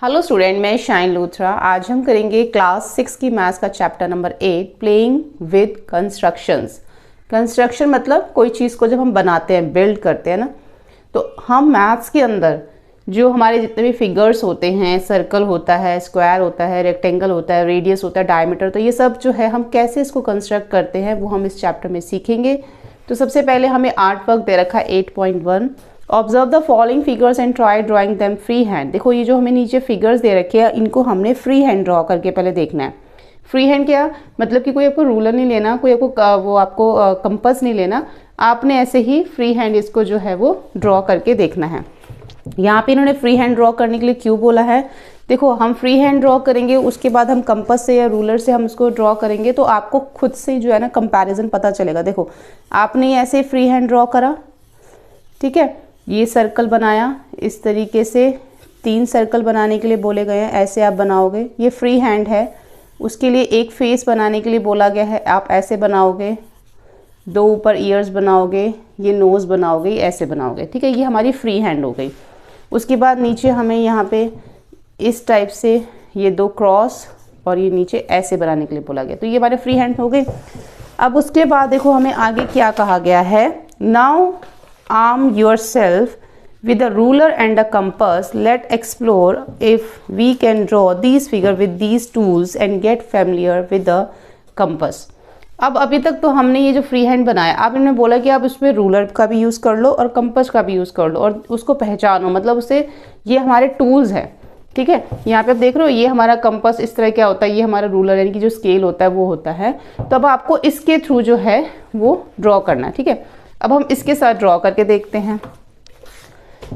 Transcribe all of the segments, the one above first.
Hello student, मैं shine Luthra. आज हम करेंगे क्लास 6 की मैथ्स का chapter number 8 playing with constructions. Construction मतलब कोई चीज़ को जब हम बनाते हैं, बिल्ड करते हैं ना, तो हम मैथ्स के अंदर जो हमारे जितने भी फिगर्स होते हैं, सर्कल होता है, स्क्वायर होता है, रेक्टेंगल होता है, रेडियस होता है, डायमीटर, तो ये सब जो है हम कैसे इसको कंस्ट्रक्ट करते हैं वो हम इस चैप्टर में सीखेंगे। तो सबसे पहले हमें आर्ट वर्क दे रखा है 8.1। Observe the following figures and try drawing them free hand. देखो ये जो हमें नीचे फिगर्स दे रखे हैं इनको हमने फ्री हैंड ड्रॉ करके पहले देखना है। फ्री हैंड क्या मतलब कि कोई आपको रूलर नहीं लेना, कोई आपको कंपास नहीं लेना, आपने ऐसे ही फ्री हैंड इसको जो है वो ड्रॉ करके देखना है। यहाँ पे इन्होंने फ्री हैंड ड्रॉ करने के लिए क्यों बोला है? देखो हम फ्री हैंड ड्रॉ करेंगे, उसके बाद हम कंपास से या रूलर से हम इसको ड्रॉ करेंगे तो आपको खुद से जो है ना कंपैरिजन पता चलेगा। देखो आपने ऐसे फ्री हैंड ड्रॉ करा, ठीक है, ये सर्कल बनाया, इस तरीके से 3 सर्कल बनाने के लिए बोले गए हैं, ऐसे आप बनाओगे, ये फ्री हैंड है। उसके लिए एक फेस बनाने के लिए बोला गया है, आप ऐसे बनाओगे, 2 ऊपर ईयर्स बनाओगे, ये नोज़ बनाओगे, ऐसे बनाओगे, ठीक है, ये हमारी फ्री हैंड हो गई। उसके बाद नीचे हमें यहाँ पे इस टाइप से ये 2 क्रॉस और ये नीचे ऐसे बनाने के लिए बोला गया, तो ये हमारे फ्री हैंड हो गए। अब उसके बाद देखो हमें आगे क्या कहा गया है, now arm yourself with a ruler and a compass. Let's explore if we can draw these figure with these tools and get familiar with the compass. अब अभी तक तो हमने ये जो फ्री हैंड बनाया, अब इन्होंने बोला कि आप उसमें रूलर का भी यूज़ कर लो और कंपास का भी यूज़ कर लो और उसको पहचानो, मतलब उससे ये हमारे टूल्स हैं, ठीक है। यहाँ पे आप देख रहे हो ये हमारा कंपास इस तरह क्या होता है, ये हमारा रूलर यानी कि जो स्केल होता है वो होता है। तो अब आपको इसके थ्रू जो है वो ड्रॉ करना है, ठीक है। अब हम इसके साथ ड्रॉ करके देखते हैं।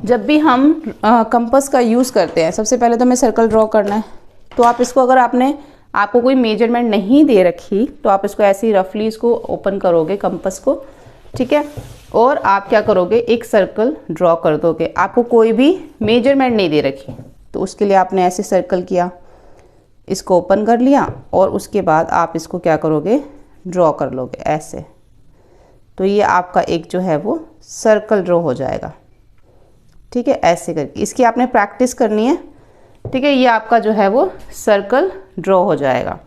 जब भी हम कंपास का यूज़ करते हैं, सबसे पहले तो हमें सर्कल ड्रॉ करना है। तो आप इसको अगर आपको कोई मेजरमेंट नहीं दे रखी तो आप इसको ऐसे ही रफली इसको ओपन करोगे कंपास को, ठीक है, और आप क्या करोगे, एक सर्कल ड्रॉ कर दोगे। आपको कोई भी मेजरमेंट नहीं दे रखी तो उसके लिए आपने ऐसे सर्कल किया, इसको ओपन कर लिया और उसके बाद आप इसको क्या करोगे, ड्रॉ कर लोगे ऐसे। तो ये आपका एक जो है वो सर्कल ड्रॉ हो जाएगा, ठीक है, ऐसे करके। इसकी आपने प्रैक्टिस करनी है, ठीक है, ये आपका जो है वो सर्कल ड्रॉ हो जाएगा।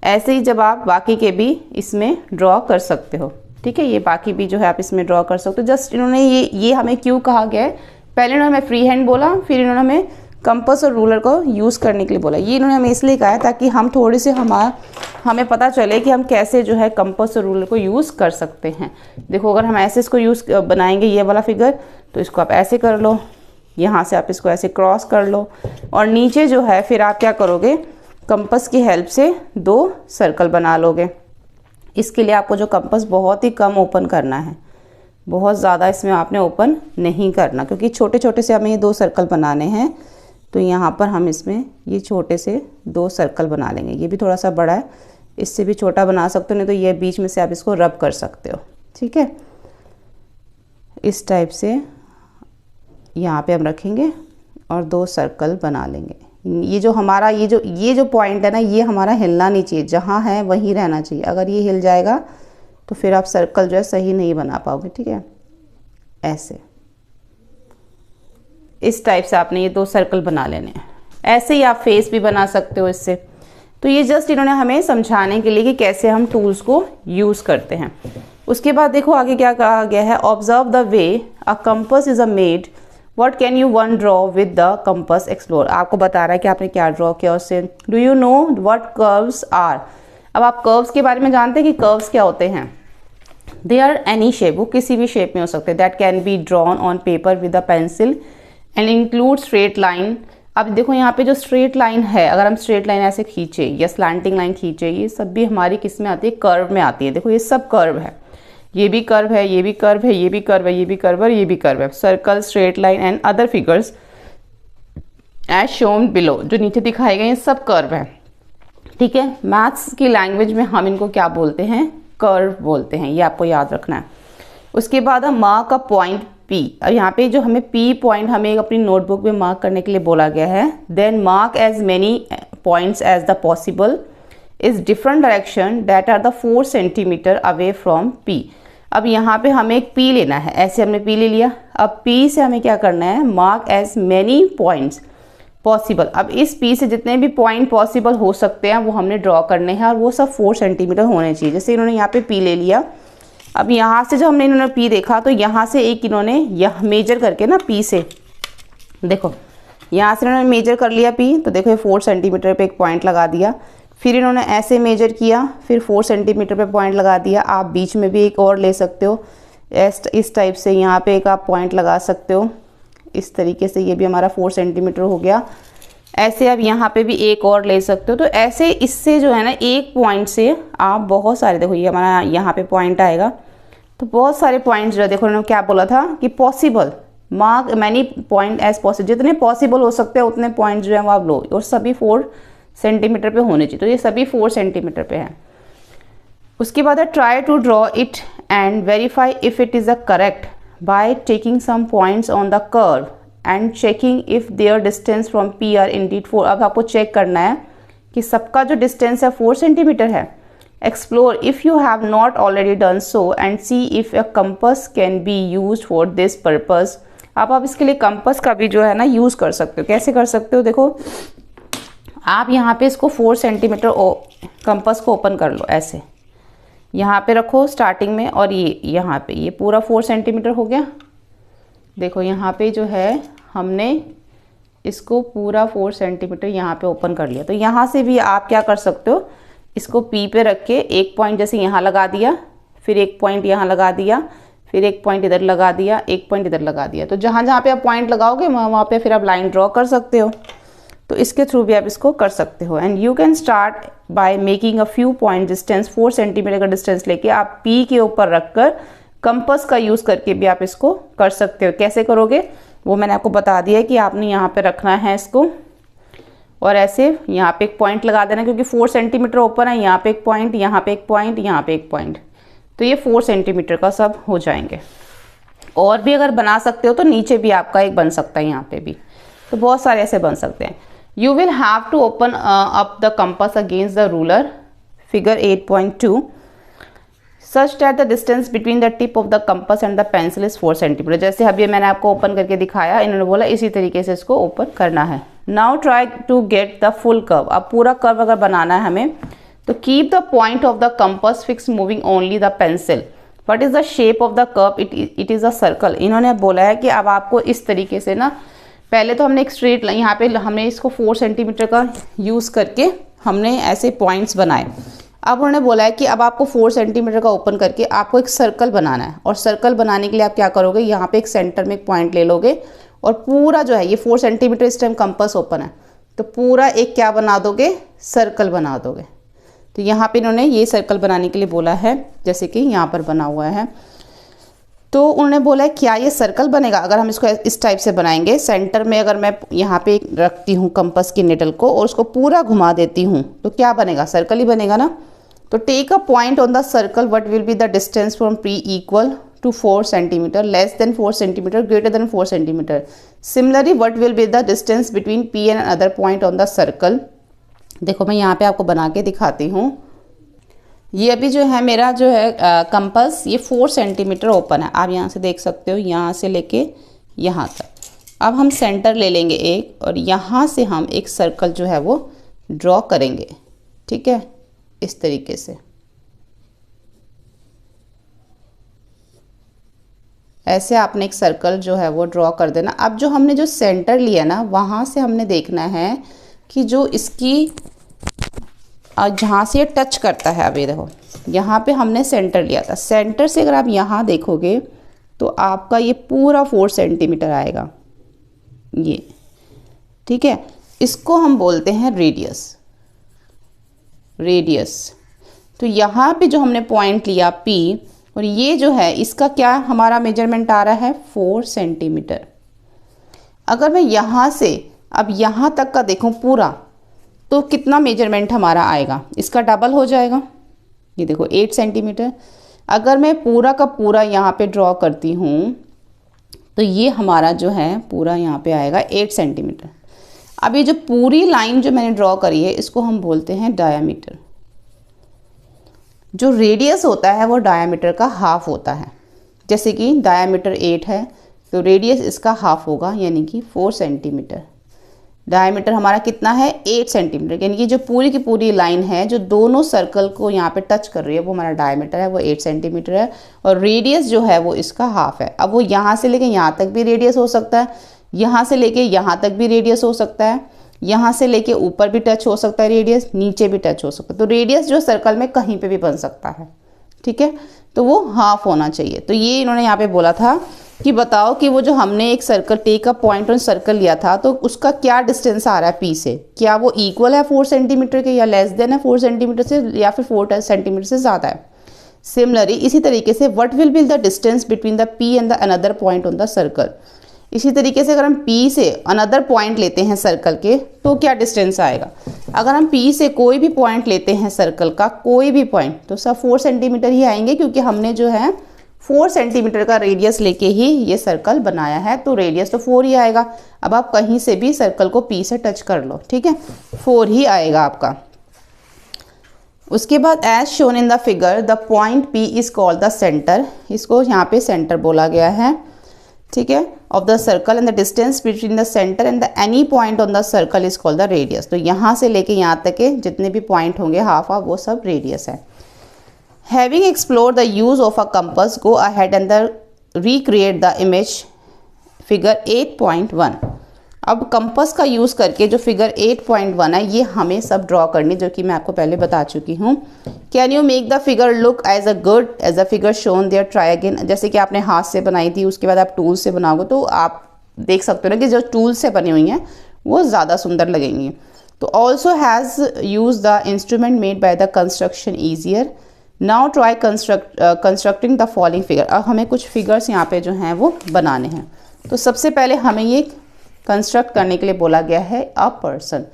ऐसे ही जब आप बाकी के भी इसमें ड्रॉ कर सकते हो, ठीक है, ये बाकी भी जो है आप इसमें ड्रॉ कर सकते हो। जस्ट इन्होंने ये हमें क्यों कहा गया है, पहले इन्होंने हमें फ्री हैंड बोला, फिर इन्होंने हमें कंपास और रूलर को यूज़ करने के लिए बोला। ये इन्होंने हमें इसलिए कहा है ताकि हम थोड़ी से हमें पता चले कि हम कैसे जो है कंपास और रूलर को यूज़ कर सकते हैं। देखो अगर हम ऐसे इसको यूज़ बनाएंगे ये वाला फिगर, तो इसको आप ऐसे कर लो, यहाँ से आप इसको ऐसे क्रॉस कर लो और नीचे जो है फिर आप क्या करोगे, कंपास की हेल्प से 2 सर्कल बना लोगे। इसके लिए आपको जो कंपास बहुत ही कम ओपन करना है, बहुत ज़्यादा इसमें आपने ओपन नहीं करना, क्योंकि छोटे छोटे से हमें ये 2 सर्कल बनाने हैं। तो यहाँ पर हम इसमें ये छोटे से 2 सर्कल बना लेंगे। ये भी थोड़ा सा बड़ा है, इससे भी छोटा बना सकते हो, नहीं तो ये बीच में से आप इसको रब कर सकते हो, ठीक है। इस टाइप से यहाँ पे हम रखेंगे और 2 सर्कल बना लेंगे। ये जो हमारा ये जो पॉइंट है ना, ये हमारा हिलना नहीं चाहिए, जहाँ है वहीं रहना चाहिए। अगर ये हिल जाएगा तो फिर आप सर्कल जो है सही नहीं बना पाओगे, ठीक है। ऐसे इस टाइप से आपने ये 2 सर्कल बना लेने हैं। ऐसे ही आप फेस भी बना सकते हो इससे। तो ये जस्ट इन्होंने हमें समझाने के लिए कि कैसे हम टूल्स को यूज़ करते हैं। उसके बाद देखो आगे क्या कहा गया है, observe the way a compass is a made, what can you one draw with the compass, explore. आपको बता रहा है कि आपने क्या ड्रॉ किया उससे। Do you know what curves are. अब आप कर्व्स के बारे में जानते हैं कि कर्व्स क्या होते हैं। दे आर एनी शेप, वो किसी भी शेप में हो सकते हैं, that can be drawn on paper with a pencil and include straight line. अब देखो यहाँ पे जो स्ट्रेट लाइन है, अगर हम स्ट्रेट लाइन ऐसे खींचे या स्लैंटिंग लाइन खींचे, ये सब भी हमारी किस में आती है, कर्व में आती है। देखो ये सब कर्व है, ये भी कर्व है, ये भी कर्व है, ये भी कर्व है, ये भी कर्व है, ये भी कर्व है। Circle, straight line and other figures as shown below, जो नीचे दिखाए गए हैं सब कर्व है, ठीक है। मैथ्स की लैंग्वेज में हम इनको क्या बोलते हैं, कर्व बोलते हैं, ये आपको याद रखना है। उसके बाद हम मार्क अ पॉइंट P। अब यहाँ पे जो हमें P पॉइंट हमें अपनी नोटबुक में मार्क करने के लिए बोला गया है। Then mark as many points as the possible is different direction that are the 4 centimetre away from P। अब यहाँ पे हमें एक P लेना है, ऐसे हमने P ले लिया। अब P से हमें क्या करना है, mark as many points possible. अब इस P से जितने भी पॉइंट पॉसिबल हो सकते हैं वो हमने ड्रॉ करने हैं, और वो सब 4 सेंटीमीटर होने चाहिए। जैसे इन्होंने यहाँ पे P ले लिया, अब यहाँ से जो हमने इन्होंने P देखा तो यहाँ से एक इन्होंने यह मेजर करके ना P से, देखो यहाँ से इन्होंने मेजर कर लिया P, तो देखो ये 4 सेंटीमीटर पे एक पॉइंट लगा दिया। फिर इन्होंने ऐसे मेजर किया, फिर 4 सेंटीमीटर पे पॉइंट लगा दिया। आप बीच में भी एक और ले सकते हो, इस टाइप से यहाँ पे एक आप पॉइंट लगा सकते हो। इस तरीके से ये भी हमारा 4 सेंटीमीटर हो गया। ऐसे आप यहाँ पे भी एक और ले सकते हो। तो ऐसे इससे जो है ना एक पॉइंट से आप बहुत सारे, देखो ये हमारा यहाँ पे पॉइंट आएगा, तो बहुत सारे पॉइंट्स जो देखो उन्होंने क्या बोला था कि possible, mark many point as possible, जितने पॉसिबल हो सकते हैं उतने पॉइंट जो है वो आप लो, और सभी 4 सेंटीमीटर पे होने चाहिए। तो ये सभी 4 सेंटीमीटर पे हैं। उसके बाद है try to draw it and verify if it is a correct by taking some points on the curve and checking if their distance from P are indeed 4। अब आपको चेक करना है कि सबका जो डिस्टेंस है 4 सेंटीमीटर है। Explore if you have not already done so and see if a compass can be use for this purpose. आप इसके लिए कंपस का भी जो है ना यूज़ कर सकते हो। कैसे कर सकते हो, देखो आप यहाँ पे इसको 4 सेंटीमीटर कंपस को ओपन कर लो, ऐसे यहाँ पे रखो स्टार्टिंग में, और ये यहाँ पे ये पूरा 4 सेंटीमीटर हो गया। देखो यहाँ पे जो है हमने इसको पूरा 4 सेंटीमीटर यहाँ पे ओपन कर लिया। तो यहाँ से भी आप क्या कर सकते हो, इसको P पे रख के एक पॉइंट जैसे यहाँ लगा दिया, फिर एक पॉइंट यहाँ लगा दिया, फिर एक पॉइंट इधर लगा दिया, एक पॉइंट इधर लगा दिया। तो जहाँ जहाँ पे आप पॉइंट लगाओगे वहाँ पे फिर आप लाइन ड्रॉ कर सकते हो। तो इसके थ्रू भी आप इसको कर सकते हो। And you can start by making a few point distance, 4 centimetre का डिस्टेंस लेके आप P के ऊपर रखकर कंपस का यूज़ करके भी आप इसको कर सकते हो। कैसे करोगे वो मैंने आपको बता दिया है कि आपने यहाँ पे रखना है इसको, और ऐसे यहाँ पे एक पॉइंट लगा देना, क्योंकि 4 सेंटीमीटर ओपन है। यहाँ पे एक पॉइंट, यहाँ पे एक पॉइंट, यहाँ पे एक पॉइंट, तो ये 4 सेंटीमीटर का सब हो जाएंगे। और भी अगर बना सकते हो तो नीचे भी आपका एक बन सकता है, यहाँ पे भी, तो बहुत सारे ऐसे बन सकते हैं। You will have to open up the compass against the ruler, figure 8.2, such that the distance between the tip of the compass and the pencil is 4 centimeter। जैसे अभी मैंने आपको ओपन करके दिखाया, इन्होंने बोला इसी तरीके से इसको ओपन करना है। Now try to get the full curve। अब पूरा कर्व अगर बनाना है हमें, तो keep the point of the compass fixed moving only the pencil। What is the shape of the curve? It is a circle। इन्होंने बोला है कि अब आपको इस तरीके से ना, पहले तो हमने एक स्ट्रेट लाइन, यहाँ पे हमने इसको 4 सेंटीमीटर का यूज़ करके हमने ऐसे पॉइंट्स बनाए। अब उन्होंने बोला है कि अब आपको 4 सेंटीमीटर का ओपन करके आपको एक सर्कल बनाना है, और सर्कल बनाने के लिए आप क्या करोगे, यहाँ पे एक सेंटर में एक पॉइंट ले लोगे, और पूरा जो है ये 4 सेंटीमीटर इस टाइम कंपास ओपन है, तो पूरा एक क्या बना दोगे, सर्कल बना दोगे। तो यहाँ पे इन्होंने ये सर्कल बनाने के लिए बोला है, जैसे कि यहाँ पर बना हुआ है। तो उन्होंने बोला है क्या ये सर्कल बनेगा अगर हम इसको इस टाइप से बनाएंगे। सेंटर में अगर मैं यहाँ पे रखती हूँ कंपास की निडल को और उसको पूरा घुमा देती हूँ, तो क्या बनेगा, सर्कल ही बनेगा ना। तो take a point on the circle, what will be the distance from P equal to 4 centimetre, less than 4 centimetre, greater than 4 centimetre. Similarly what will be the distance between P and other point on the circle. देखो मैं यहाँ पे आपको बना के दिखाती हूँ। ये अभी जो है मेरा जो है कंपास, ये 4 सेंटीमीटर ओपन है, आप यहाँ से देख सकते हो, यहाँ से लेके यहाँ तक। अब हम सेंटर ले लेंगे एक, और यहाँ से हम एक सर्कल जो है वो ड्रॉ करेंगे, ठीक है, इस तरीके से। ऐसे आपने एक सर्कल जो है वो ड्रॉ कर देना। अब जो हमने जो सेंटर लिया ना, वहाँ से हमने देखना है कि जो इसकी जहाँ से ये टच करता है, अब ये देखो यहाँ पे हमने सेंटर लिया था, सेंटर से अगर आप यहाँ देखोगे तो आपका ये पूरा 4 सेंटीमीटर आएगा, ये ठीक है। इसको हम बोलते हैं रेडियस, रेडियस। तो यहाँ पे जो हमने पॉइंट लिया P, और ये जो है इसका क्या हमारा मेजरमेंट आ रहा है 4 सेंटीमीटर। अगर मैं यहाँ से अब यहाँ तक का देखूँ पूरा, तो कितना मेजरमेंट हमारा आएगा, इसका डबल हो जाएगा। ये देखो 8 सेंटीमीटर। अगर मैं पूरा का पूरा यहाँ पे ड्रॉ करती हूँ, तो ये हमारा जो है पूरा यहाँ पे आएगा 8 सेंटीमीटर। अब ये जो पूरी लाइन जो मैंने ड्रॉ करी है, इसको हम बोलते हैं डायामीटर। जो रेडियस होता है वो डायामीटर का हाफ होता है। जैसे कि डायामीटर 8 है, तो रेडियस इसका हाफ होगा, यानी कि 4 सेंटीमीटर। डायमीटर हमारा कितना है 8 सेंटीमीटर, यानी कि जो पूरी की पूरी लाइन है जो दोनों सर्कल को यहाँ पे टच कर रही है वो हमारा डायमीटर है, वो 8 सेंटीमीटर है। और रेडियस जो है वो इसका हाफ है। अब वो यहाँ से लेके यहाँ तक भी रेडियस हो सकता है, यहाँ से लेके यहाँ तक भी रेडियस हो सकता है, यहाँ से लेके ऊपर भी टच हो सकता है रेडियस, नीचे भी टच हो सकता है। तो रेडियस जो सर्कल में कहीं पे भी बन सकता है, ठीक है। तो वो हाफ होना चाहिए। तो ये इन्होंने यहाँ पे बोला था कि बताओ कि वो जो हमने एक circle take a point on circle लिया था तो उसका क्या डिस्टेंस आ रहा है पी से, क्या वो इक्वल है 4 सेंटीमीटर के या लेस देन है 4 सेंटीमीटर से या फिर 4 सेंटीमीटर से ज़्यादा है। सिमिलरली इसी तरीके से what will be the distance between the P and the another point on the circle. इसी तरीके से अगर हम P से अनदर पॉइंट लेते हैं सर्कल के तो क्या डिस्टेंस आएगा। अगर हम P से कोई भी पॉइंट लेते हैं सर्कल का कोई भी पॉइंट तो सब 4 सेंटीमीटर ही आएंगे, क्योंकि हमने जो है 4 सेंटीमीटर का रेडियस लेके ही ये सर्कल बनाया है, तो रेडियस तो 4 ही आएगा। अब आप कहीं से भी सर्कल को P से टच कर लो, ठीक है, 4 ही आएगा आपका। उसके बाद as shown in the figure the point P is called the centre, इसको यहाँ पे सेंटर बोला गया है, ठीक है, of the circle and the distance between the centre and the any point on the circle is called the radius. तो यहाँ से लेके यहाँ तक के जितने भी पॉइंट होंगे हाफ हाफ वो सब रेडियस है। Having explore the use of a compass go ahead and the recreate the image figure 8.1। अब कंपास का यूज़ करके जो फिगर 8.1 है ये हमें सब ड्रॉ करनी, जो कि मैं आपको पहले बता चुकी हूँ। Can you make the figure look as a good as a figure shown there, try again. जैसे कि आपने हाथ से बनाई थी, उसके बाद आप टूल से बनाओगे तो आप देख सकते हो ना कि जो टूल से बनी हुई हैं वो ज़्यादा सुंदर लगेंगी। तो also has use the instrument made by the construction easier. Now try constructing the following figure. अब हमें कुछ फिगर्स यहाँ पे जो हैं वो बनाने हैं। तो सबसे पहले हमें ये कंस्ट्रक्ट करने के लिए बोला गया है a person.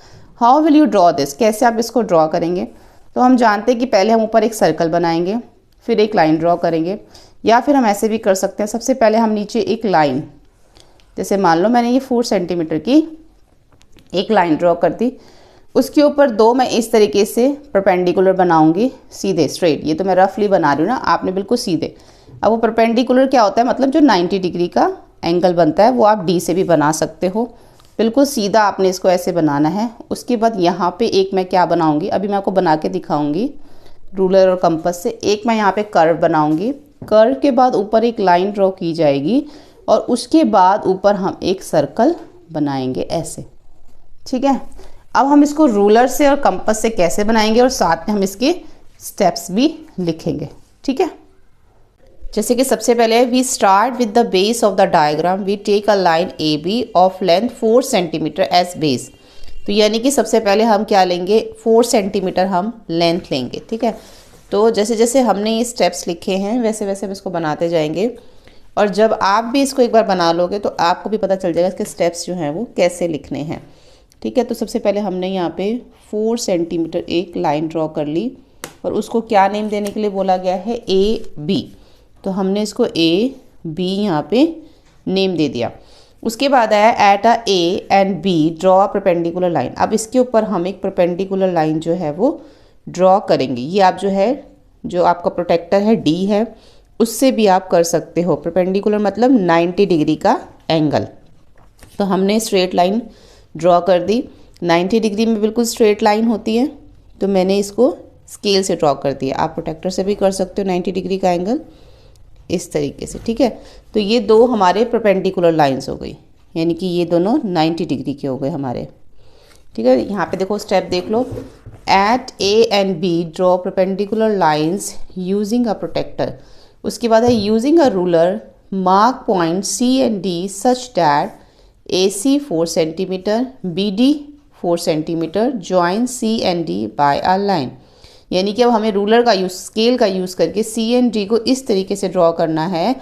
How will you draw this, कैसे आप इसको ड्रॉ करेंगे। तो हम जानते हैं कि पहले हम ऊपर एक सर्कल बनाएंगे, फिर एक लाइन ड्रॉ करेंगे, या फिर हम ऐसे भी कर सकते हैं। सबसे पहले हम नीचे एक लाइन, जैसे मान लो मैंने ये 4 सेंटीमीटर की एक लाइन ड्रॉ कर दी, उसके ऊपर 2 मैं इस तरीके से परपेंडिकुलर बनाऊंगी, सीधे स्ट्रेट। ये तो मैं रफली बना रही हूँ ना, आपने बिल्कुल सीधे। अब वो परपेंडिकुलर क्या होता है, मतलब जो 90 डिग्री का एंगल बनता है वो आप डी से भी बना सकते हो। बिल्कुल सीधा आपने इसको ऐसे बनाना है। उसके बाद यहाँ पे एक मैं क्या बनाऊंगी, अभी मैं आपको बना के दिखाऊंगी रूलर और कंपास से। एक मैं यहाँ पे कर्व बनाऊंगी, कर्व के बाद ऊपर एक लाइन ड्रॉ की जाएगी और उसके बाद ऊपर हम एक सर्कल बनाएंगे ऐसे, ठीक है। अब हम इसको रूलर से और कंपास से कैसे बनाएंगे और साथ में हम इसके स्टेप्स भी लिखेंगे, ठीक है। जैसे कि सबसे पहले we start with the base of the diagram, we take a line A B of length 4 centimetre as base. तो यानी कि सबसे पहले हम क्या लेंगे, 4 सेंटीमीटर हम लेंथ लेंगे, ठीक है। तो जैसे जैसे हमने ये स्टेप्स लिखे हैं वैसे वैसे हम इसको बनाते जाएंगे, और जब आप भी इसको एक बार बना लोगे तो आपको भी पता चल जाएगा इसके स्टेप्स जो हैं वो कैसे लिखने हैं, ठीक है। तो सबसे पहले हमने यहाँ पे 4 सेंटीमीटर एक लाइन ड्रॉ कर ली और उसको क्या नेम देने के लिए बोला गया है, ए बी। तो हमने इसको ए बी यहाँ पे नेम दे दिया। उसके बाद आया at a A and B draw a perpendicular line. अब इसके ऊपर हम एक परपेंडिकुलर लाइन जो है वो ड्रॉ करेंगे। ये आप जो है, जो आपका प्रोटेक्टर है डी है, उससे भी आप कर सकते हो। परपेंडिकुलर मतलब 90 डिग्री का एंगल। तो हमने स्ट्रेट लाइन ड्रॉ कर दी, 90 डिग्री में बिल्कुल स्ट्रेट लाइन होती है, तो मैंने इसको स्केल से ड्रॉ कर दिया। आप प्रोटेक्टर से भी कर सकते हो 90 डिग्री का एंगल इस तरीके से, ठीक है। तो ये 2 हमारे परपेंडिकुलर लाइंस हो गई, यानी कि ये दोनों 90 डिग्री के हो गए हमारे, ठीक है। यहाँ पे देखो स्टेप देख लो, at A and B draw perpendicular lines using a protractor. उसके बाद है using a ruler mark point C and D such that A C 4 centimetre, B D 4 centimetre, join C and D by a line. यानी कि अब हमें ruler का use, scale का use करके सी एंड डी को इस तरीके से ड्रॉ करना है,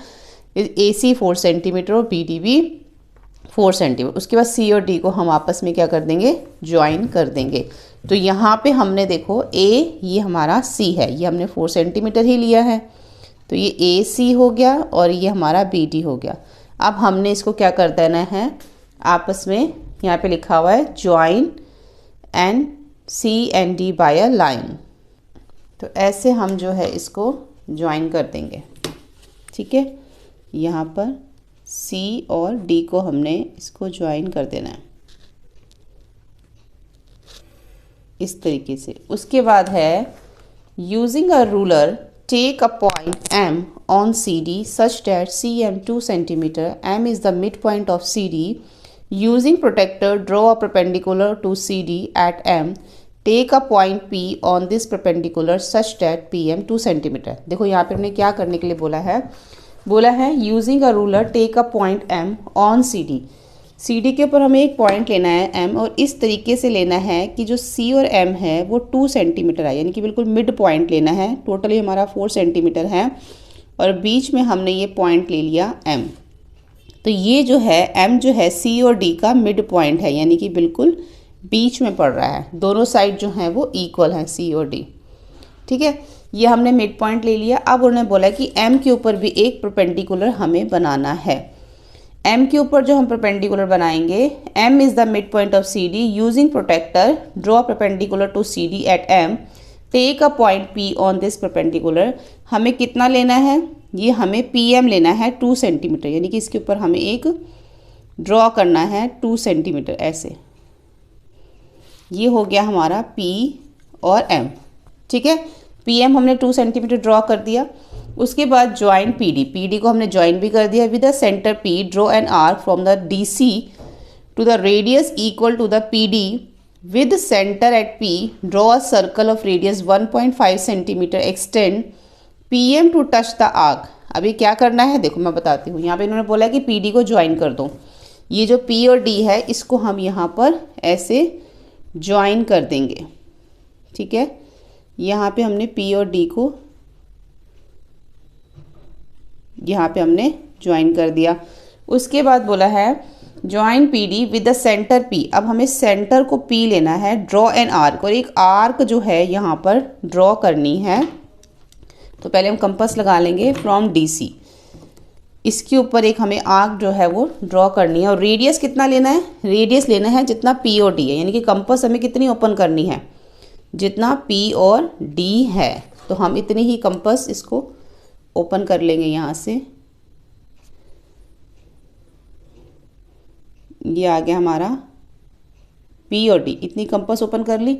ए सी 4 सेंटीमीटर और बी डी भी 4 सेंटीमीटर। उसके बाद सी और डी को हम आपस में क्या कर देंगे, ज्वाइन कर देंगे। तो यहाँ पे हमने देखो ए, ये हमारा सी है, ये हमने 4 सेंटीमीटर ही लिया है, तो ये ए सी हो गया और ये हमारा बी डी हो गया। अब हमने इसको क्या कर देना है आपस में, यहाँ पे लिखा हुआ है join and C and D by a line. तो ऐसे हम जो है इसको ज्वाइन कर देंगे, ठीक है। यहाँ पर C और D को हमने इसको ज्वाइन कर देना है। इस तरीके से। उसके बाद है using a ruler take a point M on CD such that CM 2 cm, M is the midpoint of CD. Using protractor, draw a perpendicular to CD at M. Take a point P on this perpendicular such that PM 2 cm. देखो यहाँ पे हमने क्या करने के लिए बोला है using a ruler take a point M on CD. CD के ऊपर हमें एक पॉइंट लेना है M, और इस तरीके से लेना है कि जो C और M है वो 2 सेंटीमीटर है, यानी कि बिल्कुल मिड पॉइंट लेना है। टोटली हमारा 4 सेंटीमीटर है और बीच में हमने ये पॉइंट ले लिया M। तो ये जो है M जो है C और D का मिड पॉइंट है, यानी कि बिल्कुल बीच में पड़ रहा है। दोनों साइड जो हैं वो इक्वल हैं C और D। ठीक है, ये हमने मिड पॉइंट ले लिया। अब उन्होंने बोला कि M के ऊपर भी एक परपेंडिकुलर हमें बनाना है। M के ऊपर जो हम परपेंडिकुलर बनाएंगे, M is the mid point of CD. Using protractor draw perpendicular to CD at M. Take a point P on this perpendicular. हमें कितना लेना है, ये हमें PM लेना है 2 सेंटीमीटर, यानी कि इसके ऊपर हमें एक ड्रॉ करना है 2 सेंटीमीटर ऐसे। ये हो गया हमारा P और M। ठीक है, PM हमने 2 सेंटीमीटर ड्रॉ कर दिया। उसके बाद ज्वाइन PD को हमने ज्वाइन भी कर दिया। With the centre P draw an arc from the DC to the radius equal to the PD. With centre at P draw a circle of radius 1.5 centimetre. Extend PM to touch the arc. अभी क्या करना है देखो मैं बताती हूँ। यहाँ पे इन्होंने बोला कि PD को ज्वाइन कर दो। ये जो P और D है इसको हम यहाँ पर ऐसे ज्वाइन कर देंगे। ठीक है, यहाँ पे हमने P और D को यहाँ पे हमने ज्वाइन कर दिया। उसके बाद बोला है join PD with the centre P. अब हमें सेंटर को P लेना है। ड्रॉ एन आर्क, और एक आर्क जो है यहाँ पर ड्रॉ करनी है। तो पहले हम कंपास लगा लेंगे फ्रॉम DC। इसके ऊपर एक हमें आर्क जो है वो ड्रॉ करनी है। और रेडियस कितना लेना है, रेडियस लेना है जितना P और D है, यानी कि कंपास हमें कितनी ओपन करनी है, जितना P और D है। तो हम इतनी ही कंपास इसको ओपन कर लेंगे यहाँ से। ये आ गया हमारा P और D, इतनी कंपास ओपन कर ली।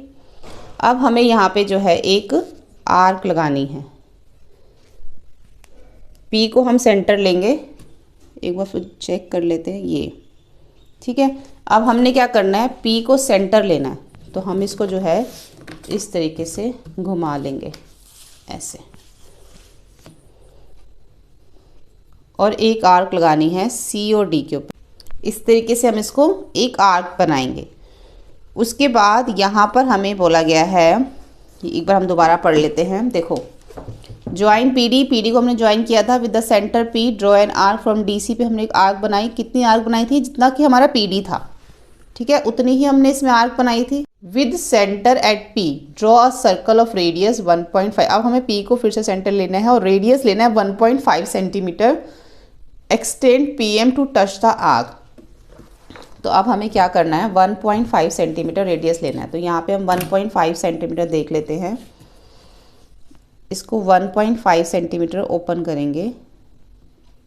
अब हमें यहाँ पे जो है एक आर्क लगानी है। P को हम सेंटर लेंगे, एक बार फिर चेक कर लेते हैं ये। ठीक है, अब हमने क्या करना है, P को सेंटर लेना है। तो हम इसको जो है इस तरीके से घुमा लेंगे ऐसे, और एक आर्क लगानी है C और D के ऊपर। इस तरीके से हम इसको एक आर्क बनाएंगे। उसके बाद यहाँ पर हमें बोला गया है, एक बार हम दोबारा पढ़ लेते हैं। देखो, ज्वाइन PD को हमने ज्वाइन किया था। With the centre P draw an arc from DC पे हमने एक आर्क बनाई। कितनी आर्क बनाई थी, जितना कि हमारा PD था। ठीक है, उतनी ही हमने इसमें आर्क बनाई थी। With centre at P draw a circle of radius 1.5। अब हमें P को फिर से सेंटर लेना है और रेडियस लेना है 1.5 centimetre. Extend PM to touch the arc. तो अब हमें क्या करना है, 1.5 सेंटीमीटर रेडियस लेना है। तो यहाँ पे हम 1.5 सेंटीमीटर देख लेते हैं। इसको 1.5 सेंटीमीटर ओपन करेंगे।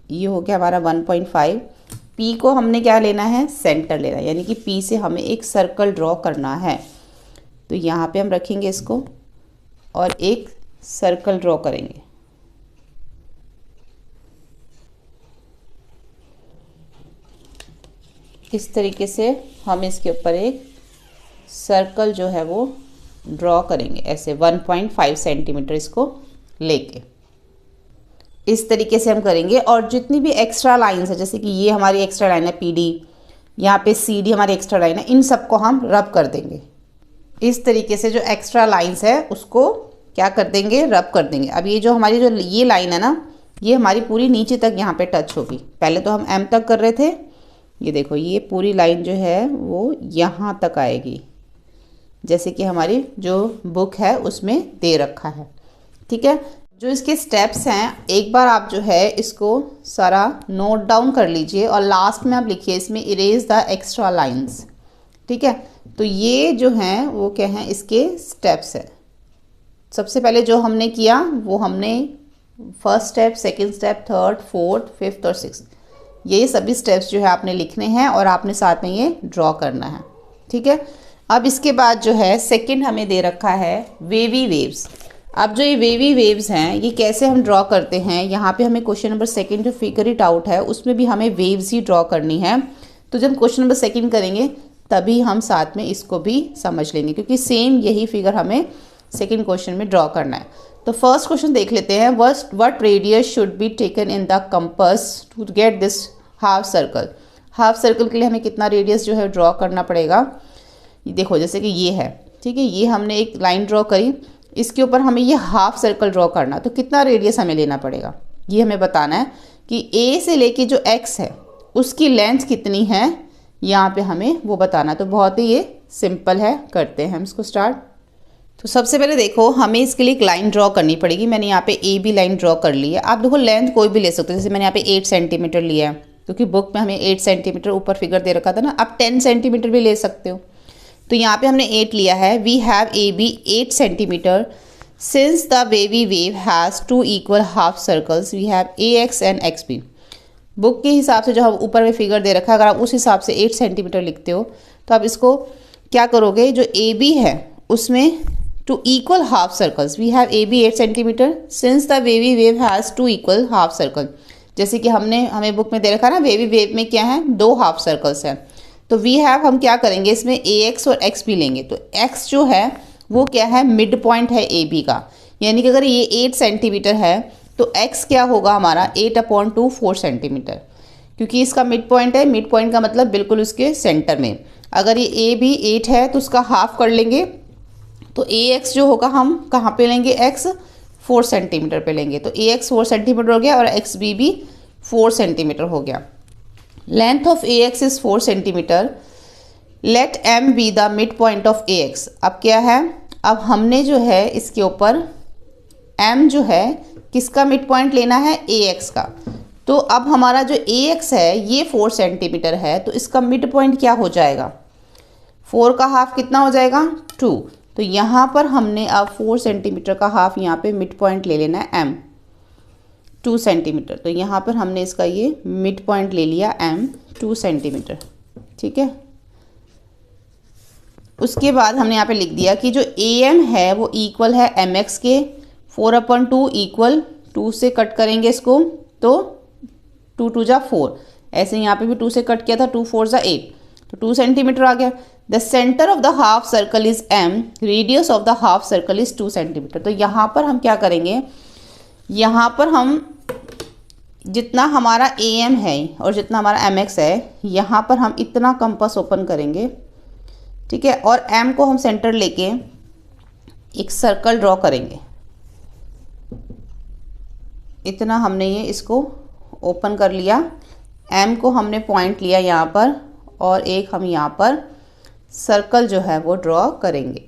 ये हो गया हमारा 1.5। P को हमने क्या लेना है, सेंटर लेना है, यानी कि P से हमें एक सर्कल ड्रॉ करना है। तो यहाँ पे हम रखेंगे इसको और एक सर्कल ड्रॉ करेंगे। इस तरीके से हम इसके ऊपर एक सर्कल जो है वो ड्रॉ करेंगे ऐसे 1.5 सेंटीमीटर इसको लेके। इस तरीके से हम करेंगे। और जितनी भी एक्स्ट्रा लाइंस है, जैसे कि ये हमारी एक्स्ट्रा लाइन है PD, यहाँ पे CD हमारी एक्स्ट्रा लाइन है, इन सबको हम रब कर देंगे। इस तरीके से जो एक्स्ट्रा लाइंस है उसको क्या कर देंगे, रब कर देंगे। अब ये जो हमारी जो ये लाइन है ना, ये हमारी पूरी नीचे तक यहाँ पे टच होगी। पहले तो हम M तक कर रहे थे, ये देखो ये पूरी लाइन जो है वो यहाँ तक आएगी, जैसे कि हमारी जो बुक है उसमें दे रखा है। ठीक है, जो इसके स्टेप्स हैं एक बार आप जो है इसको सारा नोट डाउन कर लीजिए और लास्ट में आप लिखिए इसमें इरेज द एक्स्ट्रा लाइंस। ठीक है, तो ये जो हैं वो क्या हैं, इसके स्टेप्स हैं। सबसे पहले जो हमने किया वो हमने first step, second step, third, fourth, fifth और सिक्स्थ, ये सभी स्टेप्स जो है आपने लिखने हैं और आपने साथ में ये ड्रॉ करना है। ठीक है, अब इसके बाद जो है सेकंड हमें दे रखा है वेवी वेव्स। अब जो ये वेवी वेव्स हैं ये कैसे हम ड्रॉ करते हैं, यहाँ पे हमें क्वेश्चन नंबर सेकंड जो फिगर इट आउट है उसमें भी हमें वेव्स ही ड्रॉ करनी है। तो जब क्वेश्चन नंबर सेकंड करेंगे तभी हम साथ में इसको भी समझ लेंगे, क्योंकि सेम यही फिगर हमें सेकंड क्वेश्चन में ड्रॉ करना है। तो फर्स्ट क्वेश्चन देख लेते हैं, what radius should be taken in the compass to get this half circle. Half circle के लिए हमें कितना रेडियस जो है ड्रॉ करना पड़ेगा। देखो जैसे कि ये है, ठीक है, ये हमने एक लाइन ड्रॉ करी, इसके ऊपर हमें ये हाफ सर्कल ड्रॉ करना, तो कितना रेडियस हमें लेना पड़ेगा ये हमें बताना है कि ए से लेके जो एक्स है उसकी लेंथ कितनी है, यहाँ पे हमें वो बताना। तो बहुत ही ये सिंपल है, करते हैं हम इसको स्टार्ट। तो सबसे पहले देखो हमें इसके लिए एक लाइन ड्रॉ करनी पड़ेगी। मैंने यहाँ पे ए बी लाइन ड्रॉ कर ली है। आप देखो लेंथ कोई भी ले सकते हो, जैसे मैंने यहाँ पे 8 सेंटीमीटर लिया है क्योंकि बुक में हमें 8 सेंटीमीटर ऊपर फिगर दे रखा था ना। आप 10 सेंटीमीटर भी ले सकते हो। तो यहाँ पे हमने 8 लिया है। We have A B 8 centimetre since the wavy wave has 2 equal half circles we have A X and X B. Book के हिसाब से जो हम ऊपर में फिगर दे रखा है, अगर आप उस हिसाब से 8 सेंटीमीटर लिखते हो तो आप इसको क्या करोगे, जो ए बी है उसमें 2 equal half circles we have A B 8 centimetre since the wavy wave has 2 equal half circle. जैसे कि हमें बुक में दे रखा है ना, वेवी वेव में क्या है, 2 हाफ सर्कल्स हैं। तो वी हैव हम क्या करेंगे, इसमें ए एक्स और एक्स भी लेंगे। तो एक्स जो है वो क्या है, मिड पॉइंट है ए बी का, यानी कि अगर ये 8 सेंटीमीटर है तो x क्या होगा हमारा 8/2 4 सेंटीमीटर, क्योंकि इसका मिड पॉइंट है। मिड पॉइंट का मतलब बिल्कुल उसके सेंटर में। अगर ये ए भी 8 है तो उसका हाफ कर लेंगे, तो ए एक्स जो होगा हम कहाँ पे लेंगे, x 4 सेंटीमीटर पे लेंगे। तो ए एक्स 4 सेंटीमीटर हो गया और एक्स बी भी 4 सेंटीमीटर हो गया। Length of A X is 4 centimetre. Let M be the mid point of A X. अब क्या है, अब हमने जो है इसके ऊपर m जो है किसका मिड पॉइंट लेना है, ए एक्स का। तो अब हमारा जो ए एक्स है ये 4 सेंटीमीटर है, तो इसका मिड पॉइंट क्या हो जाएगा, 4 का हाफ कितना हो जाएगा, 2। तो यहाँ पर हमने अब 4 सेंटीमीटर का हाफ यहाँ पे मिड पॉइंट ले लेना है m 2 सेंटीमीटर। तो यहाँ पर हमने इसका ये मिड पॉइंट ले लिया m 2 सेंटीमीटर, ठीक है। उसके बाद हमने यहाँ पे लिख दिया कि जो am है वो इक्वल है mx के। 4/2 इक्वल 2 से कट करेंगे इसको, तो 2 2 जा 4, ऐसे यहाँ पे भी 2 से कट किया था, 2 4 जा 8, तो 2 सेंटीमीटर आ गया। The centre of the half circle is m, radius of the half circle is 2 centimetre. तो यहाँ पर हम क्या करेंगे, यहाँ पर हम जितना हमारा am है और जितना हमारा mx है, यहाँ पर हम इतना कंपास ओपन करेंगे, ठीक है, और m को हम सेंटर लेके एक सर्कल ड्रॉ करेंगे। इतना हमने ये इसको ओपन कर लिया, m को हमने पॉइंट लिया यहाँ पर, और एक हम यहाँ पर सर्कल जो है वो ड्रॉ करेंगे।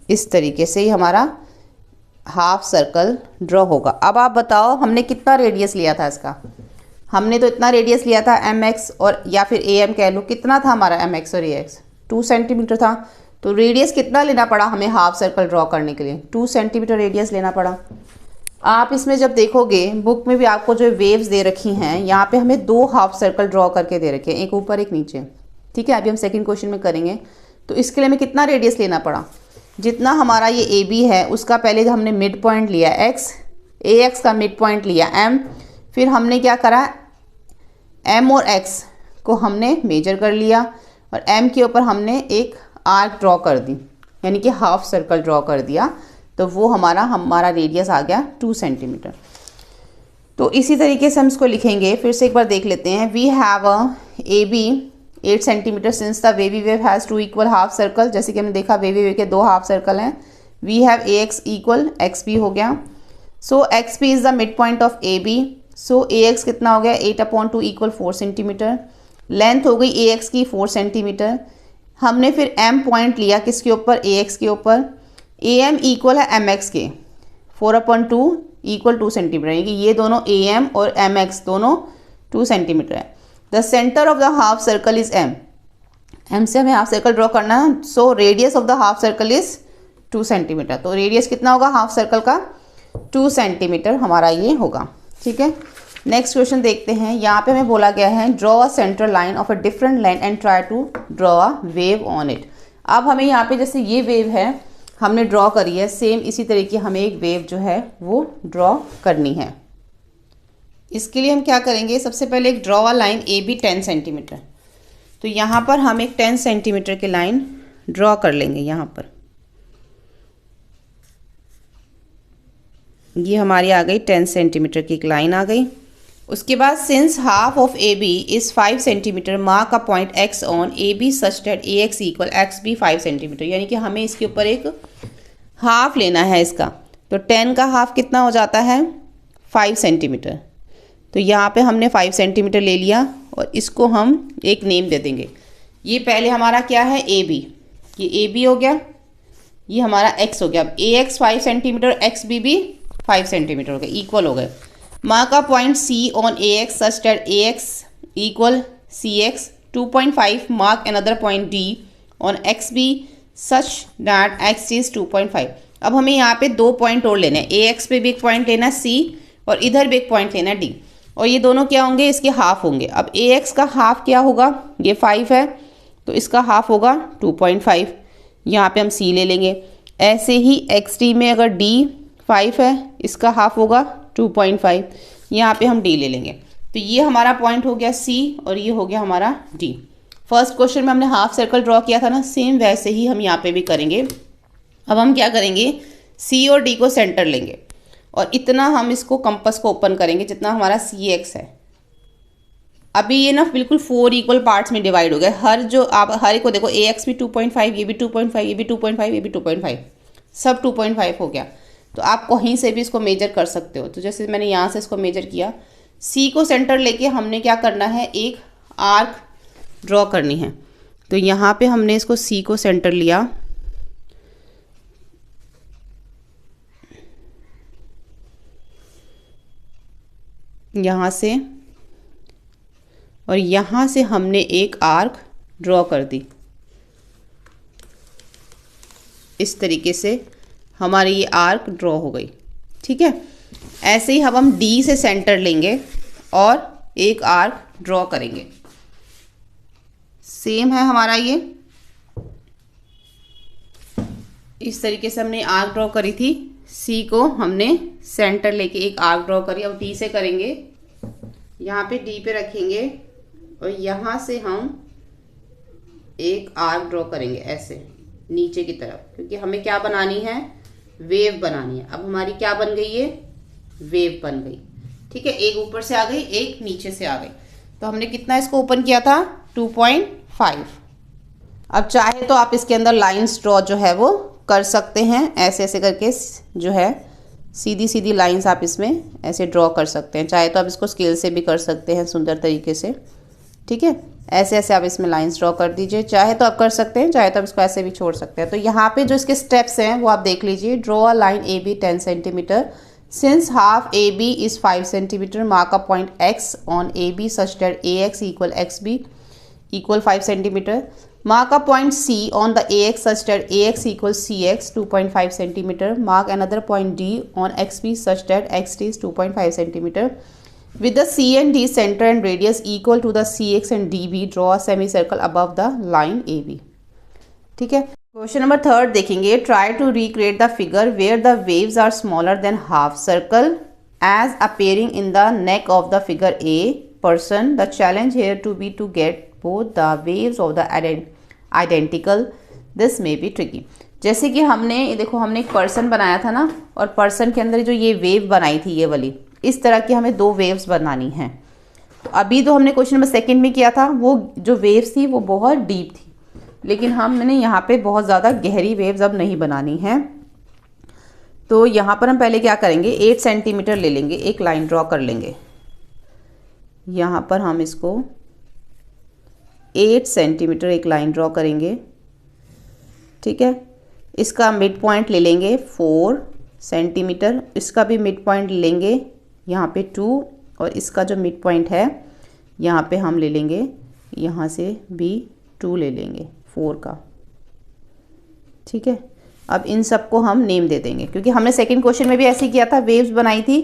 इस तरीके से ही हमारा हाफ सर्कल ड्रॉ होगा। अब आप बताओ हमने कितना रेडियस लिया था इसका, हमने तो इतना रेडियस लिया था mx, और या फिर am कह लो, कितना था हमारा mx और ax, 2 सेंटीमीटर था। तो रेडियस कितना लेना पड़ा हमें हाफ सर्कल ड्रॉ करने के लिए, 2 सेंटीमीटर रेडियस लेना पड़ा। आप इसमें जब देखोगे बुक में भी आपको जो वेव्स दे रखी हैं, यहाँ पे हमें 2 हाफ सर्कल ड्रॉ करके दे रखे हैं, एक ऊपर एक नीचे, ठीक है। अभी हम सेकंड क्वेश्चन में करेंगे। तो इसके लिए हमें कितना रेडियस लेना पड़ा, जितना हमारा ये ए बी है उसका पहले जो हमने मिड पॉइंट लिया एक्स, ए एक्स का मिड पॉइंट लिया एम, फिर हमने क्या करा, एम और एक्स को हमने मेजर कर लिया और एम के ऊपर हमने एक आर्क ड्रॉ कर दी, यानी कि हाफ सर्कल ड्रॉ कर दिया। तो वो हमारा रेडियस आ गया 2 सेंटीमीटर। तो इसी तरीके से हम इसको लिखेंगे, फिर से एक बार देख लेते हैं। We have A B 8 centimetre since the wavy wave has 2 equal half circle. जैसे कि हमने देखा वेवी वेव के 2 हाफ सर्कल हैं। We have A X equal X B हो गया। So X B is the mid point of A B. So A X कितना हो गया, 8/2 इक्वल 4 सेंटीमीटर। लेंथ हो गई ए एक्स की 4 सेंटीमीटर। हमने फिर m पॉइंट लिया किसके ऊपर, ए एक्स के ऊपर। ए एम इक्वल है एम एक्स के, 4/2 इक्वल 2 सेंटीमीटर, यानी कि ये दोनों ए एम और एम एक्स दोनों 2 सेंटीमीटर है। The centre of the half circle is m, m से हमें हाफ सर्कल ड्रॉ करना है। So radius of the half circle is 2 centimetre. तो रेडियस कितना होगा हाफ सर्कल का, 2 सेंटीमीटर हमारा ये होगा, ठीक है। नेक्स्ट क्वेश्चन देखते हैं। यहाँ पे हमें बोला गया है draw a central line of a different length and try to draw a wave on it. अब हमें यहाँ पे जैसे ये वेव है हमने ड्रॉ करी है, सेम इसी तरीके हमें एक वेव जो है वो ड्रॉ करनी है। इसके लिए हम क्या करेंगे, सबसे पहले एक draw a line A B 10 centimetre. तो यहाँ पर हम एक 10 सेंटीमीटर की लाइन ड्रॉ कर लेंगे। यहाँ पर ये हमारी आ गई 10 सेंटीमीटर की एक लाइन आ गई। उसके बाद since half of A B is 5 centimetre mark a point X on A B such that A X equal X B 5 centimetre. यानी कि हमें इसके ऊपर एक हाफ लेना है इसका। तो 10 का हाफ कितना हो जाता है 5 सेंटीमीटर। तो यहाँ पे हमने 5 सेंटीमीटर ले लिया और इसको हम एक नेम दे देंगे। ये पहले हमारा क्या है ए बी, ये ए बी हो गया, ये हमारा एक्स हो गया। अब A X 5 centimetre X B भी 5 सेंटीमीटर हो गए, इक्वल हो गए। Mark a point C on A X such that A X equal C X 2.5। Mark another point D on X B such that X is 2.5। अब हमें यहाँ पे 2 point और लेने हैं। ए एक्स पे भी एक पॉइंट लेना है सी और इधर भी एक पॉइंट लेना है डी, और ये दोनों क्या होंगे, इसके हाफ होंगे। अब ए एक्स का हाफ क्या होगा, ये 5 है तो इसका हाफ होगा 2.5। यहाँ पे हम सी ले लेंगे। ऐसे ही एक्स डी में अगर डी 5 है इसका हाफ होगा 2.5, यहाँ पे हम डी ले लेंगे। तो ये हमारा पॉइंट हो गया सी और ये हो गया हमारा डी। फर्स्ट क्वेश्चन में हमने हाफ सर्कल ड्रॉ किया था ना, सेम वैसे ही हम यहाँ पे भी करेंगे। अब हम क्या करेंगे, सी और डी को सेंटर लेंगे और इतना हम इसको कंपास को ओपन करेंगे जितना हमारा सी एक्स है। अभी ये ना बिल्कुल 4 इक्वल पार्ट्स में डिवाइड हो गए। हर जो आप हर एक को देखो, ए एक्स भी 2.5, ये भी 2.5, ये भी 2.5, ये भी 2.5, सब 2.5 हो गया। तो आप कहीं से भी इसको मेजर कर सकते हो। तो जैसे मैंने यहाँ से इसको मेजर किया, सी को सेंटर लेके हमने क्या करना है, एक आर्क ड्रॉ करनी है। तो यहाँ पे हमने इसको सी को सेंटर लिया, यहाँ से, और यहाँ से हमने एक आर्क ड्रॉ कर दी। इस तरीके से हमारी ये आर्क ड्रॉ हो गई। ठीक है, ऐसे ही हम डी से सेंटर लेंगे और एक आर्क ड्रॉ करेंगे। सेम है हमारा ये, इस तरीके से हमने आर्क ड्रॉ करी थी। सी को हमने सेंटर लेके एक आर्क ड्रॉ करी। अब डी से करेंगे, यहाँ पे डी पे रखेंगे और यहाँ से हम एक आर्क ड्रॉ करेंगे ऐसे नीचे की तरफ, क्योंकि हमें क्या बनानी है, वेव बनानी है। अब हमारी क्या बन गई, ये वेव बन गई। ठीक है, एक ऊपर से आ गई, एक नीचे से आ गई। तो हमने कितना इसको ओपन किया था, 2.5। अब चाहे तो आप इसके अंदर लाइंस ड्रॉ जो है वो कर सकते हैं, ऐसे ऐसे करके जो है सीधी सीधी लाइंस आप इसमें ऐसे ड्रॉ कर सकते हैं। चाहे तो आप इसको स्केल से भी कर सकते हैं सुंदर तरीके से। ठीक है, ऐसे ऐसे आप इसमें लाइंस ड्रॉ कर दीजिए। चाहे तो आप कर सकते हैं, चाहे तो आप इसको ऐसे भी छोड़ सकते हैं। तो यहाँ पे जो इसके स्टेप्स हैं वो आप देख लीजिए। Draw a line A B 10 centimetre since half A B is 5 centimetre. Mark a point X on A B such that A X equal X B equal 5 centimetre. Mark a point C on the AX such that AX equals CX 2.5 centimeter. Mark another point D on XB such that XD is 2.5 centimeter. With the C and D center and radius equal to the CX and DB, draw a semicircle above the line AB. ठीक है, question number 3 देखेंगे। Try to recreate the figure where the waves are smaller than half circle as appearing in the neck of the figure A person. The challenge here to be to get both the waves of the identical. This may be tricky. जैसे कि हमने देखो, हमने एक person बनाया था ना, और पर्सन के अंदर जो ये वेव बनाई थी ये वाली, इस तरह की हमें 2 वेव्स बनानी हैं। तो अभी तो हमने क्वेश्चन नंबर 2 में किया था, वो जो वेव्स थी वो बहुत डीप थी, लेकिन हमने यहाँ पे बहुत ज़्यादा गहरी वेव्स अब नहीं बनानी है। तो यहाँ पर हम पहले क्या करेंगे, 8 सेंटीमीटर ले लेंगे, एक लाइन ड्रॉ कर लेंगे। यहाँ पर हम इसको 8 सेंटीमीटर एक लाइन ड्रॉ करेंगे। ठीक है, इसका मिड पॉइंट ले लेंगे 4 सेंटीमीटर, इसका भी मिड पॉइंट लेंगे यहाँ पे 2, और इसका जो मिड पॉइंट है यहाँ पे हम ले लेंगे, यहाँ से भी 2 ले लेंगे 4 का। ठीक है, अब इन सबको हम नेम दे देंगे, क्योंकि हमने सेकंड क्वेश्चन में भी ऐसे ही किया था, वेव्स बनाई थी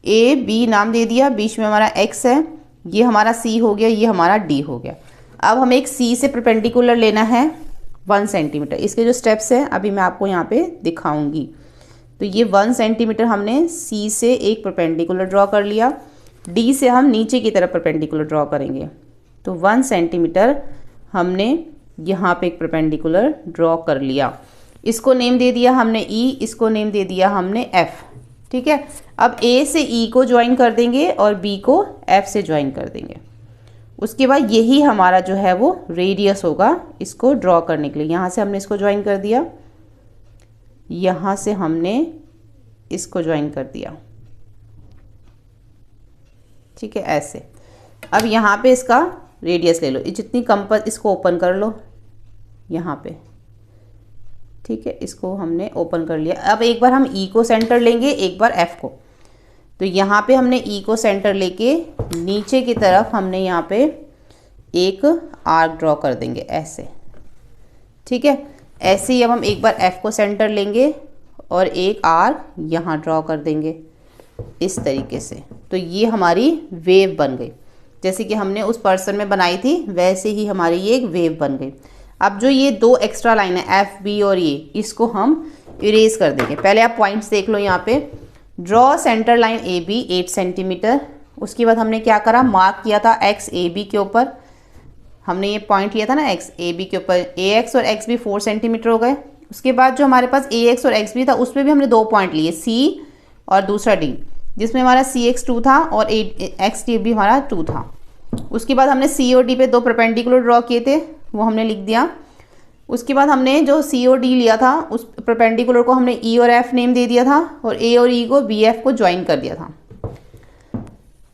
ए बी नाम दे दिया, बीच में हमारा एक्स है, ये हमारा सी हो गया, ये हमारा डी हो गया। अब हमें एक सी से परपेंडिकुलर लेना है 1 सेंटीमीटर। इसके जो स्टेप्स हैं अभी मैं आपको यहाँ पे दिखाऊंगी। तो ये 1 सेंटीमीटर हमने सी से एक परपेंडिकुलर ड्रॉ कर लिया, डी से हम नीचे की तरफ परपेंडिकुलर ड्रॉ करेंगे। तो 1 सेंटीमीटर हमने यहाँ पे एक परपेंडिकुलर ड्रॉ कर लिया। इसको नेम दे दिया हमने ई, इसको नेम दे दिया हमने एफ। ठीक है, अब ए से ई को ज्वाइन कर देंगे और बी को एफ से ज्वाइन कर देंगे। उसके बाद यही हमारा जो है वो रेडियस होगा इसको ड्रॉ करने के लिए। यहाँ से हमने इसको ज्वाइन कर दिया, यहाँ से हमने इसको ज्वाइन कर दिया। ठीक है, ऐसे। अब यहाँ पे इसका रेडियस ले लो, जितनी कंपास इसको ओपन कर लो यहाँ पे। ठीक है, इसको हमने ओपन कर लिया। अब एक बार हम ई को सेंटर लेंगे, एक बार एफ को। तो यहाँ पे हमने ई को सेंटर लेके नीचे की तरफ हमने यहाँ पे एक आर्क ड्रॉ कर देंगे ऐसे। ठीक है, ऐसे ही अब हम एक बार एफ को सेंटर लेंगे और एक आर्क यहाँ ड्रॉ कर देंगे इस तरीके से। तो ये हमारी वेव बन गई, जैसे कि हमने उस पर्सन में बनाई थी वैसे ही हमारी ये एक वेव बन गई। अब जो ये दो एक्स्ट्रा लाइन है एफ बी और ये, इसको हम इरेज कर देंगे। पहले आप पॉइंट्स देख लो यहाँ पे। Draw centre line A B 8 centimetre. उसके बाद हमने क्या करा, मार्क किया था एक्स ए बी के ऊपर। हमने ये पॉइंट लिया था ना एक्स ए बी के ऊपर, ए एक्स और एक्स बी 4 सेंटीमीटर हो गए। उसके बाद जो हमारे पास ए एक्स और एक्स बी था उसमें भी हमने 2 पॉइंट लिए, सी और दूसरा डी, जिसमें हमारा सी एक्स 2 था और एक्स डी भी हमारा 2 था। उसके बाद हमने सी और डी पे 2 परपेंडिकुलर ड्रॉ किए थे, वो हमने लिख दिया। उसके बाद हमने जो सी और डी लिया था उस परपेंडिकुलर को हमने ई और एफ नेम दे दिया था और ए और ई को बी एफ को ज्वाइन कर दिया था।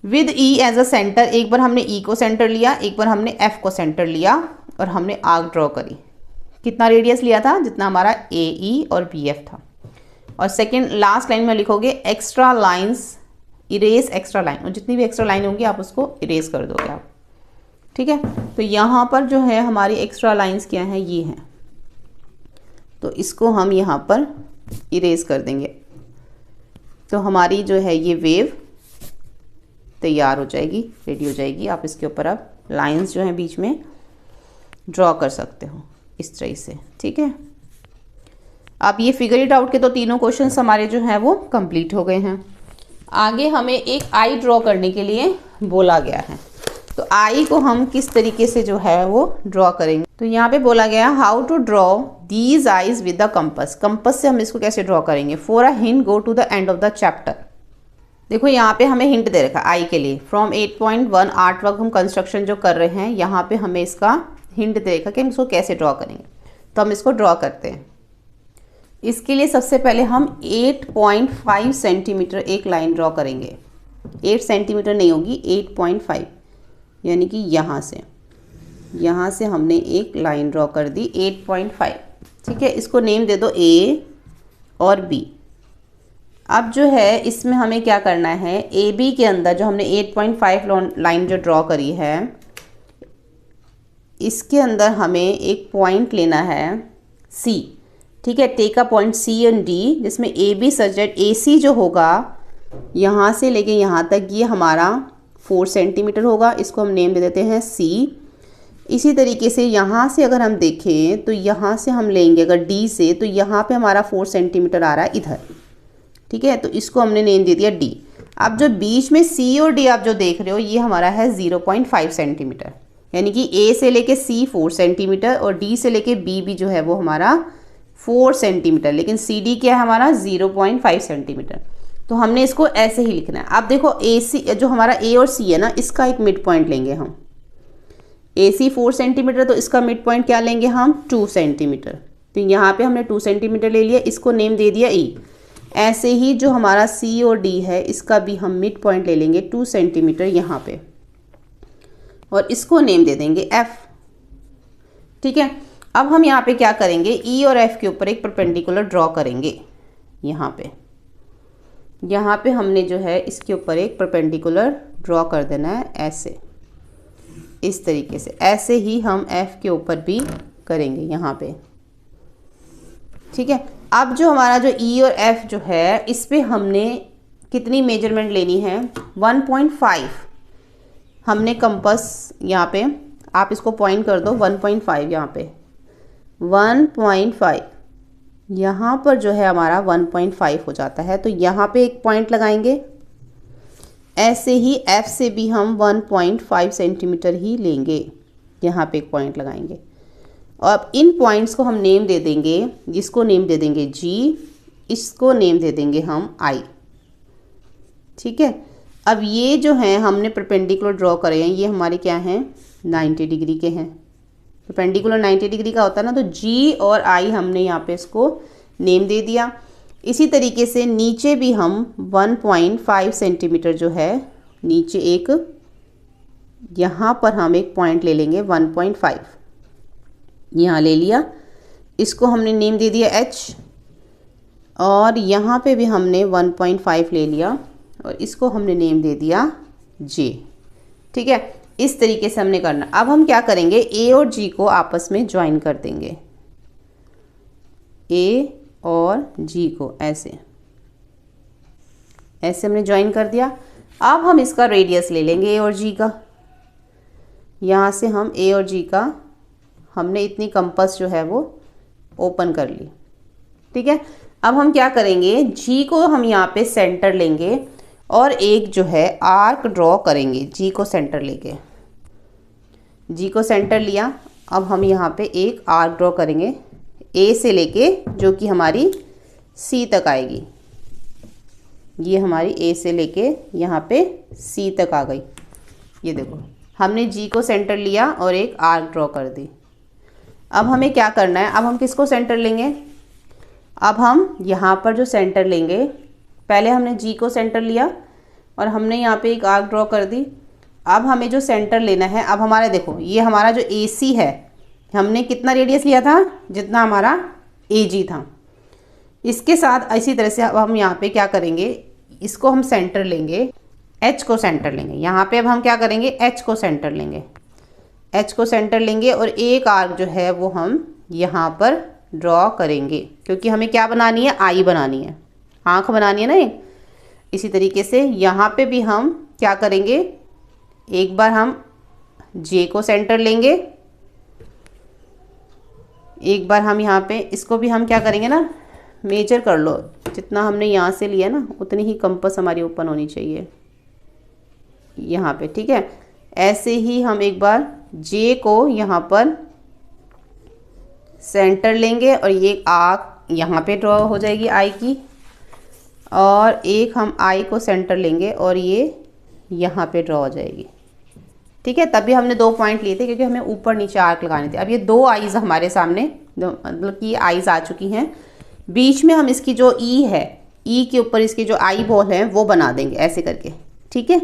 With E as a centre, एक बार हमने ई को सेंटर लिया, एक बार हमने एफ को सेंटर लिया और हमने आर्क ड्रॉ करी। कितना रेडियस लिया था, जितना हमारा ए ई और बी एफ था। और सेकेंड लास्ट लाइन में लिखोगे extra lines, erase extra line, और जितनी भी एक्स्ट्रा लाइन होंगी आप उसको इरेज कर दोगे आप। ठीक है, तो यहाँ पर जो है हमारी एक्स्ट्रा लाइंस क्या हैं, ये हैं। तो इसको हम यहाँ पर इरेज कर देंगे। तो हमारी जो है ये वेव तैयार हो जाएगी, रेडी हो जाएगी। आप इसके ऊपर अब लाइंस जो हैं बीच में ड्रॉ कर सकते हो इस तरह से। ठीक है, अब ये फिगर इट आउट के तो तीनों क्वेश्चंस हमारे जो हैं वो कंप्लीट हो गए हैं। आगे हमें एक आई ड्रॉ करने के लिए बोला गया है। तो आई को हम किस तरीके से जो है वो ड्रॉ करेंगे। तो यहाँ पे बोला गया how to draw these eyes with the compass. Compass से हम इसको कैसे ड्रॉ करेंगे। For a hint go to the end of the chapter. देखो यहाँ पे हमें हिंट दे रखा है आई के लिए। फ्रॉम 8.1 आर्ट वर्क हम कंस्ट्रक्शन जो कर रहे हैं, यहाँ पे हमें इसका हिंट दे रखा कि हम इसको कैसे ड्रॉ करेंगे। तो हम इसको ड्रॉ करते हैं। इसके लिए सबसे पहले हम 8.5 सेंटीमीटर एक लाइन ड्रॉ करेंगे। 8 सेंटीमीटर नहीं होगी, 8.5, यानी कि यहाँ से हमने एक लाइन ड्रॉ कर दी 8.5। ठीक है, इसको नेम दे दो ए और बी। अब जो है इसमें हमें क्या करना है, ए बी के अंदर जो हमने 8.5 लाइन जो ड्रॉ करी है, इसके अंदर हमें एक पॉइंट लेना है सी। ठीक है, take a point C and D, जिसमें ए बी सच दैट ए सी जो होगा यहाँ से लेके यहाँ तक ये हमारा 4 सेंटीमीटर होगा। इसको हम नेम दे देते हैं सी। इसी तरीके से यहाँ से अगर हम देखें तो यहाँ से हम लेंगे अगर डी से, तो यहाँ पे हमारा 4 सेंटीमीटर आ रहा है इधर। ठीक है, तो इसको हमने नेम दे दिया डी। अब जो बीच में सी और डी आप जो देख रहे हो ये हमारा है 0.5 सेंटीमीटर, यानी कि ए से लेके सी 4 सेंटीमीटर और डी से लेके बी भी जो है वो हमारा 4 सेंटीमीटर, लेकिन सी डी क्या है हमारा 0.5 सेंटीमीटर। तो हमने इसको ऐसे ही लिखना है। अब देखो ए सी जो हमारा ए और सी है ना, इसका एक मिड पॉइंट लेंगे हम। ए सी 4 सेंटीमीटर, तो इसका मिड पॉइंट क्या लेंगे हम 2 सेंटीमीटर। तो यहाँ पे हमने 2 सेंटीमीटर ले लिया, इसको नेम दे दिया ई। ऐसे ही जो हमारा सी और डी है इसका भी हम मिड पॉइंट ले लेंगे 2 सेंटीमीटर यहाँ पे, और इसको नेम दे देंगे एफ। ठीक है, अब हम यहाँ पे क्या करेंगे, ई और एफ के ऊपर एक परपेंडिकुलर ड्रॉ करेंगे। यहाँ पे हमने जो है इसके ऊपर एक परपेंडिकुलर ड्रॉ कर देना है ऐसे, इस तरीके से। ऐसे ही हम एफ के ऊपर भी करेंगे यहाँ पे। ठीक है, अब जो हमारा जो ई और एफ जो है इस पे हमने कितनी मेजरमेंट लेनी है, 1.5 हमने कंपास यहाँ पे, आप इसको पॉइंट कर दो 1.5 यहाँ पे, 1.5 यहाँ पर जो है हमारा 1.5 हो जाता है। तो यहाँ पे एक पॉइंट लगाएंगे, ऐसे ही F से भी हम 1.5 सेंटीमीटर ही लेंगे, यहाँ पे एक पॉइंट लगाएंगे। और अब इन पॉइंट्स को हम नेम दे देंगे, जिसको नेम दे देंगे G, इसको नेम दे देंगे हम I। ठीक है, अब ये जो हैं हमने परपेंडिकुलर ड्रॉ करे हैं, ये हमारे क्या हैं, 90 डिग्री के हैं। परपेंडिकुलर 90 डिग्री का होता है ना, तो G और I हमने यहाँ पे इसको नेम दे दिया। इसी तरीके से नीचे भी हम 1.5 सेंटीमीटर जो है नीचे एक, यहाँ पर हम एक पॉइंट ले लेंगे 1.5, यहाँ ले लिया, इसको हमने नेम दे दिया H, और यहाँ पे भी हमने 1.5 ले लिया और इसको हमने नेम दे दिया J। ठीक है, इस तरीके से हमने करना। अब हम क्या करेंगे, A और G को आपस में ज्वाइन कर देंगे, A और G को ऐसे ऐसे हमने ज्वाइन कर दिया। अब हम इसका रेडियस ले लेंगे A और G का, यहाँ से हम A और G का हमने इतनी कंपास जो है वो ओपन कर ली। ठीक है, अब हम क्या करेंगे, G को हम यहाँ पे सेंटर लेंगे और एक जो है आर्क ड्रॉ करेंगे, G को सेंटर लेके, G को सेंटर लिया। अब हम यहाँ पे एक आर्क ड्रॉ करेंगे A से लेके, जो कि हमारी C तक आएगी। ये हमारी A से लेके यहाँ पे C तक आ गई। ये देखो, हमने G को सेंटर लिया और एक आर्क ड्रॉ कर दी। अब हमें क्या करना है, अब हम किसको सेंटर लेंगे, अब हम यहाँ पर जो सेंटर लेंगे, पहले हमने G को सेंटर लिया और हमने यहाँ पे एक आर्क ड्रॉ कर दी। अब हमें जो सेंटर लेना है, अब हमारा देखो, ये हमारा जो AC है, हमने कितना रेडियस लिया था, जितना हमारा AG था। इसके साथ इसी तरह से अब हम यहाँ पे क्या करेंगे, इसको हम सेंटर लेंगे, H को सेंटर लेंगे। यहाँ पे अब हम क्या करेंगे, H को सेंटर लेंगे, H को सेंटर लेंगे और एक आर्क जो है वो हम यहाँ पर ड्रॉ करेंगे, क्योंकि हमें क्या बनानी है, आई बनानी है, आँख बनानी है ना एक। इसी तरीके से यहाँ पे भी हम क्या करेंगे, एक बार हम J को सेंटर लेंगे, एक बार हम यहाँ पे इसको भी हम क्या करेंगे ना, मेजर कर लो, जितना हमने यहाँ से लिया ना उतनी ही कंपास हमारी ओपन होनी चाहिए यहाँ पे। ठीक है, ऐसे ही हम एक बार J को यहाँ पर सेंटर लेंगे और ये आर्क यहाँ पे ड्रॉ हो जाएगी आई की, और एक हम आई को सेंटर लेंगे और ये यहाँ पे ड्रॉ हो जाएगी। ठीक है, तभी हमने 2 पॉइंट लिए थे, क्योंकि हमें ऊपर नीचे आर्क लगाने थे। अब ये 2 आईज हमारे सामने, मतलब कि आईज आ चुकी हैं। बीच में हम इसकी जो ई है, ई के ऊपर इसकी जो आई बॉल है वो बना देंगे ऐसे करके। ठीक है,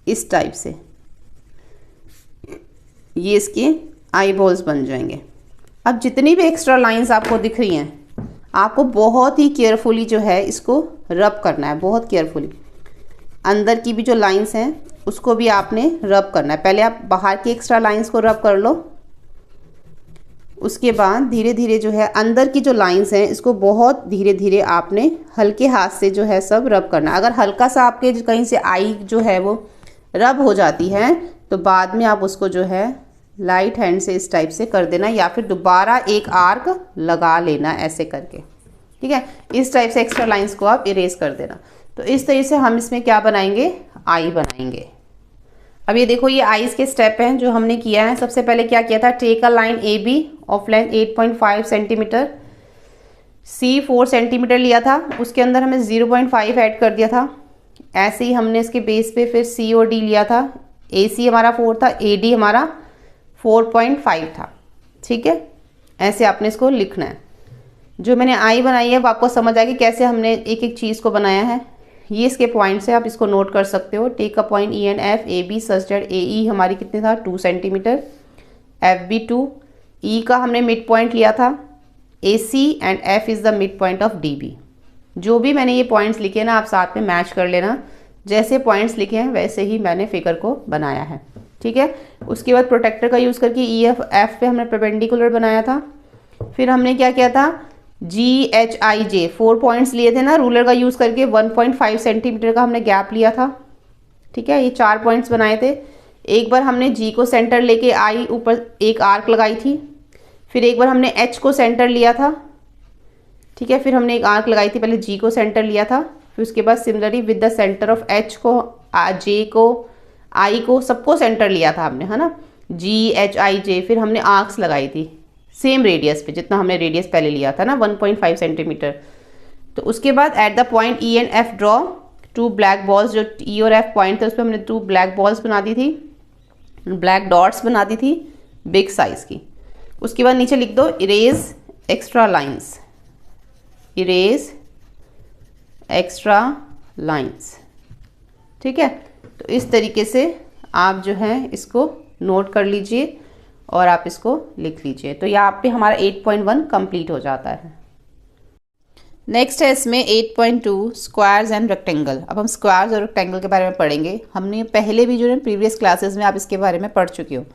इस टाइप से ये इसके आई बॉल्स बन जाएंगे। अब जितनी भी एक्स्ट्रा लाइंस आपको दिख रही हैं, आपको बहुत ही केयरफुली जो है इसको रब करना है, बहुत केयरफुली। अंदर की भी जो लाइंस हैं उसको भी आपने रब करना है। पहले आप बाहर की एक्स्ट्रा लाइंस को रब कर लो, उसके बाद धीरे धीरे जो है अंदर की जो लाइंस हैं इसको बहुत धीरे धीरे आपने हल्के हाथ से जो है सब रब करना। अगर हल्का सा आपके कहीं से आई जो है वो रब हो जाती है तो बाद में आप उसको जो है लाइट हैंड से इस टाइप से कर देना, या फिर दोबारा एक आर्क लगा लेना ऐसे करके। ठीक है, इस टाइप से एक्स्ट्रा लाइंस को आप इरेज कर देना। तो इस तरीके से हम इसमें क्या बनाएंगे, आई बनाएंगे। अब ये देखो, ये आईज के स्टेप हैं जो हमने किया है। सबसे पहले क्या किया था, take a line A B of length 8.5 centimetre, C 4 centimetre लिया था, उसके अंदर हमें 0.5 ऐड कर दिया था। ऐसे ही हमने इसके बेस पे फिर सी और डी लिया था, ए सी हमारा 4 था, ए डी हमारा 4.5 था। ठीक है, ऐसे आपने इसको लिखना है। जो मैंने आई बनाई है वो आपको समझ आएगी कैसे हमने एक एक चीज़ को बनाया है। ये इसके पॉइंट्स है, आप इसको नोट कर सकते हो। Take a point E and F A B such that A E हमारी कितने था 2 सेंटीमीटर, एफ बी 2, ई का हमने मिड पॉइंट लिया था, A C and F is the mid point of D B. जो भी मैंने ये पॉइंट्स लिखे ना आप साथ में मैच कर लेना, जैसे पॉइंट्स लिखे हैं वैसे ही मैंने फिगर को बनाया है। ठीक है, उसके बाद प्रोटेक्टर का यूज़ करके ई एफ एफ पे हमने परपेंडिकुलर बनाया था। फिर हमने क्या किया था, GHIJ 4 पॉइंट्स लिए थे ना रूलर का यूज़ करके, 1.5 सेंटीमीटर का हमने गैप लिया था, ठीक है। ये 4 पॉइंट्स बनाए थे। एक बार हमने G को सेंटर लेके I ऊपर एक आर्क लगाई थी, फिर एक बार हमने H को सेंटर लिया था, ठीक है, फिर हमने एक आर्क लगाई थी, पहले G को सेंटर लिया था, फिर उसके बाद similarly with the centre of H को, J को, I को, सबको सेंटर लिया था हमने, है ना, GHIJ। फिर हमने आर्क्स लगाई थी सेम रेडियस पे जितना हमने रेडियस पहले लिया था ना, 1.5 सेंटीमीटर। तो उसके बाद at the point E and F draw 2 black balls, जो E और F पॉइंट थे उस पर हमने 2 ब्लैक बॉल्स बना दी थी, ब्लैक डॉट्स बना दी थी बिग साइज की। उसके बाद नीचे लिख दो erase extra lines, erase extra lines, ठीक है। तो इस तरीके से आप जो है इसको नोट कर लीजिए और आप इसको लिख लीजिए। तो यहाँ पे हमारा 8.1 कंप्लीट हो जाता है। नेक्स्ट है इसमें 8.2 स्क्वायर्स एंड रेक्टेंगल। अब हम स्क्वायर्स और रेक्टेंगल के बारे में पढ़ेंगे। हमने पहले भी जो है प्रीवियस क्लासेस में आप इसके बारे में पढ़ चुके हो।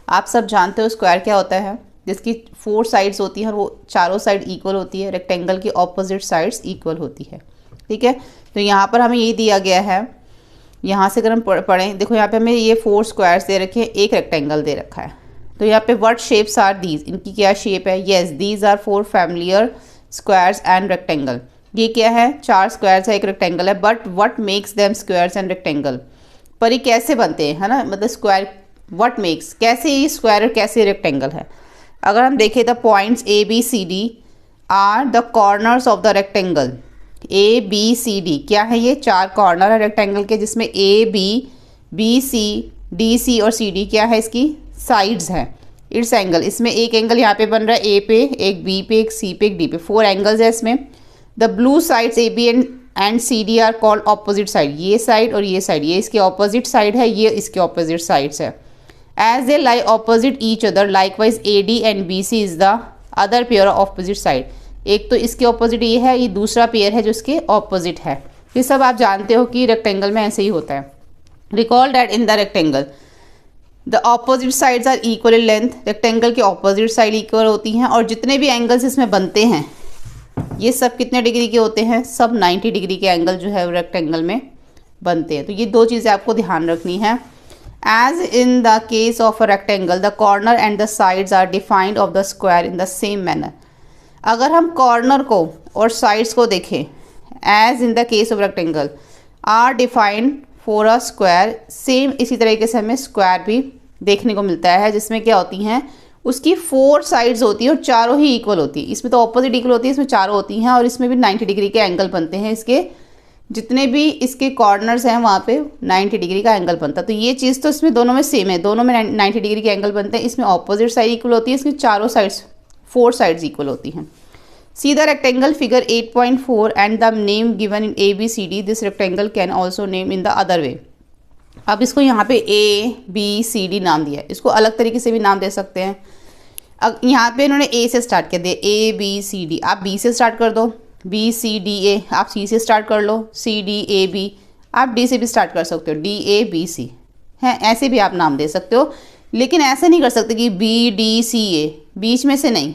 आप सब जानते हो स्क्वायर क्या होता है, जिसकी 4 साइड्स होती हैं और वो चारों साइड इक्वल होती है। रेक्टेंगल की ऑपोजिट साइड्स इक्वल होती है, ठीक है। तो यहाँ पर हमें ये दिया गया है, यहाँ से अगर हम पढ़ें, देखो यहाँ पे हमें ये 4 स्क्वायर्स दे रखे हैं, एक रेक्टेंगल दे रखा है। तो यहाँ पे व्हाट शेप्स आर दीज, इनकी क्या शेप है, yes these are 4 familiar squares and rectangle. ये क्या है, 4 स्क्वायर्स है, एक रेक्टेंगल है। But what makes them squares and rectangle, पर ये कैसे बनते हैं, है ना, मतलब स्क्वायर व्हाट मेक्स, कैसे ये स्क्वायर और कैसे रेक्टेंगल है। अगर हम देखें the points ABCD are the corners of the rectangle. ABCD क्या है, ये 4 कॉर्नर है रेक्टेंगल के, जिसमें AB, BC, DC और CD क्या है, इसकी साइड्स हैं। इट्स एंगल, इसमें एक एंगल यहाँ पे बन रहा है A पे, एक B पे, एक C पे, एक D पे, 4 एंगल्स है इसमें। The blue sides AB and CD are called opposite side. ये साइड और ये साइड, ये इसके ऑपोजिट साइड है, ये इसके ऑपोजिट साइड्स है। As they lie opposite each other likewise AD and BC is the other pair of opposite side. एक तो इसके ऑपोजिट ये है, ये दूसरा पेयर है जो इसके ऑपोजिट है। ये सब आप जानते हो कि रेक्टेंगल में ऐसे ही होता है। Recall that in the rectangle the opposite sides are equal in length. Rectangle के ऑपोजिट साइड इक्वल होती हैं और जितने भी एंगल्स इसमें बनते हैं ये सब कितने डिग्री के होते हैं, सब 90 डिग्री के एंगल जो है रेक्टेंगल में बनते हैं। तो ये 2 चीज़ें आपको ध्यान रखनी है। As in the case of a rectangle the corner and the sides are defined of the square in the same manner. अगर हम कॉर्नर को और साइड्स को देखें, as in the case of rectangle are defined for a square, same इसी तरीके से हमें स्क्वायर भी देखने को मिलता है, जिसमें क्या होती हैं, उसकी 4 साइड्स होती हैं और चारों ही इक्वल होती है। इसमें तो ऑपोजिट इक्वल होती है, इसमें चारों होती हैं और इसमें भी 90 डिग्री के एंगल बनते हैं। इसके जितने भी इसके कॉर्नर्स हैं वहाँ पे 90 डिग्री का एंगल बनता है। तो ये चीज़ तो इसमें दोनों में सेम है, दोनों में 90 डिग्री के एंगल बनते हैं। इसमें ऑपोजिट साइड इक्वल होती है, इसमें चारों साइड्स 4 साइड्स इक्वल होती हैं। See the rectangle figure 8.4 and the name given in ABCD. This rectangle can also name in the other way. अब इसको यहाँ पे ABCD नाम दिया है, इसको अलग तरीके से भी नाम दे सकते हैं। अब यहाँ पे इन्होंने A से स्टार्ट कर दिया, ABCD, आप B से स्टार्ट कर दो, BCDA, आप C से स्टार्ट कर लो, CDAB, आप D से भी स्टार्ट कर सकते हो, DABC है, ऐसे भी आप नाम दे सकते हो। लेकिन ऐसे नहीं कर सकते कि BDCA, बीच में से नहीं,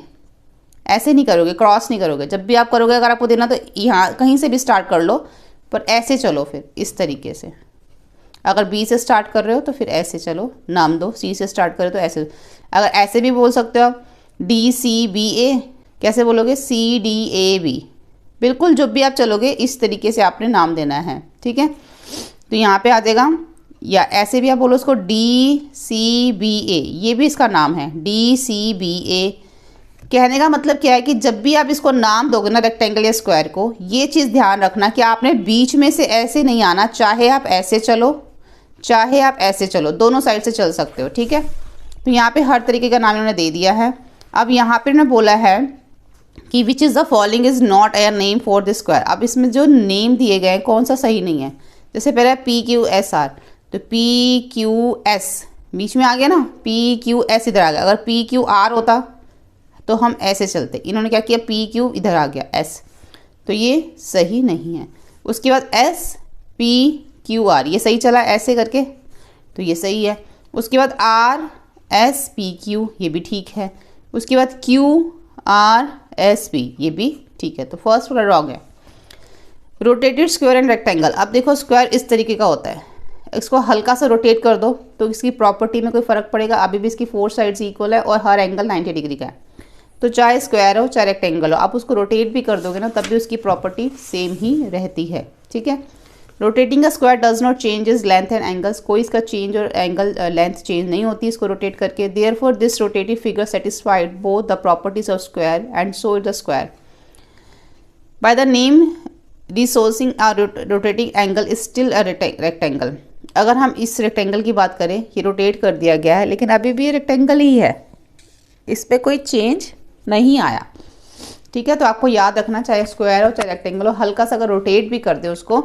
ऐसे नहीं करोगे, क्रॉस नहीं करोगे। जब भी आप करोगे, अगर आपको देना तो यहाँ कहीं से भी स्टार्ट कर लो, पर ऐसे चलो फिर इस तरीके से। अगर B से स्टार्ट कर रहे हो तो फिर ऐसे चलो, नाम दो। C से स्टार्ट कर रहे हो तो ऐसे, अगर ऐसे भी बोल सकते हो आप, DCBA, कैसे बोलोगे, CDAB, बिल्कुल जो भी आप चलोगे इस तरीके से आपने नाम देना है, ठीक है। तो यहाँ पे आ जाएगा, या ऐसे भी आप बोलो उसको DCBA, ये भी इसका नाम है DCBA। कहने का मतलब क्या है कि जब भी आप इसको नाम दोगे ना रेक्टेंगल या स्क्वायर को, ये चीज़ ध्यान रखना कि आपने बीच में से ऐसे नहीं आना, चाहे आप ऐसे चलो चाहे आप ऐसे चलो, दोनों साइड से चल सकते हो, ठीक है। तो यहाँ पे हर तरीके का नाम इन्होंने दे दिया है। अब यहाँ पे इन्होंने बोला है कि which is the following is not a name for this square. अब इसमें जो नेम दिए गए हैं कौन सा सही नहीं है। जैसे पहले PQSR, तो PQS बीच में आ गया ना, PQS इधर आ गया। अगर PQR होता तो हम ऐसे चलते, इन्होंने क्या किया, PQ इधर आ गया S, तो ये सही नहीं है। उसके बाद SPQR, ये सही चला ऐसे करके, तो ये सही है। उसके बाद RSPQ, ये भी ठीक है। उसके बाद QRS, एस बी, ये भी ठीक है। तो फर्स्ट वाला रॉन्ग है। रोटेटेड स्क्वायर एंड रेक्टेंगल, अब देखो स्क्वायर इस तरीके का होता है, इसको हल्का सा रोटेट कर दो तो इसकी प्रॉपर्टी में कोई फ़र्क पड़ेगा? अभी भी इसकी 4 साइड्स इक्वल है और हर एंगल 90 डिग्री का है। तो चाहे स्क्वायर हो चाहे रेक्टेंगल हो, आप उसको रोटेट भी कर दोगे ना तब भी उसकी प्रॉपर्टी सेम ही रहती है, ठीक है। Rotating a square does not change is length and angles, कोई इसका चेंज और एंगल लेंथ चेंज नहीं होती इसको रोटेट करके। Therefore this rotated figure satisfied both the properties of square and so is the square by the name resourcing a rotating angle is still a rectangle. अगर हम इस rectangle की बात करें, ये रोटेट कर दिया गया है लेकिन अभी भी ये रेक्टेंगल ही है, इस पर कोई चेंज नहीं आया, ठीक है। तो आपको याद रखना, चाहे स्क्वायर हो चाहे रेक्टेंगल हो, हल्का सा अगर रोटेट भी कर दे उसको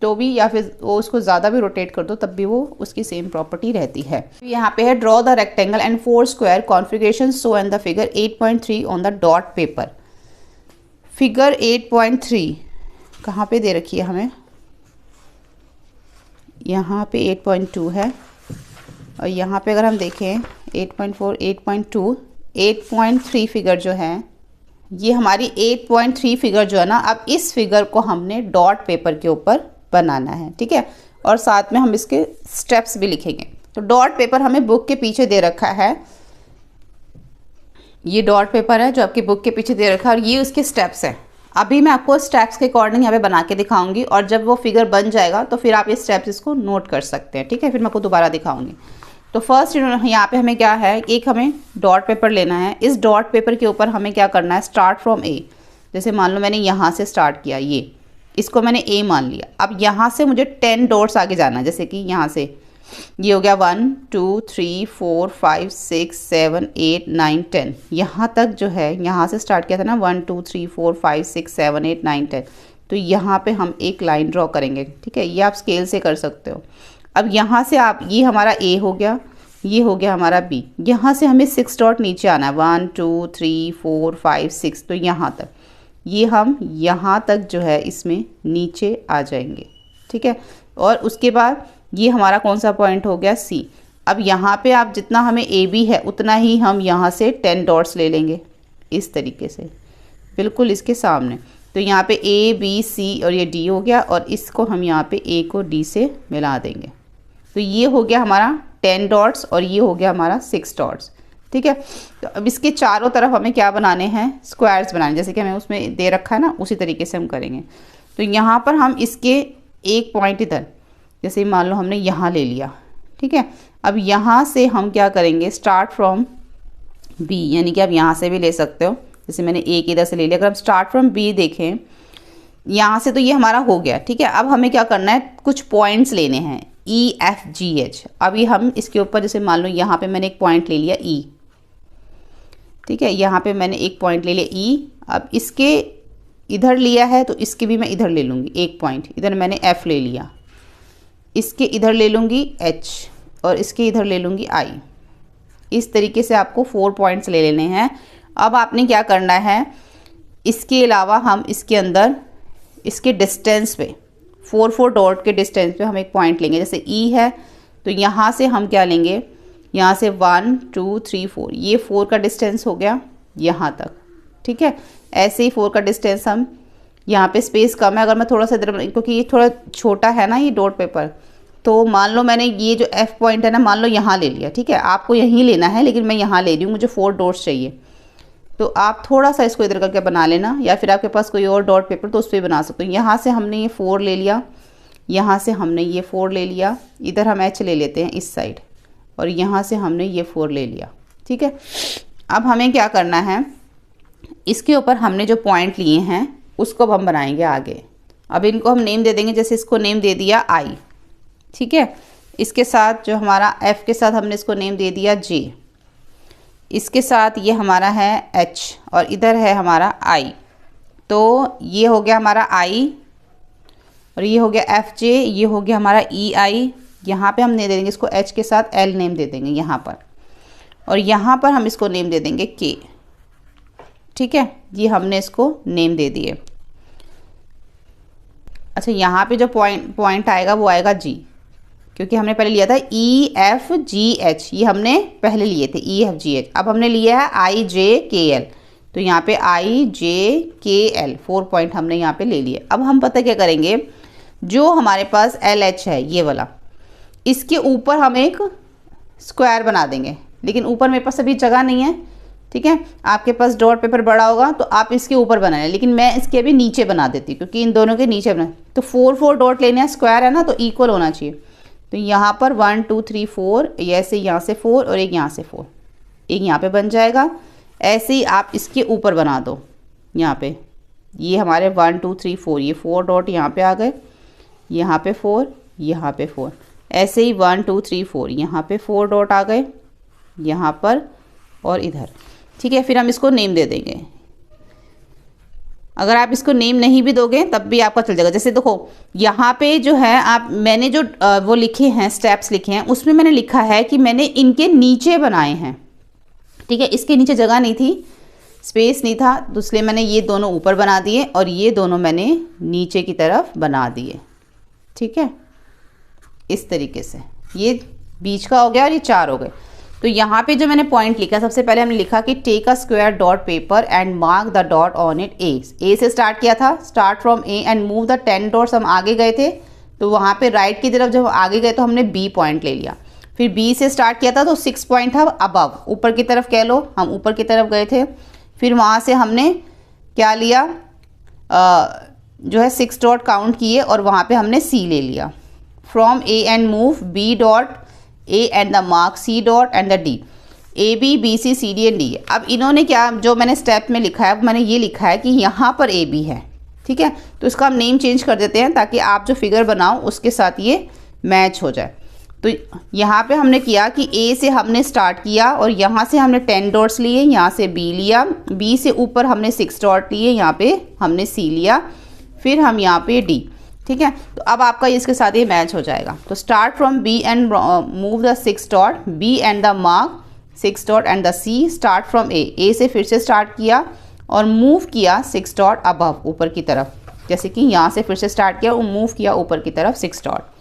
तो भी, या फिर वो उसको ज़्यादा भी रोटेट कर दो तब भी वो उसकी सेम प्रॉपर्टी रहती है। यहाँ पे है draw the rectangle and 4 square configuration so and the figure 8.3 on the dot paper. Figure 8.3 कहाँ पे दे रखी है हमें? यहाँ पे 8.2 है और यहाँ पे अगर हम देखें 8.4, 8.2, 8.3 फिगर जो है ये हमारी 8.3 फिगर जो है ना, अब इस फिगर को हमने डॉट पेपर के ऊपर बनाना है, ठीक है। और साथ में हम इसके स्टेप्स भी लिखेंगे। तो डॉट पेपर हमें बुक के पीछे दे रखा है, ये डॉट पेपर है जो आपकी बुक के पीछे दे रखा है और ये उसके स्टेप्स हैं। अभी मैं आपको स्टेप्स के अकॉर्डिंग यहाँ पे बना के दिखाऊंगी और जब वो फिगर बन जाएगा तो फिर आप ये स्टेप्स इसको नोट कर सकते हैं, ठीक है। फिर मैं आपको दोबारा दिखाऊंगी। तो फर्स्ट यहाँ पे हमें क्या है, एक हमें डॉट पेपर लेना है। इस डॉट पेपर के ऊपर हमें क्या करना है, स्टार्ट फ्रॉम ए। जैसे मान लो मैंने यहाँ से स्टार्ट किया, ये इसको मैंने ए मान लिया। अब यहाँ से मुझे 10 डॉट्स आगे जाना है, जैसे कि यहाँ से ये हो गया 1 2 3 4 5 6 7 8 9 10, यहाँ तक जो है, यहाँ से स्टार्ट किया था ना 1 2 3 4 5 6 7 8 9 10, तो यहाँ पे हम एक लाइन ड्रॉ करेंगे, ठीक है। ये आप स्केल से कर सकते हो। अब यहाँ से आप, ये हमारा ए हो गया, ये हो गया हमारा बी, यहाँ से हमें 6 डॉट नीचे आना है 1 2 3 4 5 6, तो यहाँ तक, ये हम यहाँ तक जो है इसमें नीचे आ जाएंगे, ठीक है। और उसके बाद ये हमारा कौन सा पॉइंट हो गया, सी। अब यहाँ पे आप जितना हमें ए बी है उतना ही हम यहाँ से 10 डॉट्स ले लेंगे इस तरीके से, बिल्कुल इसके सामने। तो यहाँ पे ए बी सी और ये डी हो गया और इसको हम यहाँ पे ए को डी से मिला देंगे। तो ये हो गया हमारा 10 डॉट्स और ये हो गया हमारा 6 डॉट्स, ठीक है। तो अब इसके चारों तरफ हमें क्या बनाने हैं, स्क्वायर्स बनाने, जैसे कि हमें उसमें दे रखा है ना, उसी तरीके से हम करेंगे। तो यहाँ पर हम इसके एक पॉइंट इधर, जैसे मान लो हमने यहाँ ले लिया, ठीक है। अब यहाँ से हम क्या करेंगे, स्टार्ट फ्रॉम बी, यानी कि आप यहाँ से भी ले सकते हो, जैसे मैंने ए की इधर से ले लिया। अगर हम स्टार्ट फ्रॉम बी देखें यहाँ से, तो ये हमारा हो गया, ठीक है। अब हमें क्या करना है, कुछ पॉइंट्स लेने हैं, ई एफ जी एच। अभी हम इसके ऊपर, जैसे मान लो यहाँ पे मैंने एक पॉइंट ले लिया ई, ठीक है, यहाँ पे मैंने एक पॉइंट ले लिया ई। अब इसके इधर लिया है तो इसके भी मैं इधर ले लूँगी एक पॉइंट, इधर मैंने एफ ले लिया, इसके इधर ले लूँगी एच और इसके इधर ले लूँगी आई। इस तरीके से आपको 4 पॉइंट्स ले लेने हैं। अब आपने क्या करना है, इसके अलावा हम इसके अंदर इसके डिस्टेंस पे 4 डॉट के डिस्टेंस पे हम एक पॉइंट लेंगे। जैसे ई है तो यहाँ से हम क्या लेंगे, यहाँ से 1 2 3 4, ये 4 का डिस्टेंस हो गया यहाँ तक, ठीक है। ऐसे ही 4 का डिस्टेंस हम, यहाँ पे स्पेस कम है, अगर मैं थोड़ा सा इधर, क्योंकि ये थोड़ा छोटा है ना ये डॉट पेपर, तो मान लो मैंने ये जो एफ पॉइंट है ना, मान लो यहाँ ले लिया, ठीक है। आपको यहीं लेना है लेकिन मैं यहाँ ले रही हूँ, मुझे 4 डॉट्स चाहिए। तो आप थोड़ा सा इसको इधर करके बना लेना, या फिर आपके पास कोई और डॉट पेपर तो उस पर बना सकते हो। यहाँ से हमने ये 4 ले लिया, यहाँ से हमने ये 4 ले लिया, इधर हम एच ले लेते हैं इस साइड, और यहाँ से हमने ये 4 ले लिया, ठीक है। अब हमें क्या करना है, इसके ऊपर हमने जो पॉइंट लिए हैं उसको अब हम बनाएंगे आगे। अब इनको हम नेम दे देंगे, जैसे इसको नेम दे दिया आई, ठीक है। इसके साथ जो हमारा एफ के साथ हमने इसको नेम दे दिया जे, इसके साथ ये हमारा है एच और इधर है हमारा आई। तो ये हो गया हमारा आई और ये हो गया एफ जे, ये हो गया हमारा ई आई। यहाँ पे हम दे देंगे इसको एच के साथ एल नेम दे देंगे यहाँ पर, और यहाँ पर हम इसको नेम दे देंगे के, ठीक है। ये हमने इसको नेम दे दिए। अच्छा, यहाँ पे जो पॉइंट आएगा वो आएगा जी, क्योंकि हमने पहले लिया था ई एफ जी एच, ये हमने पहले लिए थे ई एफ जी एच। अब हमने लिया है आई जे के एल, तो यहाँ पे I J K L 4 point हमने यहाँ पे ले लिए। अब हम पता क्या करेंगे, जो हमारे पास LH है ये वाला, इसके ऊपर हम एक स्क्वायर बना देंगे, लेकिन ऊपर मेरे पास अभी जगह नहीं है, ठीक है। आपके पास डॉट पेपर बड़ा होगा तो आप इसके ऊपर बनाए, लेकिन मैं इसके अभी नीचे बना देती हूँ क्योंकि इन दोनों के नीचे बना। तो 4 डॉट लेने हैं, स्क्वायर है ना तो इक्वल होना चाहिए। तो यहाँ पर 1 2 3 4, ऐसे यहाँ से 4 और एक यहाँ से 4, एक यहाँ पे बन जाएगा। ऐसे ही आप इसके ऊपर बना दो, यहाँ पे ये हमारे 1 2 3 4, ये 4 डॉट यहाँ पे आ गए, यहाँ पे 4, यहाँ पे 4, ऐसे ही 1 2 3 4, यहाँ पे 4 डॉट आ गए, यहाँ पर और इधर, ठीक है। फिर हम इसको नेम दे देंगे। अगर आप इसको नेम नहीं भी दोगे तब भी आपका चल जाएगा। जैसे देखो यहाँ पे जो है मैंने जो वो लिखे हैं, स्टेप्स लिखे हैं, उसमें मैंने लिखा है कि मैंने इनके नीचे बनाए हैं, ठीक है। इसके नीचे जगह नहीं थी, स्पेस नहीं था, तो इसलिए मैंने ये दोनों ऊपर बना दिए और ये दोनों मैंने नीचे की तरफ बना दिए, ठीक है। इस तरीके से ये बीच का हो गया और ये 4 हो गए। तो यहाँ पे जो मैंने पॉइंट लिखा, सबसे पहले हमने लिखा कि take a square dot paper and mark the dot on it. A से स्टार्ट किया था, start from A and move the 10 dots, हम आगे गए थे तो वहाँ पे राइट की तरफ जब आगे गए तो हमने बी पॉइंट ले लिया। फिर बी से स्टार्ट किया था तो 6 पॉइंट था अबव, ऊपर की तरफ कह लो, हम ऊपर की तरफ गए थे। फिर वहाँ से हमने क्या लिया, जो है 6 डॉट काउंट किए और वहाँ पे हमने सी ले लिया। From A and move B dot A and the mark C dot and the D, A B B C C D and D. अब इन्होंने क्या, जो मैंने स्टेप में लिखा है, मैंने ये लिखा है कि यहाँ पर ए बी है, ठीक है। तो इसका हम नेम चेंज कर देते हैं ताकि आप जो फिगर बनाओ उसके साथ ये मैच हो जाए। तो यहाँ पे हमने किया कि ए से हमने स्टार्ट किया और यहाँ से हमने 10 डॉट्स लिए, यहाँ से बी लिया, बी से ऊपर हमने 6 डॉट लिए, यहाँ पे हमने सी लिया, फिर हम यहाँ पे डी, ठीक है। तो अब आपका इसके साथ ये मैच हो जाएगा। तो start from B and move the 6 dot, B and the mark 6 dot and the C. Start from A से फिर से स्टार्ट किया और मूव किया 6 डॉट अबव, ऊपर की तरफ, जैसे कि यहाँ से फिर से स्टार्ट किया और मूव किया ऊपर की तरफ 6 dot.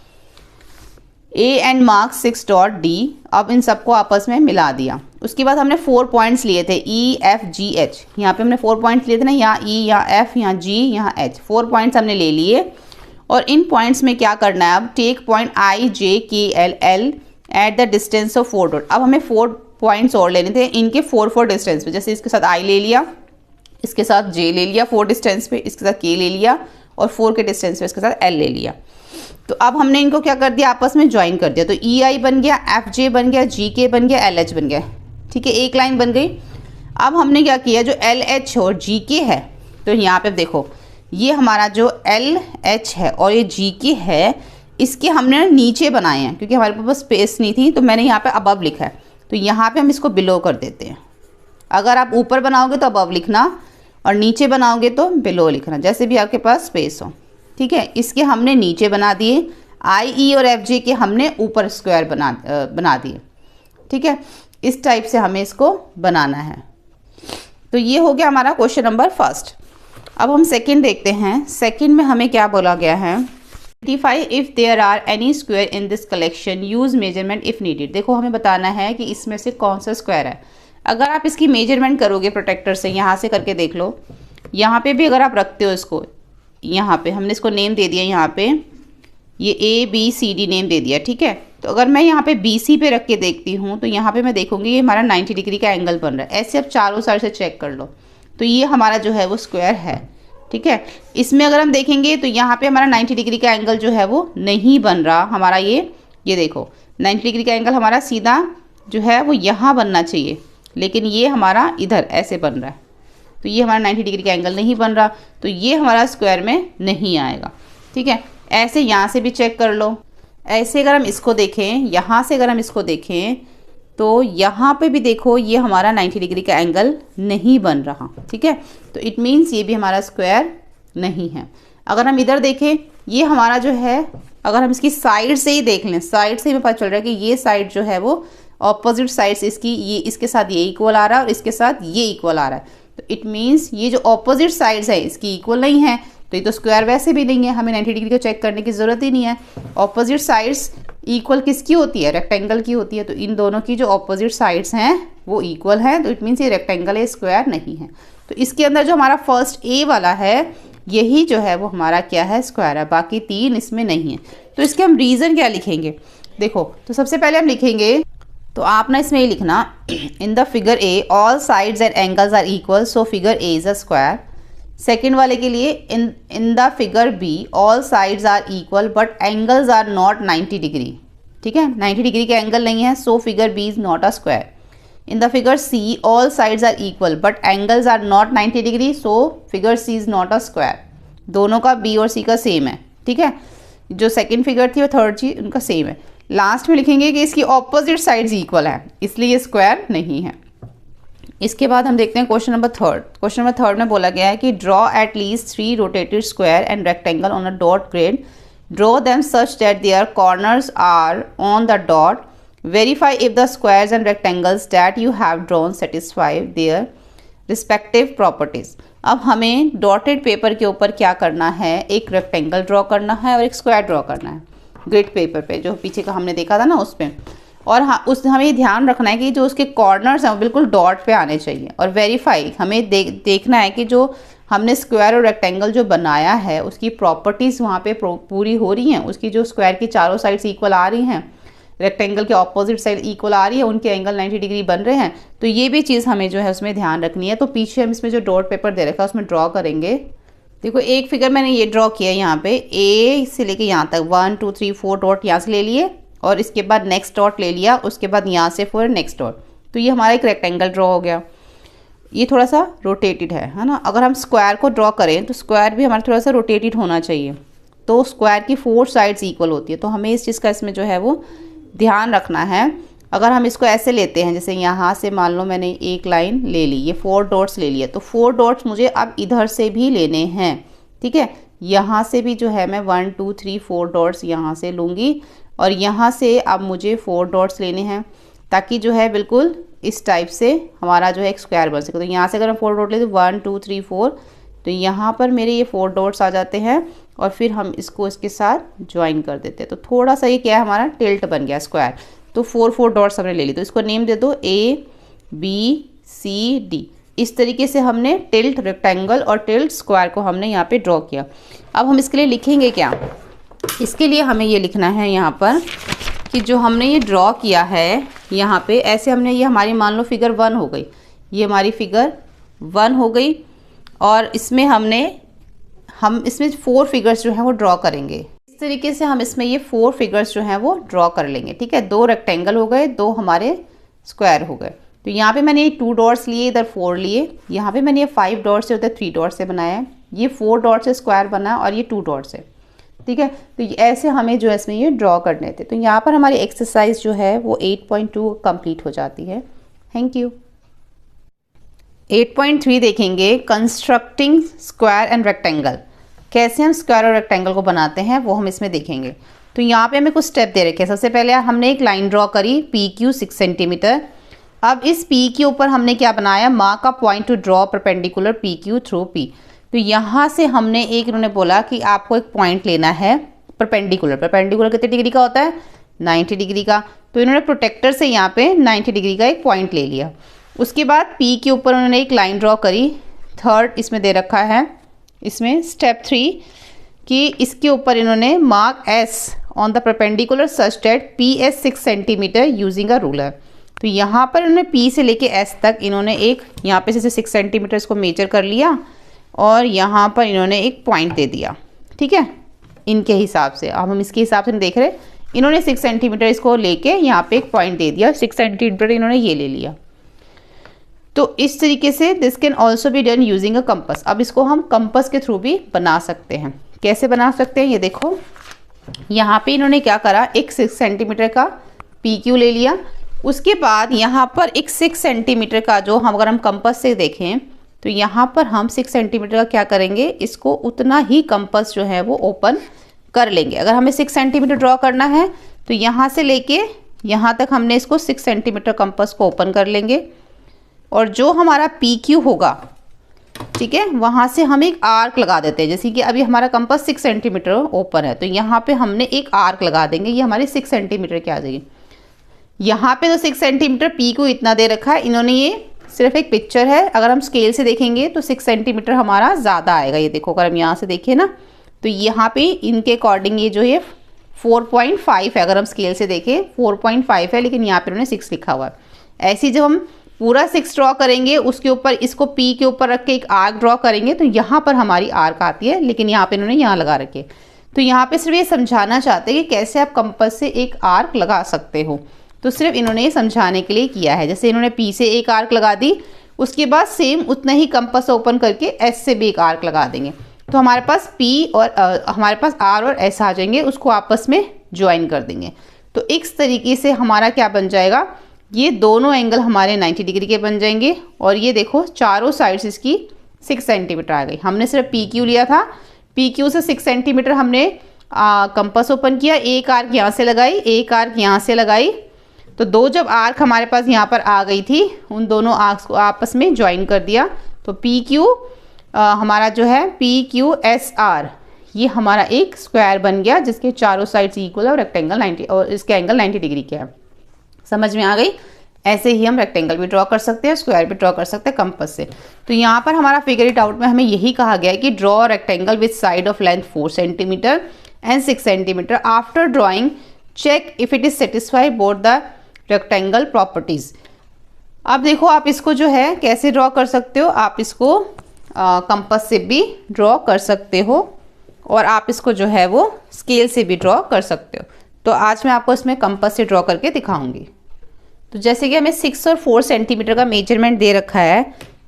A and mark 6 dot D, अब इन सबको आपस में मिला दिया। उसके बाद हमने 4 पॉइंट्स लिए थे, ई एफ जी एच, यहाँ पे हमने 4 पॉइंट्स लिए थे ना, यहाँ ई, यहाँ एफ, यहाँ जी, यहाँ एच, 4 पॉइंट्स हमने ले लिए। और इन पॉइंट्स में क्या करना है, अब टेक पॉइंट आई जे के L L at the distance of 4 dot. अब हमें 4 पॉइंट्स और लेने थे इनके 4 डिस्टेंस पे, जैसे इसके साथ आई ले लिया, इसके साथ जे ले लिया 4 डिस्टेंस पे, इसके साथ के ले लिया और 4 के डिस्टेंस पे इसके साथ एल ले लिया। तो अब हमने इनको क्या कर दिया, आपस में ज्वाइन कर दिया। तो ई आई बन गया, एफ जे बन गया, जी के बन गया, एल एच बन गया, ठीक है, एक लाइन बन गई। अब हमने क्या किया, जो एल एच और जी के है, तो यहाँ पे देखो ये हमारा जो एल एच है और ये जी के है, इसके हमने नीचे बनाए हैं क्योंकि हमारे पास स्पेस नहीं थी, तो मैंने यहाँ पे अबव लिखा है। तो यहाँ पे हम इसको बिलो कर देते हैं। अगर आप ऊपर बनाओगे तो अबव लिखना और नीचे बनाओगे तो बिलो लिखना, जैसे भी आपके पास स्पेस हो, ठीक है। इसके हमने नीचे बना दिए, आई ई और एफ जे के हमने ऊपर स्क्वायर बना दिए, ठीक है। इस टाइप से हमें इसको बनाना है। तो ये हो गया हमारा क्वेश्चन नंबर फर्स्ट। अब हम सेकंड देखते हैं। सेकंड में हमें क्या बोला गया है, identify if there are any square in this collection, use measurement if needed. देखो हमें बताना है कि इसमें से कौन सा स्क्वायर है। अगर आप इसकी मेजरमेंट करोगे प्रोटेक्टर से, यहाँ से करके देख लो, यहाँ पे भी अगर आप रखते हो इसको, यहाँ पे हमने इसको नेम दे दिया, यहाँ पे ये A B C D name दे दिया, ठीक है। तो अगर मैं यहाँ पे बी सी पे रख के देखती हूँ तो यहाँ पे मैं देखूँगी ये हमारा 90 डिग्री का एंगल बन रहा है। ऐसे आप चारों साइड से चेक कर लो, तो ये हमारा जो है वो स्क्वायर है, ठीक है। इसमें अगर हम देखेंगे तो यहाँ पे हमारा 90 डिग्री का एंगल जो है वो नहीं बन रहा हमारा। ये देखो 90 डिग्री का एंगल हमारा सीधा जो है वो यहाँ बनना चाहिए, लेकिन ये हमारा इधर ऐसे बन रहा है, तो ये हमारा 90 डिग्री का एंगल नहीं बन रहा, तो ये हमारा स्क्वायर में नहीं आएगा, ठीक है। ऐसे यहाँ से भी चेक कर लो। ऐसे अगर हम इसको देखें, यहाँ से अगर हम इसको देखें तो यहाँ पे भी देखो ये हमारा 90 डिग्री का एंगल नहीं बन रहा, ठीक है। तो इट मीन्स ये भी हमारा स्क्वायर नहीं है। अगर हम इधर देखें, ये हमारा जो है, अगर हम इसकी साइड से ही देख लें, साइड से ही पता चल रहा है कि ये साइड जो है वो ऑपोजिट साइड से इसकी, ये इसके साथ ये इक्वल आ रहा है और इसके साथ ये इक्वल आ रहा है। तो इट मीन्स ये जो ऑपोजिट साइड्स है इसकी इक्वल नहीं है, तो ये तो स्क्वायर वैसे भी नहीं है, हमें 90 डिग्री को चेक करने की ज़रूरत ही नहीं है। ऑपोजिट साइड्स इक्वल किसकी होती है, रेक्टेंगल की होती है। तो इन दोनों की जो ऑपोजिट साइड्स हैं वो इक्वल हैं, तो इट मीन्स ये रेक्टेंगल है, स्क्वायर नहीं है। तो इसके अंदर जो हमारा फर्स्ट ए वाला है यही जो है वो हमारा क्या है, स्क्वायर है, बाकी 3 इसमें नहीं है। तो इसके हम रीज़न क्या लिखेंगे, देखो तो सबसे पहले हम लिखेंगे, तो आप ना इसमें ये लिखना, in the figure A all sides and angles are equal so figure A is a square. Second वाले के लिए in the figure B all sides are equal but angles are not 90 degree, ठीक है, 90 डिग्री के angle नहीं है, so figure B is not a square. In the figure C all sides are equal but angles are not 90 degree, so figure C is not a square. दोनों का B और सी का same है, ठीक है, जो सेकंड फिगर थी और थर्ड चीज उनका सेम है। लास्ट में लिखेंगे कि इसकी ऑपोजिट साइड्स इक्वल है, इसलिए ये स्क्वायर नहीं है। इसके बाद हम देखते हैं question number third. Question number third में बोला गया है कि draw at least 3 rotated square and rectangle on a dot grid, draw them such that their corners are on the dot, verify if the squares and rectangles that you have drawn satisfy their respective properties. अब हमें dotted paper के ऊपर क्या करना है, एक rectangle draw करना है और एक स्क्वायर ड्रॉ करना है ग्रिड पेपर पे, जो पीछे का हमने देखा था ना उस पर। और हमें ये ध्यान रखना है कि जो उसके कॉर्नर्स हैं वो बिल्कुल डॉट पे आने चाहिए। और वेरीफाई हमें देखना है कि जो हमने स्क्वायर और रेक्टेंगल जो बनाया है उसकी प्रॉपर्टीज़ वहाँ पे पूरी हो रही हैं, उसकी जो स्क्वायर की चारों साइड्स इक्वल आ रही हैं, रेक्टेंगल के ऑपोजिट साइड इक्वल आ रही है, उनके एंगल 90 डिग्री बन रहे हैं। तो ये भी चीज़ हमें जो है उसमें ध्यान रखनी है। तो पीछे हम इसमें जो डॉट पेपर दे रखा है उसमें ड्रॉ करेंगे। देखो एक फिगर मैंने ये ड्रॉ किया है, यहाँ पे ए से लेके यहाँ तक 1 2 3 4 डॉट यहाँ से ले लिए और इसके बाद नेक्स्ट डॉट ले लिया, उसके बाद यहाँ से फिर नेक्स्ट डॉट। तो ये हमारा एक रेक्टेंगल ड्रॉ हो गया। ये थोड़ा सा रोटेटेड है ना। अगर हम स्क्वायर को ड्रॉ करें तो स्क्वायर भी हमारा थोड़ा सा रोटेटेड होना चाहिए, तो स्क्वायर की 4 साइड्स इक्वल होती है। तो हमें इस चीज़ का इसमें जो है वो ध्यान रखना है। अगर हम इसको ऐसे लेते हैं, जैसे यहाँ से मान लो मैंने एक लाइन ले ली, ये 4 डॉट्स ले लिया, तो 4 डॉट्स मुझे अब इधर से भी लेने हैं, ठीक है। यहाँ से भी जो है मैं 1 2 3 4 डॉट्स यहाँ से लूँगी और यहाँ से अब मुझे 4 डॉट्स लेने हैं, ताकि जो है बिल्कुल इस टाइप से हमारा जो है एक स्क्वायर बन सके। तो यहाँ से अगर हम 4 डॉट लेते 1 2 3 4, तो यहाँ पर मेरे ये 4 डॉट्स आ जाते हैं और फिर हम इसको इसके साथ ज्वाइन कर देते हैं। तो थोड़ा सा ये क्या है, हमारा टिल्ट बन गया स्क्वायर। तो 4 डॉट्स हमने ले ली, तो इसको नेम दे दो ABCD। इस तरीके से हमने टिल्ट रेक्टेंगल और टिल्ट स्क्वायर को हमने यहाँ पे ड्रॉ किया। अब हम इसके लिए लिखेंगे क्या, इसके लिए हमें ये लिखना है यहाँ पर कि जो हमने ये ड्रॉ किया है यहाँ पे, ऐसे हमने ये हमारी मान लो फिगर 1 हो गई, ये हमारी फिगर 1 हो गई और इसमें हम इसमें 4 फिगर्स जो हैं वो ड्रॉ करेंगे। इस तरीके से हम इसमें ये 4 फिगर्स जो हैं वो ड्रॉ कर लेंगे, ठीक है। 2 रेक्टेंगल हो गए, 2 हमारे स्क्वायर हो गए। तो यहाँ पे मैंने ये 2 डॉट्स लिए, इधर 4 लिए, यहाँ पे मैंने ये 5 डॉट्स से उधर 3 डॉट्स से बनाया है, ये 4 डॉट्स से स्क्वायर बना और ये 2 डॉट्स से, ठीक है। तो ऐसे हमें जो है इसमें ये ड्रॉ करने थे। तो यहाँ पर हमारी एक्सरसाइज जो है वो 8.2 कंप्लीट हो जाती है। Thank you. 8.3 देखेंगे, कंस्ट्रक्टिंग स्क्वायर एंड रेक्टेंगल। कैसे हम स्क्वायर और रेक्टेंगल को बनाते हैं वो हम इसमें देखेंगे। तो यहाँ पे हमें कुछ स्टेप दे रखे हैं। सबसे पहले हमने एक लाइन ड्रॉ करी PQ 6 सेंटीमीटर। अब इस P के ऊपर हमने क्या बनाया, mark a point two draw perpendicular PQ through P। तो यहाँ से हमने इन्होंने बोला कि आपको एक पॉइंट लेना है परपेंडिकुलर। परपेंडिकुलर कितने डिग्री का होता है, 90 डिग्री का। तो इन्होंने प्रोटेक्टर से यहाँ पे 90 डिग्री का एक पॉइंट ले लिया। उसके बाद P के ऊपर उन्होंने एक लाइन ड्रॉ करी। थर्ड इसमें दे रखा है, इसमें स्टेप 3 कि इसके ऊपर इन्होंने mark S on the perpendicular such that PS 6 centimetre using a ruler. तो यहाँ पर इन्होंने P से लेके S तक इन्होंने एक यहाँ पे जैसे 6 सेंटीमीटर इसको मेजर कर लिया और यहाँ पर इन्होंने एक पॉइंट दे दिया, ठीक है, इनके हिसाब से। अब हम इसके हिसाब से देख रहे, इन्होंने 6 सेंटीमीटर इसको लेके यहाँ पे एक पॉइंट दे दिया, 6 सेंटीमीटर इन्होंने ये ले लिया। तो इस तरीके से this can also be done using a compass. अब इसको हम कंपस के थ्रू भी बना सकते हैं। कैसे बना सकते हैं, ये देखो यहाँ पे इन्होंने क्या करा, एक 6 सेंटीमीटर का PQ ले लिया। उसके बाद यहाँ पर एक 6 सेंटीमीटर का जो अगर हम कंपस से देखें तो यहाँ पर हम 6 सेंटीमीटर का क्या करेंगे, इसको उतना ही कंपस जो है वो ओपन कर लेंगे। अगर हमें 6 सेंटीमीटर ड्रॉ करना है तो यहाँ से लेके यहाँ तक हमने इसको 6 सेंटीमीटर कंपस को ओपन कर लेंगे और जो हमारा PQ होगा, ठीक है, वहाँ से हम एक आर्क लगा देते हैं। जैसे कि अभी हमारा कंपस 6 सेंटीमीटर ओपन है तो यहाँ पे हमने एक आर्क लगा देंगे, ये हमारी 6 सेंटीमीटर की आ जाएगी। यहाँ पे तो 6 सेंटीमीटर PQ इतना दे रखा है, इन्होंने ये सिर्फ एक पिक्चर है, अगर हम स्केल से देखेंगे तो 6 सेंटीमीटर हमारा ज़्यादा आएगा। ये देखो अगर हम यहाँ से देखें ना तो यहाँ पे इनके अकॉर्डिंग ये जो है 4.5 है, अगर हम स्केल से देखें 4.5 है, लेकिन यहाँ पे उन्होंने 6 लिखा हुआ है। ऐसे जब हम पूरा 6 ड्रॉ करेंगे उसके ऊपर इसको P के ऊपर रख के एक आर्क ड्रॉ करेंगे तो यहाँ पर हमारी आर्क आती है, लेकिन यहाँ पे इन्होंने यहाँ लगा रखे। तो यहाँ पे सिर्फ ये समझाना चाहते हैं कि कैसे आप कंपास से एक आर्क लगा सकते हो, तो सिर्फ इन्होंने ये समझाने के लिए किया है। जैसे इन्होंने P से एक आर्क लगा दी, उसके बाद सेम उतना ही कंपास ओपन करके S से भी एक आर्क लगा देंगे, तो हमारे पास P और हमारे पास R और S आ जाएंगे, उसको आपस में ज्वाइन कर देंगे। तो इस तरीके से हमारा क्या बन जाएगा, ये दोनों एंगल हमारे 90 डिग्री के बन जाएंगे। और ये देखो चारों साइड्स इसकी 6 सेंटीमीटर आ गई। हमने सिर्फ PQ लिया था, PQ से 6 सेंटीमीटर हमने कंपास ओपन किया, एक आर्क यहाँ से लगाई, एक आर्क यहाँ से लगाई, तो दो जब आर्क हमारे पास यहाँ पर आ गई थी उन दोनों आर्क्स को आपस में ज्वाइन कर दिया। तो PQ हमारा जो है PQSR ये हमारा एक स्क्वायर बन गया जिसके चारों साइड्स इक्वल है और रेक्टेंगल 90 और इसके एंगल 90 डिग्री के है। समझ में आ गई? ऐसे ही हम रेक्टेंगल भी ड्रॉ कर सकते हैं, स्क्वायर भी ड्रॉ कर सकते हैं कंपास से। तो यहाँ पर हमारा फिगर इट आउट में हमें यही कहा गया है कि draw rectangle with side of length 4 centimetre and 6 centimetre. After drawing check if it is satisfy both the rectangle properties. अब देखो आप इसको जो है कैसे ड्रॉ कर सकते हो, आप इसको कंपास से भी ड्रॉ कर सकते हो और आप इसको जो है वो स्केल से भी ड्रॉ कर सकते हो। तो आज मैं आपको इसमें कंपास से ड्रॉ करके दिखाऊंगी। तो जैसे कि हमें 6 और 4 सेंटीमीटर का मेजरमेंट दे रखा है,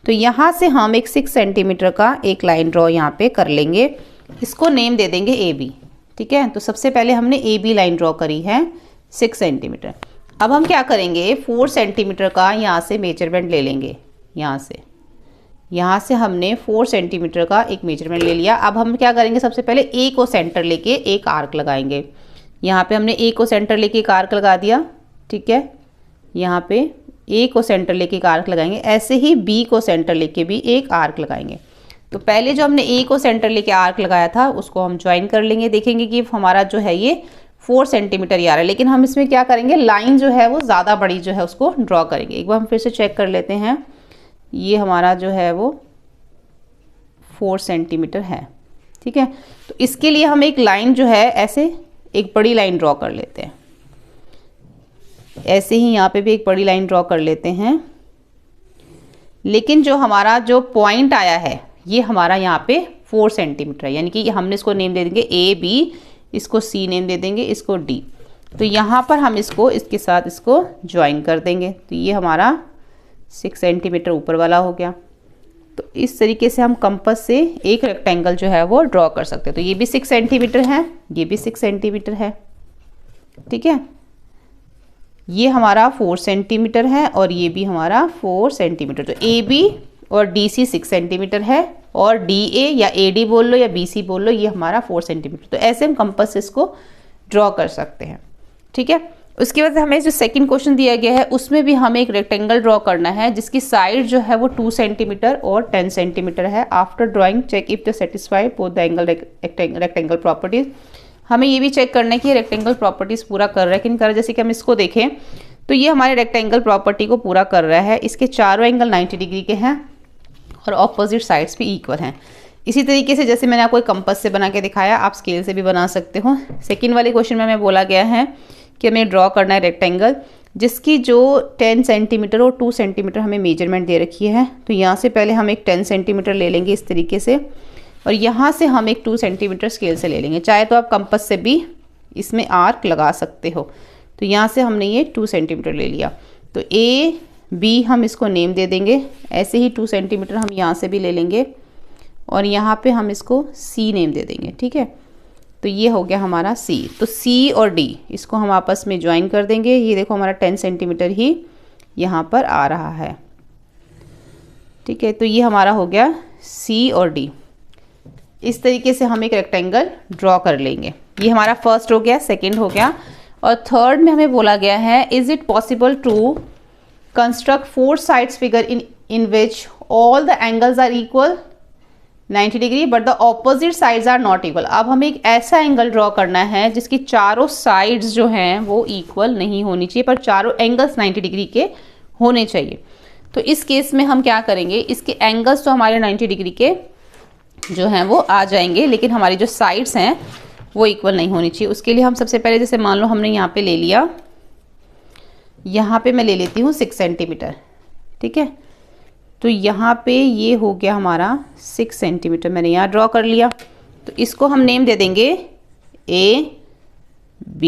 तो यहाँ से हम एक 6 सेंटीमीटर का एक लाइन ड्रॉ यहाँ पे कर लेंगे, इसको नेम दे देंगे AB। ठीक है, तो सबसे पहले हमने AB लाइन ड्रॉ करी है 6 सेंटीमीटर। अब हम क्या करेंगे, 4 सेंटीमीटर का यहाँ से मेजरमेंट ले लेंगे। यहाँ से हमने 4 सेंटीमीटर का एक मेजरमेंट ले लिया। अब हम क्या करेंगे, सबसे पहले A को सेंटर लेके एक आर्क लगाएंगे। यहाँ पे हमने A को सेंटर लेके एक आर्क लगा दिया। ठीक है, यहाँ पे A को सेंटर लेके एक आर्क लगाएंगे, ऐसे ही B को सेंटर लेके भी एक आर्क लगाएंगे। तो पहले जो हमने A को सेंटर लेके आर्क लगाया था उसको हम ज्वाइन कर लेंगे। देखेंगे कि हमारा जो है ये 4 सेंटीमीटर ही आ रहा है, लेकिन हम इसमें क्या करेंगे, लाइन जो है वो ज़्यादा बड़ी जो है उसको ड्रॉ करेंगे। एक बार हम फिर से चेक कर लेते हैं, ये हमारा जो है वो 4 सेंटीमीटर है। ठीक है, तो इसके लिए हम एक लाइन जो है ऐसे एक बड़ी लाइन ड्रॉ कर लेते हैं। ऐसे ही यहाँ पे भी एक बड़ी लाइन ड्रॉ कर लेते हैं, लेकिन जो हमारा जो पॉइंट आया है ये हमारा यहाँ पे 4 सेंटीमीटर है, यानी कि हमने इसको नेम दे देंगे AB, इसको C नेम दे देंगे, इसको D। तो यहाँ पर हम इसको इसके साथ इसको ज्वाइन कर देंगे, तो ये हमारा 6 सेंटीमीटर ऊपर वाला हो गया। तो इस तरीके से हम कंपास से एक रेक्टेंगल जो है वो ड्रॉ कर सकते हैं। तो ये भी 6 सेंटीमीटर है, ये भी 6 सेंटीमीटर है। ठीक है, ये हमारा 4 सेंटीमीटर है और ये भी हमारा 4 सेंटीमीटर। तो AB और DC 6 सेंटीमीटर है और DA या AD बोल लो या BC बोल लो, ये हमारा 4 सेंटीमीटर। तो ऐसे हम कंपास से इसको ड्रॉ कर सकते हैं। ठीक है, उसके बाद हमें जो सेकंड क्वेश्चन दिया गया है उसमें भी हमें एक रेक्टेंगल ड्रॉ करना है जिसकी साइड जो है वो 2 सेंटीमीटर और 10 सेंटीमीटर है। After drawing check if the satisfy both the angle rectangle properties. हमें ये भी चेक करना है कि रेक्टेंगल प्रॉपर्टीज पूरा कर रहा है कि नहीं कर रहा है। जैसे कि हम इसको देखें तो ये हमारे रेक्टेंगल प्रॉपर्टी को पूरा कर रहा है, इसके चारों एंगल 90 डिग्री के हैं और ऑपोजिट साइड्स भी इक्वल हैं। इसी तरीके से जैसे मैंने आपको कंपास से बना के दिखाया, आप स्केल से भी बना सकते हो। सेकंड वाले क्वेश्चन में हमें बोला गया है कि हमें ड्रॉ करना है रेक्टेंगल जिसकी जो 10 सेंटीमीटर और 2 सेंटीमीटर हमें मेजरमेंट दे रखी है। तो यहाँ से पहले हम एक 10 सेंटीमीटर ले लेंगे इस तरीके से, और यहाँ से हम एक 2 सेंटीमीटर स्केल से ले लेंगे। चाहे तो आप कंपास से भी इसमें आर्क लगा सकते हो। तो यहाँ से हमने ये 2 सेंटीमीटर ले लिया, तो AB हम इसको नेम दे देंगे। ऐसे ही 2 सेंटीमीटर हम यहाँ से भी ले लेंगे और यहाँ पे हम इसको C नेम दे देंगे। ठीक है, तो ये हो गया हमारा C। तो C और D इसको हम आपस में ज्वाइन कर देंगे। ये देखो हमारा 10 सेंटीमीटर ही यहाँ पर आ रहा है। ठीक है, तो ये हमारा हो गया C और D। इस तरीके से हम एक रेक्टेंगल ड्रॉ कर लेंगे। ये हमारा फर्स्ट हो गया, सेकंड हो गया, और थर्ड में हमें बोला गया है is it possible to construct 4 sides figure in which all the angles are equal 90 degree but the opposite sides are not equal. अब हमें एक ऐसा एंगल ड्रॉ करना है जिसकी चारों साइड्स जो हैं वो इक्वल नहीं होनी चाहिए, पर चारों एंगल्स 90 डिग्री के होने चाहिए। तो इस केस में हम क्या करेंगे, इसके एंगल्स तो हमारे 90 डिग्री के जो हैं वो आ जाएंगे, लेकिन हमारी जो साइड्स हैं वो इक्वल नहीं होनी चाहिए। उसके लिए हम सबसे पहले, जैसे मान लो हमने यहाँ पे ले लिया, यहाँ पे मैं ले लेती हूँ 6 सेंटीमीटर, ठीक है। तो यहाँ पे ये हो गया हमारा 6 सेंटीमीटर, मैंने यहाँ ड्रॉ कर लिया। तो इसको हम नेम दे देंगे AB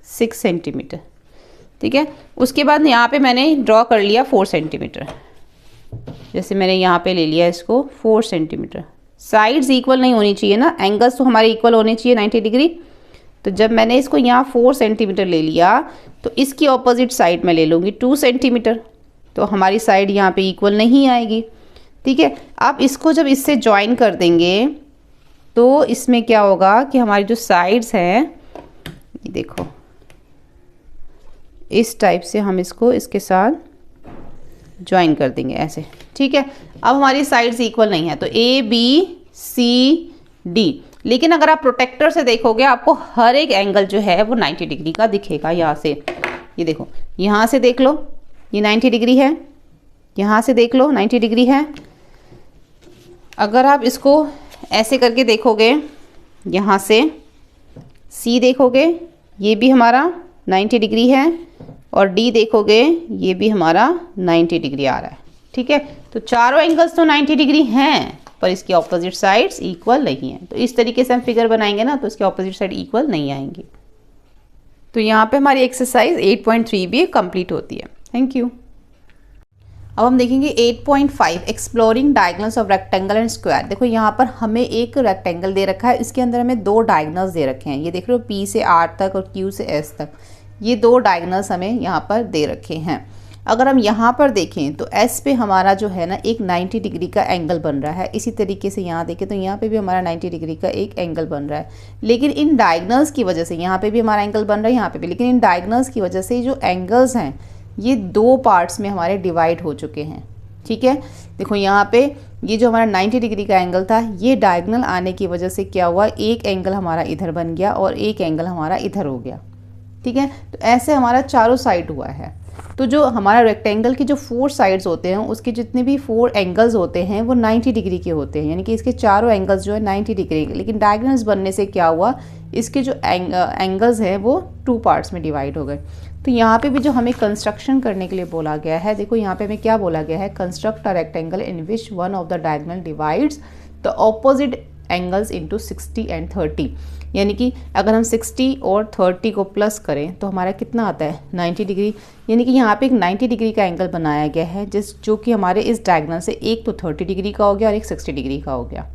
6 सेंटीमीटर, ठीक है। उसके बाद यहाँ पे मैंने ड्रॉ कर लिया 4 सेंटीमीटर, जैसे मैंने यहाँ पे ले लिया इसको 4 सेंटीमीटर। साइड्स इक्वल नहीं होनी चाहिए ना, एंगल्स तो हमारे इक्वल होने चाहिए 90 डिग्री। तो जब मैंने इसको यहाँ 4 सेंटीमीटर ले लिया, तो इसकी ऑपोजिट साइड में ले लूँगी 2 सेंटीमीटर, तो हमारी साइड यहाँ पे इक्वल नहीं आएगी, ठीक है। अब इसको जब इससे ज्वाइन कर देंगे तो इसमें क्या होगा कि हमारी जो साइड्स हैं, ये देखो इस टाइप से हम इसको इसके साथ ज्वाइन कर देंगे ऐसे, ठीक है। अब हमारी साइड्स इक्वल नहीं है, तो ABCD, लेकिन अगर आप प्रोटेक्टर से देखोगे आपको हर एक एंगल जो है वो 90 डिग्री का दिखेगा। यहाँ से ये देखो, यहाँ से देख लो ये 90 डिग्री है, यहाँ से देख लो 90 डिग्री है। अगर आप इसको ऐसे करके देखोगे, यहाँ से C देखोगे ये भी हमारा 90 डिग्री है, और D देखोगे ये भी हमारा 90 डिग्री आ रहा है, ठीक है। तो चारों एंगल्स तो 90 डिग्री हैं, पर इसकी ऑपोजिट साइड्स इक्वल नहीं है। तो इस तरीके से हम फिगर बनाएंगे ना, तो इसकी ऑपोजिट साइड इक्वल नहीं आएंगी। तो यहाँ पे हमारी एक्सरसाइज 8.3 भी कंप्लीट होती है। Thank you. अब हम देखेंगे 8.5 exploring diagonals of rectangle and square. देखो यहाँ पर हमें एक रेक्टेंगल दे रखा है, इसके अंदर हमें 2 डायगोनल्स दे रखे हैं। ये देख रहे हो P से R तक और Q से S तक, ये 2 डायगोनल्स हमें यहाँ पर दे रखे हैं। अगर हम यहाँ पर देखें तो S पे हमारा जो है ना एक 90 डिग्री का एंगल बन रहा है। इसी तरीके से यहाँ देखें तो यहाँ पे भी हमारा 90 डिग्री का एक एंगल बन रहा है, लेकिन इन डायगोनल्स की वजह से यहाँ पे भी हमारा एंगल बन रहा है, यहाँ पे भी, लेकिन इन डायगोनल्स की वजह से जो एंगल्स हैं ये 2 पार्ट्स में हमारे डिवाइड हो चुके हैं, ठीक है। देखो यहाँ पे ये जो हमारा 90 डिग्री का एंगल था, ये डायगोनल आने की वजह से क्या हुआ, एक एंगल हमारा इधर बन गया और एक एंगल हमारा इधर हो गया, ठीक है। तो ऐसे हमारा चारों साइड हुआ है। तो जो हमारा रेक्टेंगल की जो 4 साइड्स होते हैं, उसके जितने भी 4 एंगल्स होते हैं वो 90 डिग्री के होते हैं, यानी कि इसके चारों एंगल्स जो है 90 डिग्री के। लेकिन डायगोनल्स बनने से क्या हुआ, इसके जो एंगल्स हैं वो 2 पार्ट्स में डिवाइड हो गए। तो यहाँ पे भी जो हमें कंस्ट्रक्शन करने के लिए बोला गया है, देखो यहाँ पे हमें क्या बोला गया है, construct a rectangle in which one of the diagonal divides the opposite angles into 60 and 30। यानी कि अगर हम 60 और 30 को प्लस करें तो हमारा कितना आता है, 90 डिग्री। यानी कि यहाँ पे एक 90 डिग्री का एंगल बनाया गया है, जो कि हमारे इस डायगोनल से एक तो 30 डिग्री का हो गया और एक 60 डिग्री का हो गया,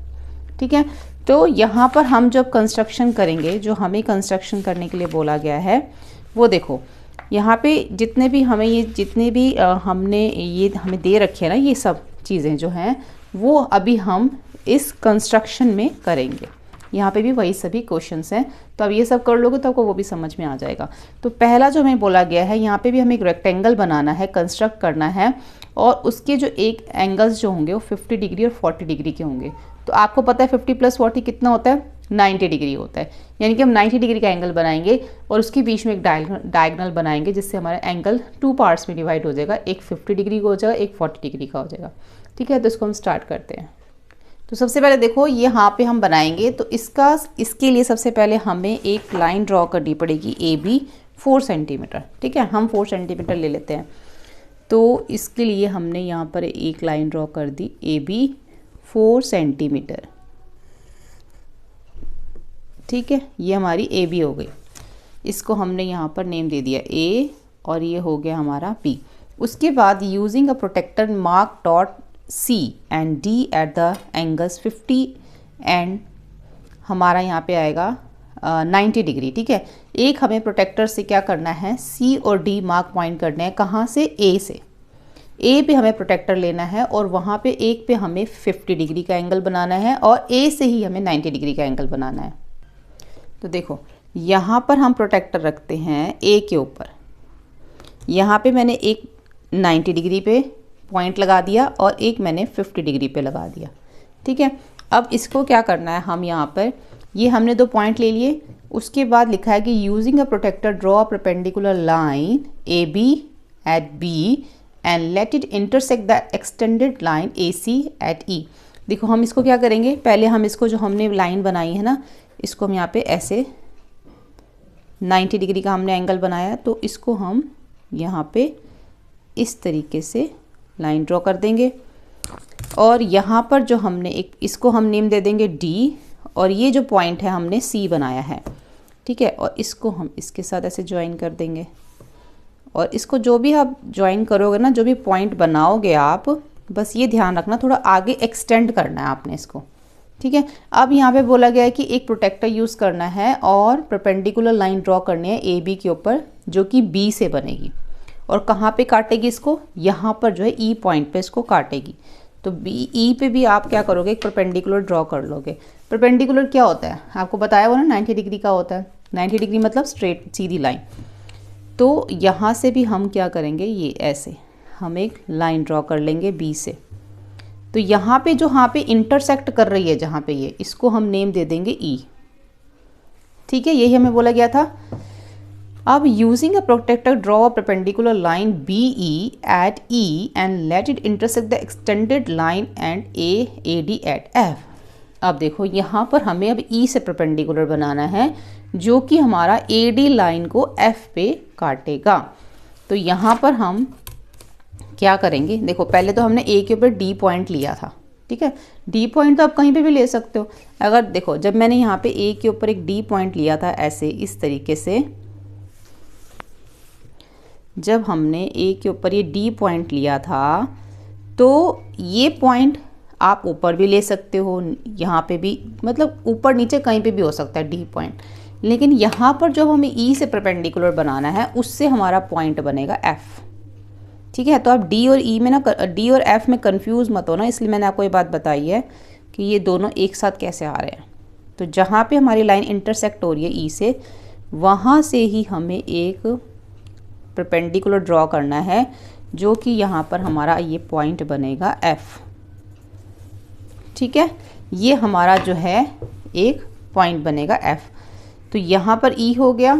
ठीक है। तो यहाँ पर हम जब कंस्ट्रक्शन करेंगे, जो हमें कंस्ट्रक्शन करने के लिए बोला गया है, वो देखो यहाँ पे जितने भी हमें ये हमें दे रखे हैं ना, ये सब चीज़ें जो हैं वो अभी हम इस कंस्ट्रक्शन में करेंगे। यहाँ पे भी वही सभी क्वेश्चंस हैं, तो अब ये सब कर लोगे तो आपको वो भी समझ में आ जाएगा। तो पहला जो हमें बोला गया है, यहाँ पे भी हमें एक रेक्टेंगल बनाना है, कंस्ट्रक्ट करना है, और उसके जो एक एंगल्स जो होंगे वो 50 डिग्री और 40 डिग्री के होंगे। तो आपको पता है 50 + 40 कितना होता है, 90 डिग्री होता है। यानी कि हम 90 डिग्री का एंगल बनाएंगे और उसके बीच में एक डायगोनल बनाएंगे, जिससे हमारा एंगल 2 पार्ट्स में डिवाइड हो जाएगा, एक 50 डिग्री का हो जाएगा, एक 40 डिग्री का हो जाएगा, ठीक है। तो इसको हम स्टार्ट करते हैं। तो सबसे पहले देखो यहाँ पे हम बनाएंगे, तो इसके लिए सबसे पहले हमें एक लाइन ड्रॉ करनी पड़ेगी, AB 4 सेंटीमीटर, ठीक है। हम 4 सेंटीमीटर ले लेते हैं। तो इसके लिए हमने यहाँ पर एक लाइन ड्रॉ कर दी, AB 4 सेंटीमीटर, ठीक है। ये हमारी AB हो गई। इसको हमने यहाँ पर नेम दे दिया A, और ये हो गया हमारा B। उसके बाद using a protector mark dot C and D at the angles 50 and हमारा यहाँ पे आएगा 90 डिग्री, ठीक है। एक हमें प्रोटेक्टर से क्या करना है, C और D मार्क पॉइंट करने हैं, कहाँ से, A से। A पे हमें प्रोटेक्टर लेना है और वहाँ पे एक पे हमें 50 डिग्री का एंगल बनाना है, और A से ही हमें 90 डिग्री का एंगल बनाना है। तो देखो यहाँ पर हम प्रोटेक्टर रखते हैं A के ऊपर, यहाँ पे मैंने एक 90 डिग्री पे पॉइंट लगा दिया और एक मैंने 50 डिग्री पे लगा दिया, ठीक है। अब इसको क्या करना है, हम यहाँ पर ये हमने 2 पॉइंट ले लिए। उसके बाद लिखा है कि using a protector draw a perpendicular line AB at B and let it intersect the extended line AC at E। देखो हम इसको क्या करेंगे, पहले हम इसको जो हमने लाइन बनाई है ना, इसको हम यहाँ पे ऐसे 90 डिग्री का हमने एंगल बनाया, तो इसको हम यहाँ पे इस तरीके से लाइन ड्रॉ कर देंगे। और यहाँ पर जो हमने इसको हम नेम दे देंगे D, और ये जो पॉइंट है हमने C बनाया है, ठीक है। और इसको हम इसके साथ ऐसे ज्वाइन कर देंगे। और इसको जो भी आप ज्वाइन करोगे ना, जो भी पॉइंट बनाओगे आप, बस ये ध्यान रखना थोड़ा आगे एक्सटेंड करना है आपने इसको, ठीक है। अब यहाँ पे बोला गया है कि एक प्रोटेक्टर यूज़ करना है और परपेंडिकुलर लाइन ड्रॉ करनी है AB के ऊपर, जो कि B से बनेगी। और कहाँ पे काटेगी इसको, यहाँ पर जो है E पॉइंट पे इसको काटेगी। तो E पे भी आप क्या करोगे, एक परपेंडिकुलर ड्रॉ कर लोगे। परपेंडिकुलर क्या होता है, आपको बताया वो ना 90 डिग्री का होता है। 90 डिग्री मतलब स्ट्रेट सीधी लाइन। तो यहाँ से भी हम क्या करेंगे, ये ऐसे हम एक लाइन ड्रॉ कर लेंगे B से। तो यहाँ पे जो यहाँ पे इंटरसेक्ट कर रही है जहाँ पे ये, इसको हम नेम दे देंगे E, ठीक है। यही हमें बोला गया था। अब using a protector draw a perpendicular line BE at E and let it intersect the extended line and AD at F। अब देखो यहाँ पर हमें अब E से परपेंडिकुलर बनाना है, जो कि हमारा AD लाइन को F पे काटेगा। तो यहाँ पर हम क्या करेंगे, देखो पहले तो हमने A के ऊपर D पॉइंट लिया था, ठीक है। D पॉइंट तो आप कहीं पे भी ले सकते हो। अगर देखो जब मैंने यहाँ पे A के ऊपर एक D पॉइंट लिया था ऐसे इस तरीके से, जब हमने A के ऊपर ये D पॉइंट लिया था, तो ये पॉइंट आप ऊपर भी ले सकते हो, यहाँ पे भी, मतलब ऊपर नीचे कहीं पे भी हो सकता है D पॉइंट। लेकिन यहाँ पर जो हमें E से परपेंडिकुलर बनाना है, उससे हमारा पॉइंट बनेगा F, ठीक है। तो आप D और E में ना, D और F में कंफ्यूज मत हो ना, इसलिए मैंने आपको ये बात बताई है कि ये दोनों एक साथ कैसे आ रहे हैं। तो जहाँ पे हमारी लाइन इंटरसेक्ट हो रही है E से, वहाँ से ही हमें एक परपेंडिकुलर ड्रॉ करना है, जो कि यहाँ पर हमारा ये पॉइंट बनेगा F, ठीक है। ये हमारा जो है एक पॉइंट बनेगा F। तो यहाँ पर E हो गया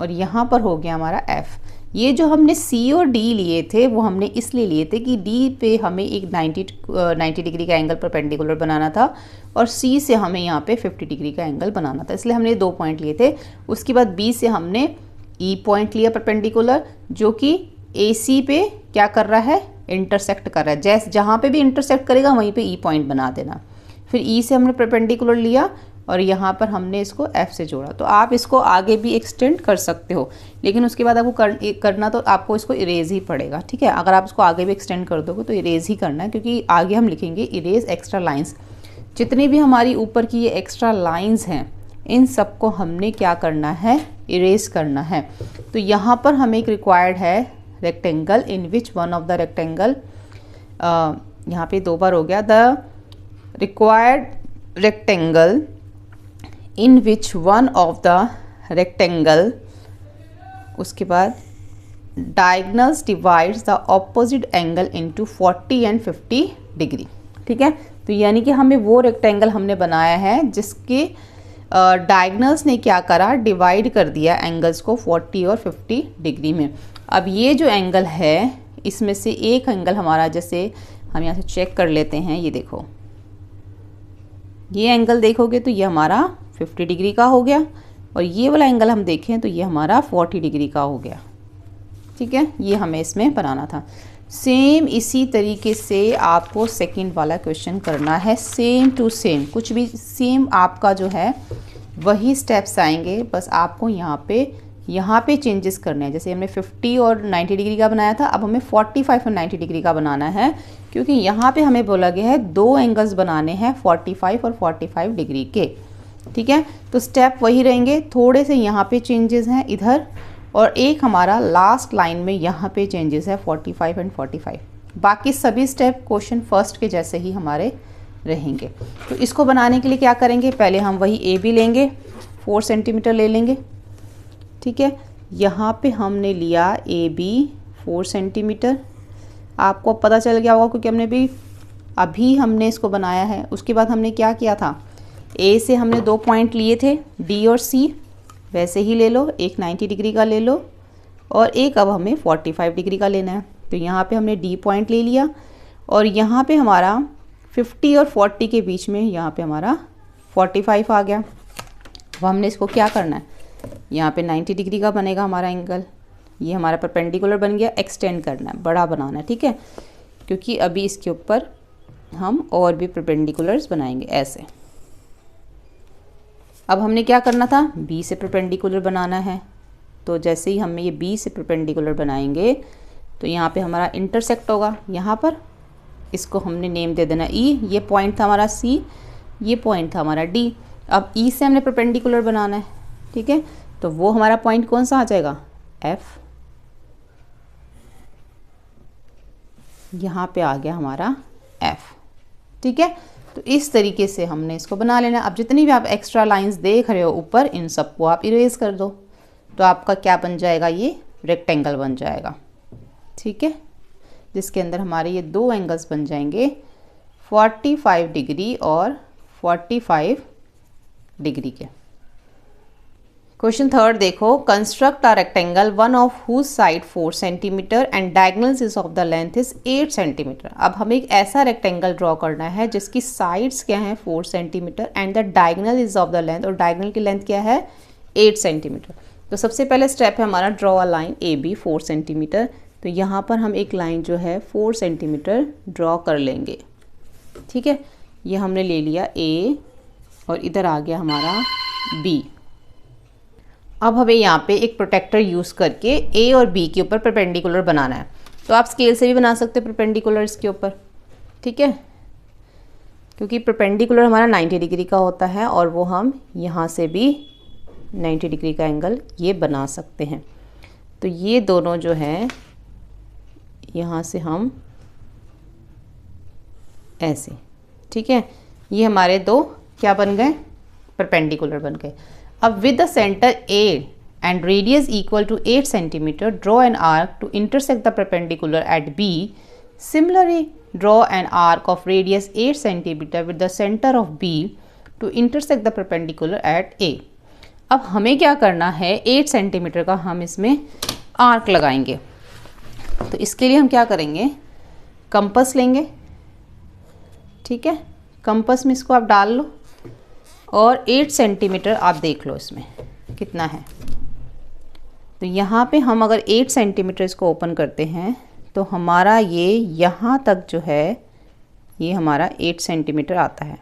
और यहाँ पर हो गया हमारा F। ये जो हमने C और D लिए थे, वो हमने इसलिए लिए थे कि D पे हमें एक 90 डिग्री का एंगल परपेंडिकुलर बनाना था, और C से हमें यहाँ पे 50 डिग्री का एंगल बनाना था, इसलिए हमने 2 पॉइंट लिए थे। उसके बाद B से हमने E पॉइंट लिया परपेंडिकुलर, जो कि AC पे क्या कर रहा है, इंटरसेक्ट कर रहा है। जैसे जहाँ पे भी इंटरसेक्ट करेगा वहीं पे E पॉइंट बना देना। फिर E से हमने परपेंडिकुलर लिया और यहाँ पर हमने इसको F से जोड़ा। तो आप इसको आगे भी एक्सटेंड कर सकते हो, लेकिन उसके बाद आपको करना तो आपको इसको इरेज ही पड़ेगा, ठीक है। अगर आप इसको आगे भी एक्सटेंड कर दोगे तो इरेज ही करना है, क्योंकि आगे हम लिखेंगे इरेज एक्स्ट्रा लाइन्स। जितनी भी हमारी ऊपर की ये एक्स्ट्रा लाइन्स हैं, इन सबको हमने क्या करना है, इरेज करना है। तो यहाँ पर हमें एक रिक्वायर्ड है rectangle in which one of the rectangle, यहाँ पे 2 बार हो गया, the required rectangle in which one of the rectangle, उसके बाद diagonals divides the opposite angle into 40 and 50 degree, ठीक है। तो यानी कि हमें वो रेक्टेंगल हमने बनाया है जिसके डायगनल्स ने क्या करा, डिवाइड कर दिया एंगल्स को 40 और 50 डिग्री में। अब ये जो एंगल है, इसमें से एक एंगल हमारा, जैसे हम यहाँ से चेक कर लेते हैं, ये देखो, ये एंगल देखोगे तो ये हमारा 50 डिग्री का हो गया, और ये वाला एंगल हम देखें तो ये हमारा 40 डिग्री का हो गया, ठीक है। ये हमें इसमें बनाना था। सेम इसी तरीके से आपको सेकंड वाला क्वेश्चन करना है, सेम टू सेम, कुछ भी सेम आपका जो है वही स्टेप्स आएंगे, बस आपको यहाँ पे चेंजेस करने हैं। जैसे हमने 50 और 90 डिग्री का बनाया था, अब हमें 45 और 90 डिग्री का बनाना है, क्योंकि यहाँ पे हमें बोला गया है 2 एंगल्स बनाने हैं 45 और 45 डिग्री के, ठीक है। तो स्टेप वही रहेंगे, थोड़े से यहाँ पे चेंजेस हैं इधर, और एक हमारा लास्ट लाइन में यहाँ पे चेंजेस है 45 एंड 45। बाकी सभी स्टेप क्वेश्चन फर्स्ट के जैसे ही हमारे रहेंगे। तो इसको बनाने के लिए क्या करेंगे, पहले हम वही ए बी लेंगे, 4 सेंटीमीटर ले लेंगे, ठीक है। यहाँ पे हमने लिया ए बी 4 सेंटीमीटर, आपको पता चल गया होगा क्योंकि हमने अभी हमने इसको बनाया है। उसके बाद हमने क्या किया था, ए से हमने 2 पॉइंट लिए थे, डी और सी, वैसे ही ले लो, एक 90 डिग्री का ले लो और एक अब हमें 45 डिग्री का लेना है। तो यहाँ पे हमने डी पॉइंट ले लिया और यहाँ पे हमारा 50 और 40 के बीच में यहाँ पे हमारा 45 आ गया। अब हमने इसको क्या करना है, यहाँ पे 90 डिग्री का बनेगा हमारा एंगल, ये हमारा परपेंडिकुलर बन गया, एक्सटेंड करना है, बड़ा बनाना है, ठीक है, क्योंकि अभी इसके ऊपर हम और भी परपेंडिकुलर्स बनाएंगे ऐसे। अब हमने क्या करना था, बी से परपेंडिकुलर बनाना है। तो जैसे ही हम ये बी से परपेंडिकुलर बनाएंगे तो यहाँ पे हमारा इंटरसेक्ट होगा यहाँ पर, इसको हमने नेम दे देना ई, ये पॉइंट था हमारा सी, ये पॉइंट था हमारा डी। अब ई से हमने परपेंडिकुलर बनाना है, ठीक है, तो वो हमारा पॉइंट कौन सा आ जाएगा, एफ। यहाँ पे आ गया हमारा एफ, ठीक है। तो इस तरीके से हमने इसको बना लेना। अब जितनी भी आप एक्स्ट्रा लाइंस देख रहे हो ऊपर, इन सबको आप इरेज कर दो, तो आपका क्या बन जाएगा, ये रेक्टेंगल बन जाएगा, ठीक है, जिसके अंदर हमारे ये दो एंगल्स बन जाएंगे 45 डिग्री और 45 डिग्री के। क्वेश्चन थर्ड देखो, construct a rectangle one of whose side 4 centimetre and diagonals is of the length is 8 centimetre. अब हमें एक ऐसा रेक्टेंगल ड्रॉ करना है जिसकी साइड्स क्या हैं 4 centimetre and the diagonal is of the length, और डायगोनल की लेंथ क्या है 8 सेंटीमीटर। तो सबसे पहले स्टेप है हमारा draw a line A B 4 centimetre. तो यहाँ पर हम एक लाइन जो है 4 सेंटीमीटर ड्रॉ कर लेंगे, ठीक है, ये हमने ले लिया ए और इधर आ गया हमारा बी। अब हमें यहाँ पे एक प्रोटेक्टर यूज़ करके ए और बी के ऊपर परपेंडिकुलर बनाना है। तो आप स्केल से भी बना सकते हैं परपेंडिकुलर इसके ऊपर, ठीक है, क्योंकि परपेंडिकुलर हमारा 90 डिग्री का होता है और वो हम यहाँ से भी 90 डिग्री का एंगल ये बना सकते हैं। तो ये दोनों जो है यहाँ से हम ऐसे, ठीक है, ये हमारे दो क्या बन गए, परपेंडिकुलर बन गए। अब with the centre A and radius equal to 8 centimetre draw an arc to intersect the perpendicular at B. Similarly draw an arc of radius 8 centimetre with the centre of B to intersect the perpendicular at A. अब हमें क्या करना है, 8 centimetre का हम इसमें arc लगाएंगे। तो इसके लिए हम क्या करेंगे, कंपास लेंगे, ठीक है, कंपास में इसको आप डाल लो और 8 सेंटीमीटर आप देख लो इसमें कितना है। तो यहाँ पे हम अगर 8 सेंटीमीटर इसको ओपन करते हैं तो हमारा ये यहाँ तक जो है ये हमारा 8 सेंटीमीटर आता है।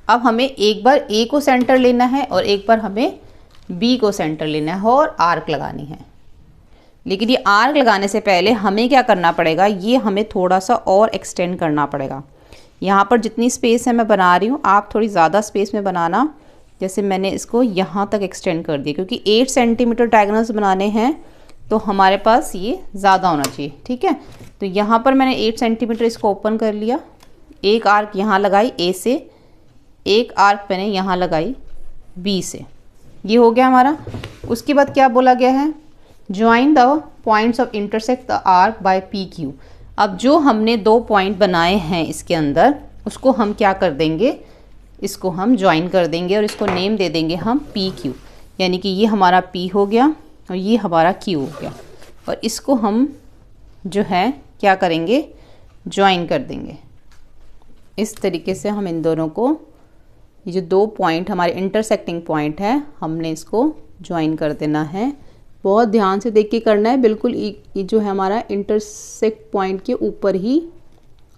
अब हमें एक बार ए को सेंटर लेना है और एक बार हमें बी को सेंटर लेना है और आर्क लगानी है। लेकिन ये आर्क लगाने से पहले हमें क्या करना पड़ेगा, ये हमें थोड़ा सा और एक्सटेंड करना पड़ेगा। यहाँ पर जितनी स्पेस है मैं बना रही हूँ, आप थोड़ी ज़्यादा स्पेस में बनाना। जैसे मैंने इसको यहाँ तक एक्सटेंड कर दिया, क्योंकि 8 सेंटीमीटर डायगोनल्स बनाने हैं तो हमारे पास ये ज़्यादा होना चाहिए, ठीक है। तो यहाँ पर मैंने 8 सेंटीमीटर इसको ओपन कर लिया, एक आर्क यहाँ लगाई ए से, एक आर्क मैंने यहाँ लगाई बी से, ये हो गया हमारा। उसके बाद क्या बोला गया है, join the points of intersect the arc by P Q. अब जो हमने 2 पॉइंट बनाए हैं इसके अंदर, उसको हम क्या कर देंगे, इसको हम ज्वाइन कर देंगे और इसको नेम दे देंगे हम पी क्यू। यानी कि ये हमारा पी हो गया और ये हमारा क्यू हो गया, और इसको हम जो है क्या करेंगे, ज्वाइन कर देंगे। इस तरीके से हम इन दोनों को, ये जो 2 पॉइंट हमारे इंटरसेक्टिंग पॉइंट है, हमने इसको ज्वाइन कर देना है। बहुत ध्यान से देख के करना है, बिल्कुल ये जो है हमारा इंटरसेक्ट पॉइंट के ऊपर ही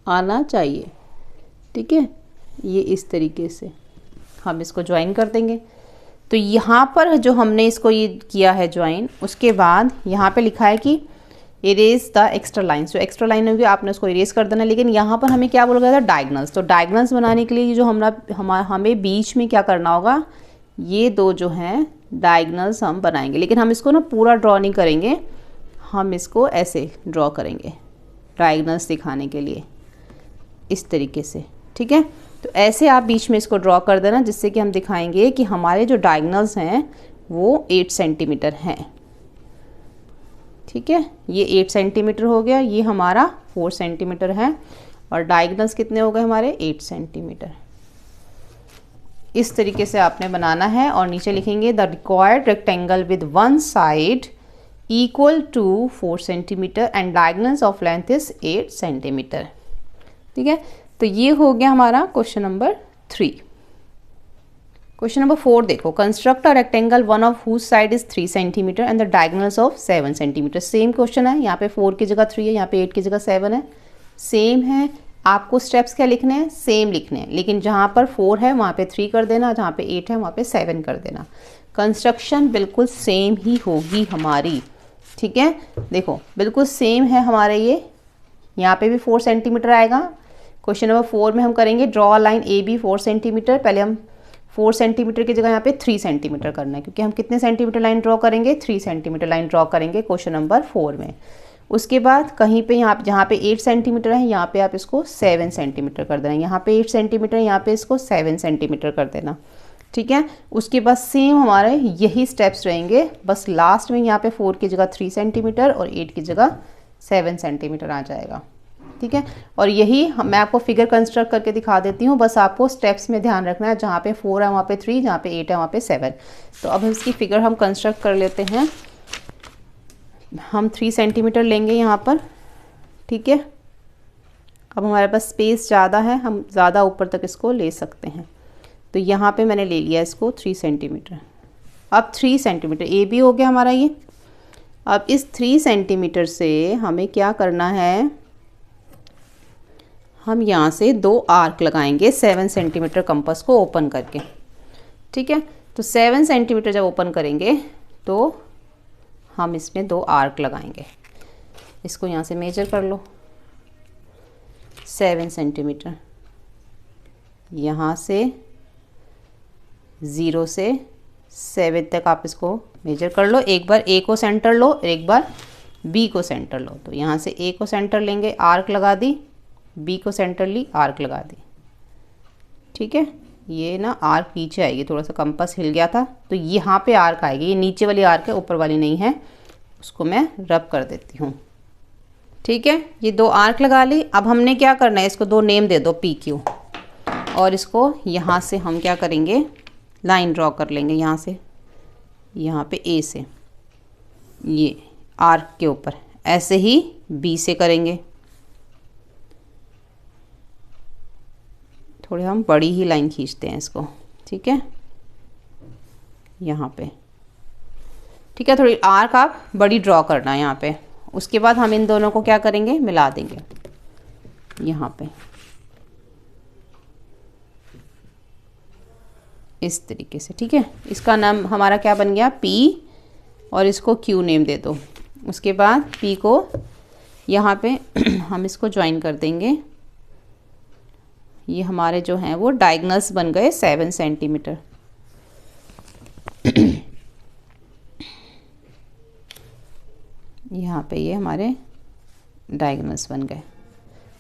आना चाहिए, ठीक है। ये इस तरीके से हम इसको ज्वाइन कर देंगे। तो यहाँ पर जो हमने इसको ये किया है ज्वाइन, उसके बाद यहाँ पे लिखा है कि इरेज द एक्स्ट्रा लाइन्स। जो एक्स्ट्रा लाइन होगी आपने उसको इरेज कर देना। लेकिन यहाँ पर हमें क्या बोला गया था, डायगोनल्स। तो डायगोनल्स बनाने के लिए जो हमें बीच में क्या करना होगा, ये 2 जो हैं डायगोनल्स हम बनाएंगे। लेकिन हम इसको ना पूरा ड्रॉ नहीं करेंगे, हम इसको ऐसे ड्रॉ करेंगे डायगोनल्स दिखाने के लिए, इस तरीके से, ठीक है। तो ऐसे आप बीच में इसको ड्रॉ कर देना, जिससे कि हम दिखाएंगे कि हमारे जो डायगोनल्स हैं वो 8 सेंटीमीटर हैं, ठीक है। ये 8 सेंटीमीटर हो गया, ये हमारा 4 सेंटीमीटर है, और डायगोनल्स कितने हो गए हमारे 8 सेंटीमीटर। इस तरीके से आपने बनाना है। और नीचे लिखेंगे the required rectangle with one side equal to 4 centimetre and diagonals of length is 8 centimetre. ठीक है, तो ये हो गया हमारा क्वेश्चन नंबर 3। क्वेश्चन नंबर 4 देखो, construct a rectangle one of whose side is 3 centimetre and the diagonals of 7 centimetre. Same question है, यहाँ पे 4 की जगह 3 है, यहाँ पे 8 की जगह 7 है, सेम है। आपको स्टेप्स क्या लिखने हैं, सेम लिखने हैं, लेकिन जहाँ पर 4 है वहाँ पे 3 कर देना, जहाँ पे 8 है वहाँ पे 7 कर देना। कंस्ट्रक्शन बिल्कुल सेम ही होगी हमारी। ठीक है, देखो बिल्कुल सेम है हमारे ये, यहाँ पे भी 4 सेंटीमीटर आएगा। क्वेश्चन नंबर 4 में हम करेंगे draw a line A B 4 centimetre. पहले हम 4 सेंटीमीटर की जगह यहाँ पे 3 सेंटीमीटर करना है, क्योंकि हम कितने सेंटीमीटर लाइन ड्रॉ करेंगे, 3 सेंटीमीटर लाइन ड्रॉ करेंगे क्वेश्चन नंबर 4 में। उसके बाद कहीं पे यहाँ जहाँ पे 8 सेंटीमीटर है यहाँ पे आप इसको 7 सेंटीमीटर कर देना, यहाँ पे 8 सेंटीमीटर यहाँ पे इसको 7 सेंटीमीटर कर देना। ठीक है, उसके बाद सेम हमारे यही स्टेप्स रहेंगे, बस लास्ट में यहाँ पे 4 की जगह 3 सेंटीमीटर और 8 की जगह 7 सेंटीमीटर आ जाएगा। ठीक है, और यही मैं आपको फिगर कंस्ट्रक्ट करके दिखा देती हूँ, बस आपको स्टेप्स में ध्यान रखना है, जहाँ पे 4 है वहाँ पे 3, जहाँ पे 8 है वहाँ पे 7। तो अब इसकी फिगर हम कंस्ट्रक्ट कर लेते हैं। हम 3 सेंटीमीटर लेंगे यहाँ पर। ठीक है, अब हमारे पास स्पेस ज़्यादा है, हम ज़्यादा ऊपर तक इसको ले सकते हैं। तो यहाँ पे मैंने ले लिया इसको 3 सेंटीमीटर। अब 3 सेंटीमीटर ए बी हो गया हमारा ये। अब इस 3 सेंटीमीटर से हमें क्या करना है, हम यहाँ से 2 आर्क लगाएंगे 7 सेंटीमीटर कंपास को ओपन करके। ठीक है, तो 7 सेंटीमीटर जब ओपन करेंगे तो हम इसमें 2 आर्क लगाएंगे। इसको यहाँ से मेजर कर लो, 7 सेंटीमीटर, यहाँ से 0 से 7 तक आप इसको मेजर कर लो। एक बार ए को सेंटर लो, एक बार बी को सेंटर लो। तो यहाँ से ए को सेंटर लेंगे, आर्क लगा दी, बी को सेंटर ली, आर्क लगा दी। ठीक है, ये ना आर्क पीछे आएगी, थोड़ा सा कंपास हिल गया था तो यहाँ पे आर्क आएगी, ये नीचे वाली आर्क है, ऊपर वाली नहीं है, उसको मैं रब कर देती हूँ। ठीक है, ये 2 आर्क लगा ली। अब हमने क्या करना है, इसको 2 नेम दे दो पी क्यू, और इसको यहाँ से हम क्या करेंगे, लाइन ड्रॉ कर लेंगे यहाँ से, यहाँ पे ए से ये आर्क के ऊपर, ऐसे ही बी से करेंगे। थोड़े हम बड़ी ही लाइन खींचते हैं इसको। ठीक है, यहाँ पे। ठीक है, थोड़ी आर्क आप बड़ी ड्रॉ करना है यहाँ पे। उसके बाद हम इन दोनों को क्या करेंगे, मिला देंगे यहाँ पे इस तरीके से। ठीक है, इसका नाम हमारा क्या बन गया, पी, और इसको क्यू नेम दे दो। उसके बाद पी को यहाँ पे हम इसको ज्वाइन कर देंगे। ये हमारे जो हैं वो डायगोनल्स बन गए 7 सेंटीमीटर। यहाँ पे ये हमारे डायगोनल्स बन गए।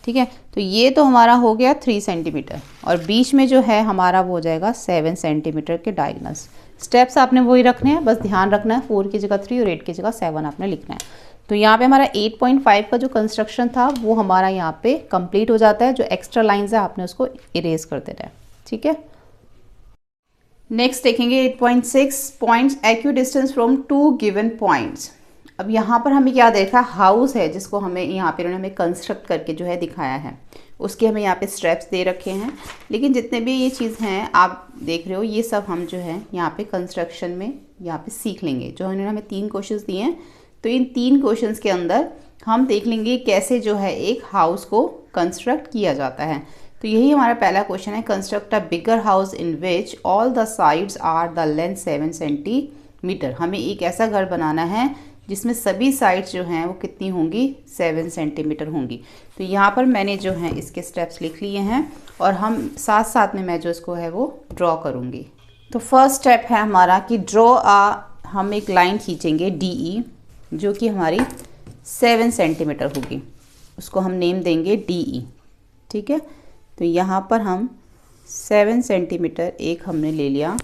ठीक है, तो ये तो हमारा हो गया 3 सेंटीमीटर, और बीच में जो है हमारा वो हो जाएगा 7 सेंटीमीटर के डायगोनल्स। स्टेप्स आपने वही रखने हैं, बस ध्यान रखना है 4 की जगह 3 और 8 की जगह 7 आपने लिखना है। तो यहाँ पे हमारा 8.5 का जो कंस्ट्रक्शन था वो हमारा यहाँ पे कंप्लीट हो जाता है। जो एक्स्ट्रा लाइंस है आपने उसको इरेज कर देना है। ठीक है, नेक्स्ट देखेंगे 8.6 points equidistance from 2 given points. अब यहाँ पर हमें क्या देखा, हाउस है जिसको हमें यहाँ पे इन्होंने हमें कंस्ट्रक्ट करके जो है दिखाया है, उसके हमें यहाँ पे स्टेप्स दे रखे हैं। लेकिन जितने भी ये चीज़ हैं आप देख रहे हो, ये सब हम जो है यहाँ पे कंस्ट्रक्शन में यहाँ पे सीख लेंगे। जो इन्होंने हमें 3 क्वेश्चंस दिए हैं, तो इन 3 क्वेश्चंस के अंदर हम देख लेंगे कैसे जो है एक हाउस को कंस्ट्रक्ट किया जाता है। तो यही हमारा पहला क्वेश्चन है, construct a bigger house in which all the sides are the length 7 centimetre. हमें एक ऐसा घर बनाना है जिसमें सभी साइड्स जो हैं वो कितनी होंगी, 7 सेंटीमीटर होंगी। तो यहाँ पर मैंने जो है इसके स्टेप्स लिख लिए हैं, और हम साथ साथ में मैं जो इसको है वो ड्रॉ करूँगी। तो फर्स्ट स्टेप है हमारा कि हम एक लाइन खींचेंगे DE, जो कि हमारी 7 सेंटीमीटर होगी, उसको हम नेम देंगे DE। ठीक है, तो यहाँ पर हम 7 सेंटीमीटर एक हमने ले लिया,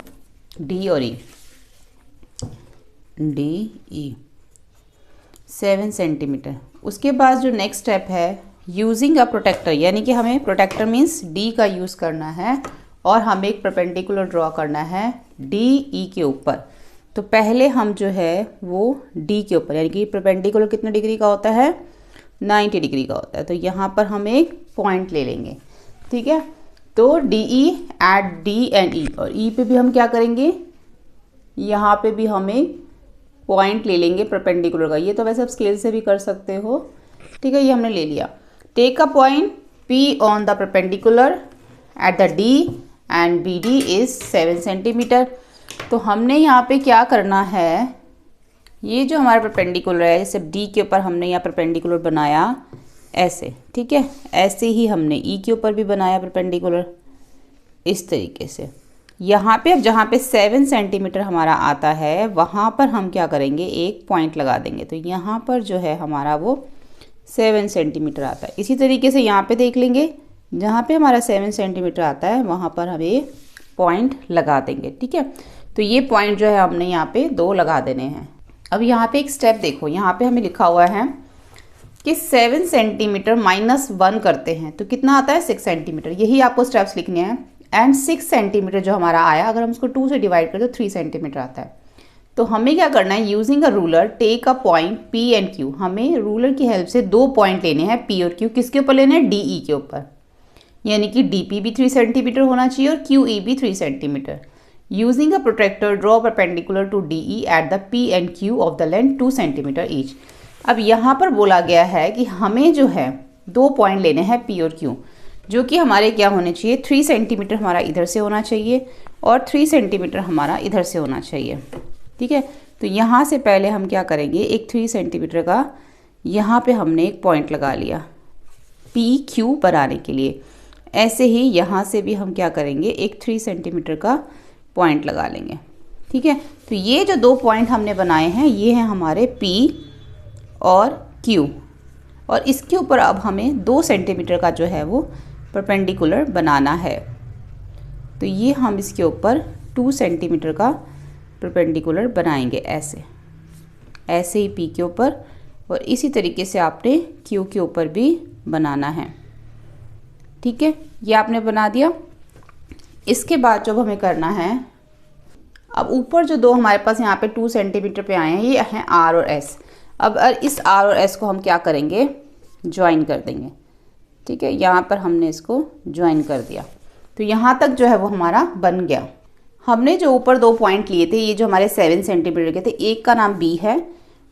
D और E, DE 7 सेंटीमीटर। उसके बाद जो नेक्स्ट स्टेप है, यूजिंग अ प्रोटेक्टर, यानी कि हमें प्रोटेक्टर मीन्स D का यूज़ करना है, और हमें एक परपेंडिकुलर ड्रॉ करना है DE के ऊपर। तो पहले हम जो है वो डी के ऊपर, यानी कि परपेंडिकुलर कितने डिग्री का होता है, 90 डिग्री का होता है, तो यहाँ पर हम एक पॉइंट ले लेंगे। ठीक है, तो D E at D and E, और ई पे भी हम क्या करेंगे, यहाँ पे भी हम एक पॉइंट ले लेंगे परपेंडिकुलर का। ये तो वैसे आप स्केल से भी कर सकते हो। ठीक है, ये हमने ले लिया। Take a point P on the perpendicular at the D and B D is 7 centimetre. तो हमने यहाँ पे क्या करना है, ये जो हमारा परपेंडिकुलर है, जैसे डी के ऊपर हमने यहाँ परपेंडिकुलर बनाया ऐसे, ठीक है, ऐसे ही हमने ई के ऊपर भी बनाया परपेंडिकुलर इस तरीके से। यहाँ पे अब जहाँ पे 7 सेंटीमीटर हमारा आता है वहाँ पर हम क्या करेंगे, एक पॉइंट लगा देंगे। तो यहाँ पर जो है हमारा वो 7 सेंटीमीटर आता है। इसी तरीके से यहाँ पे देख लेंगे, जहाँ पे हमारा 7 सेंटीमीटर आता है वहाँ पर हम एक पॉइंट लगा देंगे। ठीक है, तो ये पॉइंट जो है हमने यहाँ पे 2 लगा देने हैं। अब यहाँ पे एक स्टेप देखो, यहाँ पे हमें लिखा हुआ है कि 7 सेंटीमीटर -1 करते हैं तो कितना आता है, 6 सेंटीमीटर। यही आपको स्टेप्स लिखने हैं। एंड 6 सेंटीमीटर जो हमारा आया, अगर हम उसको 2 से डिवाइड करें तो 3 सेंटीमीटर आता है। तो हमें क्या करना है, using a ruler take a point P and Q. हमें रूलर की हेल्प से 2 पॉइंट लेने हैं, पी और क्यू। किसके ऊपर लेने हैं, डी ई के ऊपर, यानी कि डी पी भी 3 सेंटीमीटर होना चाहिए और क्यू ई भी 3 centimetre. Using a protractor draw perpendicular to D E at the P and Q of the length 2 centimetre each. अब यहाँ पर बोला गया है कि हमें जो है 2 पॉइंट लेने हैं पी और क्यू, जो कि हमारे क्या होने चाहिए, 3 सेंटीमीटर हमारा इधर से होना चाहिए और 3 सेंटीमीटर हमारा इधर से होना चाहिए। ठीक है, तो यहाँ से पहले हम क्या करेंगे, एक 3 सेंटीमीटर का यहाँ पे हमने एक पॉइंट लगा लिया पी क्यू बनाने के लिए। ऐसे ही यहाँ से भी हम क्या करेंगे, एक 3 सेंटीमीटर का पॉइंट लगा लेंगे। ठीक है, तो ये जो 2 पॉइंट हमने बनाए हैं ये हैं हमारे पी और क्यू, और इसके ऊपर अब हमें 2 सेंटीमीटर का जो है वो परपेंडिकुलर बनाना है। तो ये हम इसके ऊपर 2 सेंटीमीटर का परपेंडिकुलर बनाएंगे ऐसे, ऐसे ही पी के ऊपर, और इसी तरीके से आपने क्यू के ऊपर भी बनाना है। ठीक है, ये आपने बना दिया। इसके बाद जो हमें करना है, अब ऊपर जो 2 हमारे पास यहाँ पे 2 सेंटीमीटर पे आए हैं, ये हैं आर और एस। अब इस आर और एस को हम क्या करेंगे, ज्वाइन कर देंगे। ठीक है, यहाँ पर हमने इसको ज्वाइन कर दिया, तो यहाँ तक जो है वो हमारा बन गया। हमने जो ऊपर 2 पॉइंट लिए थे, ये जो हमारे 7 सेंटीमीटर के थे, एक का नाम बी है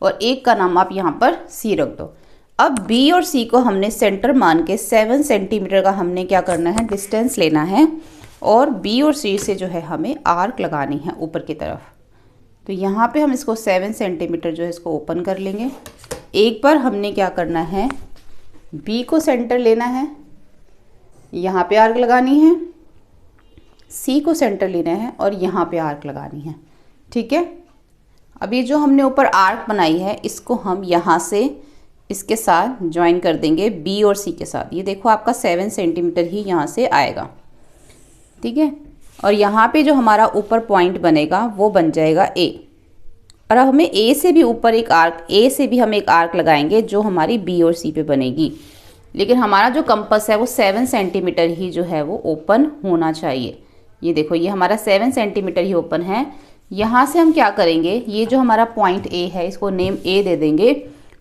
और एक का नाम आप यहाँ पर सी रख दो। अब बी और सी को हमने सेंटर मान के 7 सेंटीमीटर का हमने क्या करना है, डिस्टेंस लेना है, और बी और सी से जो है हमें आर्क लगानी है ऊपर की तरफ। तो यहाँ पे हम इसको 7 सेंटीमीटर जो है इसको ओपन कर लेंगे। एक बार हमने क्या करना है, बी को सेंटर लेना है, यहाँ पे आर्क लगानी है, सी को सेंटर लेना है और यहाँ पे आर्क लगानी है। ठीक है, अब ये जो हमने ऊपर आर्क बनाई है इसको हम यहाँ से इसके साथ ज्वाइन कर देंगे बी और सी के साथ। ये देखो आपका 7 सेंटीमीटर ही यहाँ से आएगा। ठीक है, और यहाँ पे जो हमारा ऊपर पॉइंट बनेगा वो बन जाएगा ए, और अब हमें ए से भी ऊपर एक आर्क, ए से भी हम एक आर्क लगाएंगे जो हमारी बी और सी पे बनेगी। लेकिन हमारा जो कंपास है वो 7 सेंटीमीटर ही जो है वो ओपन होना चाहिए। ये देखो, ये हमारा 7 सेंटीमीटर ही ओपन है। यहाँ से हम क्या करेंगे, ये जो हमारा पॉइंट ए है इसको नेम ए दे देंगे,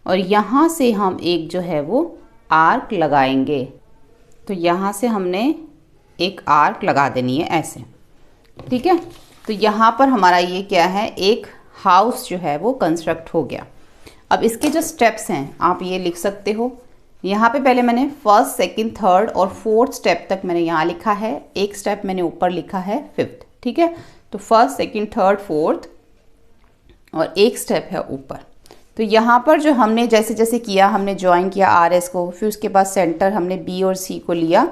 और यहाँ से हम एक जो है वो आर्क लगाएंगे। तो यहाँ से हमने एक आर्क लगा देनी है ऐसे। ठीक है, तो यहाँ पर हमारा ये क्या है, एक हाउस जो है वो कंस्ट्रक्ट हो गया। अब इसके जो स्टेप्स हैं आप ये लिख सकते हो। यहाँ पे पहले मैंने फर्स्ट, सेकंड, थर्ड और फोर्थ स्टेप तक मैंने यहाँ लिखा है, एक स्टेप मैंने ऊपर लिखा है 5th। ठीक है, तो फर्स्ट, सेकंड, थर्ड, फोर्थ और एक स्टेप है ऊपर। तो यहाँ पर जो हमने जैसे जैसे किया, हमने ज्वाइन किया आर एस को, फिर उसके बाद सेंटर हमने बी और सी को लिया,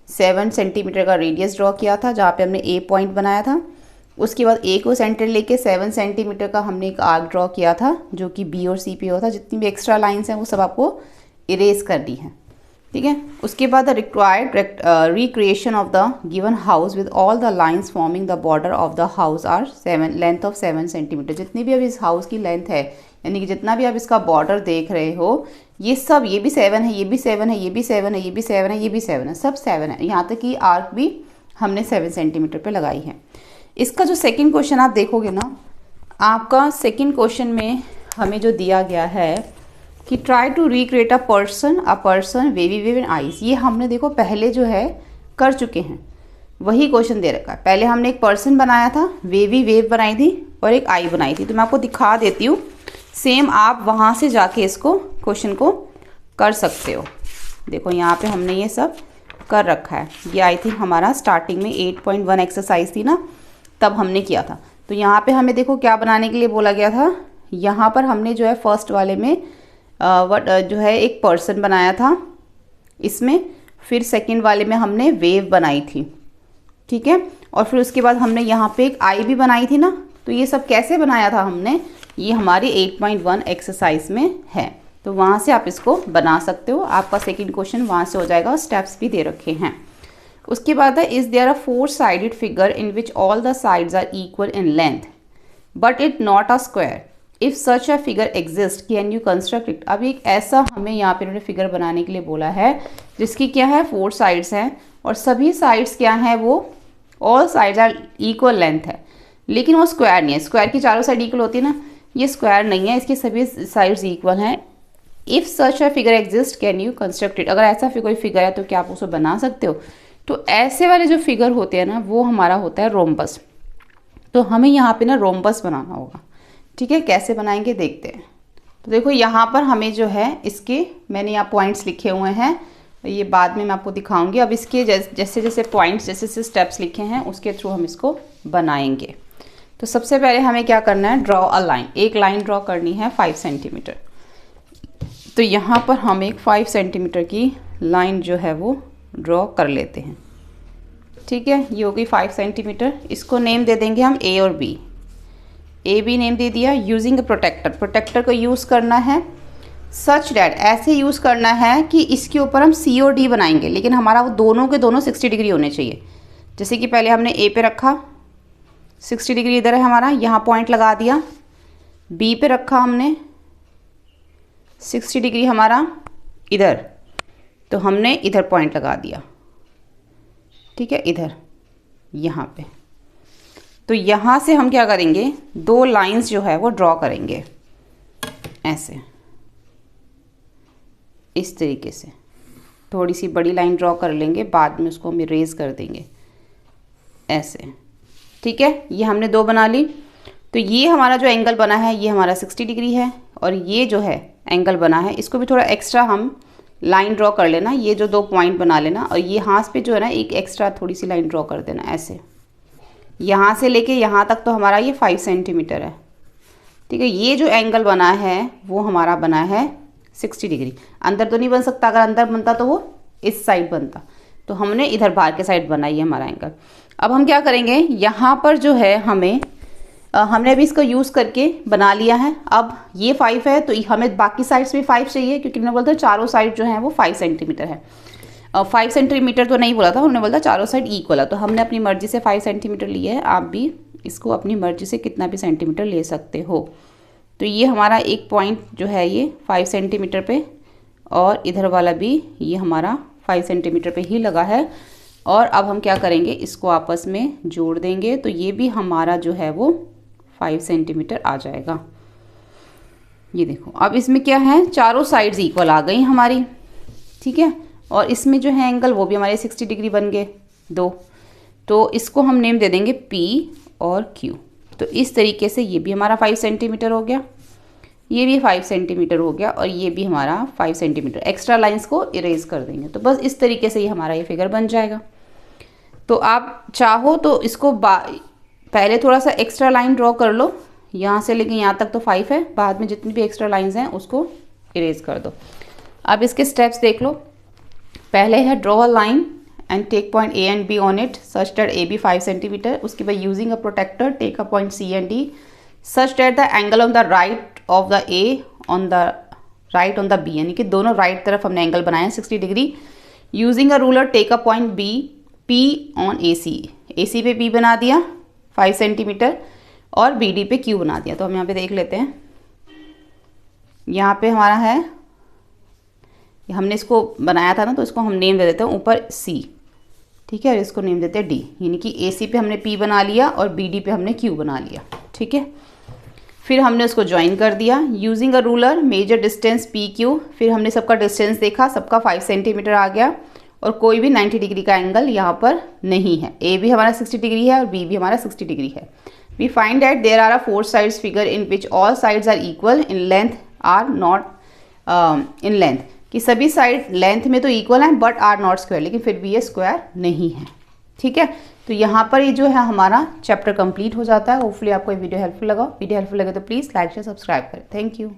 7 सेंटीमीटर का रेडियस ड्रॉ किया था जहाँ पे हमने ए पॉइंट बनाया था। उसके बाद ए को सेंटर लेके 7 सेंटीमीटर का हमने एक आर्क ड्रॉ किया था जो कि बी और सी पे होता। जितनी भी एक्स्ट्रा लाइंस हैं वो सब आपको इरेज करनी है। ठीक है, उसके बाद the required recreation of the given house with all the lines forming the border of the house are 7 length of 7 centimetre. जितनी भी अब इस हाउस की लेंथ है, यानी कि जितना भी आप इसका बॉर्डर देख रहे हो, ये सब, ये भी 7 है, ये भी 7 है, ये भी 7 है, ये भी 7 है, ये भी 7 है, सब 7 है। यहाँ तक कि आर्क भी हमने 7 सेंटीमीटर पे लगाई है। इसका जो सेकंड क्वेश्चन आप देखोगे ना, आपका सेकंड क्वेश्चन में हमें जो दिया गया है कि try to recreate a person wavy wave and ice. ये हमने देखो पहले जो है कर चुके हैं, वही क्वेश्चन दे रखा है। पहले हमने एक पर्सन बनाया था, वेवी वेव बनाई थी और एक आई बनाई थी। तो मैं आपको दिखा देती हूँ, सेम आप वहाँ से जाके इसको क्वेश्चन को कर सकते हो। देखो यहाँ पे हमने ये सब कर रखा है। ये आई थिंक हमारा स्टार्टिंग में 8.1 एक्सरसाइज थी ना, तब हमने किया था। तो यहाँ पे हमें देखो क्या बनाने के लिए बोला गया था। यहाँ पर हमने जो है फर्स्ट वाले में जो है एक पर्सन बनाया था इसमें, फिर सेकंड वाले में हमने वेव बनाई थी, ठीक है। और फिर उसके बाद हमने यहाँ पे एक आई भी बनाई थी ना। तो ये सब कैसे बनाया था हमने, ये हमारी 8.1 एक्सरसाइज में है। तो वहाँ से आप इसको बना सकते हो। आपका सेकंड क्वेश्चन वहाँ से हो जाएगा, स्टेप्स भी दे रखे हैं। उसके बाद है, is there a four sided figure in which all the sides are equal in length but it not a square, if such a figure exist can you construct it. अब एक ऐसा हमें यहाँ पे उन्होंने फिगर बनाने के लिए बोला है जिसकी क्या है 4 साइड्स हैं और सभी साइड्स क्या हैं, वो all sides are equal length है, लेकिन वो स्क्वायर नहीं है। स्क्वायर की चारों साइड इक्वल होती है ना, ये स्क्वायर नहीं है, इसकी सभी साइड्स इक्वल हैं। If such a figure exist can you construct it. अगर ऐसा कोई फिगर है तो क्या आप उसको बना सकते हो। तो ऐसे वाले जो फिगर होते हैं ना, वो हमारा होता है रोम्बस। तो हमें यहाँ पे ना रोम्बस बनाना होगा, ठीक है। कैसे बनाएंगे देखते हैं। तो देखो यहाँ पर हमें जो है इसके, मैंने यहाँ पॉइंट्स लिखे हुए हैं, ये बाद में मैं आपको दिखाऊंगी। अब इसके जैसे जैसे पॉइंट्स, जैसे जैसे स्टेप्स लिखे हैं उसके थ्रू हम इसको बनाएंगे। तो सबसे पहले हमें क्या करना है, ड्रॉ अ लाइन। एक लाइन ड्रॉ करनी है 5 सेंटीमीटर। तो यहाँ पर हम एक 5 सेंटीमीटर की लाइन जो है वो ड्रॉ कर लेते हैं, ठीक है। ये होगी 5 सेंटीमीटर। इसको नेम दे देंगे हम ए और बी। ए बी नेम दे दिया। यूजिंग अ प्रोटेक्टर, प्रोटेक्टर को यूज़ करना है सच डैट, ऐसे यूज़ करना है कि इसके ऊपर हम सी और डी बनाएंगे, लेकिन हमारा वो दोनों के दोनों 60 डिग्री होने चाहिए। जैसे कि पहले हमने ए पे रखा, 60 डिग्री इधर है हमारा, यहाँ पॉइंट लगा दिया। बी पे रखा हमने, 60 डिग्री हमारा इधर, तो हमने इधर पॉइंट लगा दिया, ठीक है, इधर यहाँ पे। तो यहाँ से हम क्या करेंगे, 2 लाइंस जो है वो ड्रॉ करेंगे ऐसे, इस तरीके से। थोड़ी सी बड़ी लाइन ड्रॉ कर लेंगे, बाद में उसको हम इरेज कर देंगे ऐसे, ठीक है। ये हमने 2 बना ली। तो ये हमारा जो एंगल बना है ये हमारा 60 डिग्री है, और ये जो है एंगल बना है इसको भी थोड़ा एक्स्ट्रा हम लाइन ड्रॉ कर लेना। ये जो 2 पॉइंट बना लेना, और ये हाथ पे जो है ना एक एक्स्ट्रा थोड़ी सी लाइन ड्रॉ कर देना ऐसे। यहाँ से लेके यहाँ तक तो हमारा ये 5 सेंटीमीटर है, ठीक है। ये जो एंगल बना है वो हमारा बना है 60 डिग्री। अंदर तो नहीं बन सकता, अगर अंदर बनता तो वो इस साइड बनता। तो हमने इधर बाहर के साइड बनाई है हमारा एंगल। अब हम क्या करेंगे, यहाँ पर जो है हमने अभी इसको यूज़ करके बना लिया है। अब ये 5 है तो हमें बाकी साइड्स भी 5 चाहिए, क्योंकि उन्होंने बोलता है चारों साइड जो है वो 5 सेंटीमीटर है। 5 सेंटीमीटर तो नहीं बोला था, उन्होंने बोला चारों साइड इक्वल है। तो हमने अपनी मर्जी से 5 सेंटीमीटर लिया है, आप भी इसको अपनी मर्जी से कितना भी सेंटीमीटर ले सकते हो। तो ये हमारा एक पॉइंट जो है ये 5 सेंटीमीटर पे, और इधर वाला भी ये हमारा 5 सेंटीमीटर पे ही लगा है। और अब हम क्या करेंगे, इसको आपस में जोड़ देंगे, तो ये भी हमारा जो है वो 5 सेंटीमीटर आ जाएगा। ये देखो, अब इसमें क्या है, चारों साइड्स इक्वल आ गई हमारी, ठीक है। और इसमें जो है एंगल वो भी हमारे 60 डिग्री बन गए 2। तो इसको हम नेम दे देंगे P और Q। तो इस तरीके से ये भी हमारा 5 सेंटीमीटर हो गया, ये भी 5 सेंटीमीटर हो गया, और ये भी हमारा 5 सेंटीमीटर। एक्स्ट्रा लाइंस को इरेज कर देंगे। तो बस इस तरीके से ही हमारा ये फिगर बन जाएगा। तो आप चाहो तो इसको पहले थोड़ा सा एक्स्ट्रा लाइन ड्रॉ कर लो, यहाँ से लेके यहाँ तक तो 5 है, बाद में जितनी भी एक्स्ट्रा लाइंस हैं उसको इरेज कर दो। अब इसके स्टेप्स देख लो। पहले है draw a line and take point A and B on it such that AB 5 centimetre. उसके बाद using a protector take a point C and D such that the angle on the right of the A on the right on the B, यानी कि दोनों right तरफ हमने angle बनाया 60 degree. Using a ruler take a point B P on AC, AC पे P बना दिया 5 centimetre, और BD पे Q बना दिया। तो हम यहाँ पे देख लेते हैं, यहाँ पे हमारा है, हमने इसको बनाया था ना, तो इसको हम नेम दे देते हैं ऊपर C, ठीक है, और इसको नेम देते हैं D। यानी कि AC पे हमने P बना लिया और BD पे हमने Q बना लिया, ठीक है। फिर हमने उसको ज्वाइन कर दिया। Using a ruler major distance P Q, फिर हमने सबका डिस्टेंस देखा, सबका 5 सेंटीमीटर आ गया और कोई भी 90 डिग्री का एंगल यहाँ पर नहीं है। ए भी हमारा 60 डिग्री है और बी भी हमारा 60 डिग्री है। We find that there are 4 sides figure in which all sides are equal in length are not in length, कि सभी साइड लेंथ में तो इक्वल हैं बट आर नॉट स्क्वायर, लेकिन फिर भी ये स्क्वायर नहीं है। ठीक है, तो यहाँ पर ये जो है हमारा चैप्टर कंप्लीट हो जाता है। होपफुली आपको ये वीडियो हेल्पफुल लगा। वीडियो हेल्पफुल लगे तो प्लीज़ लाइक शेयर सब्सक्राइब करें। Thank you.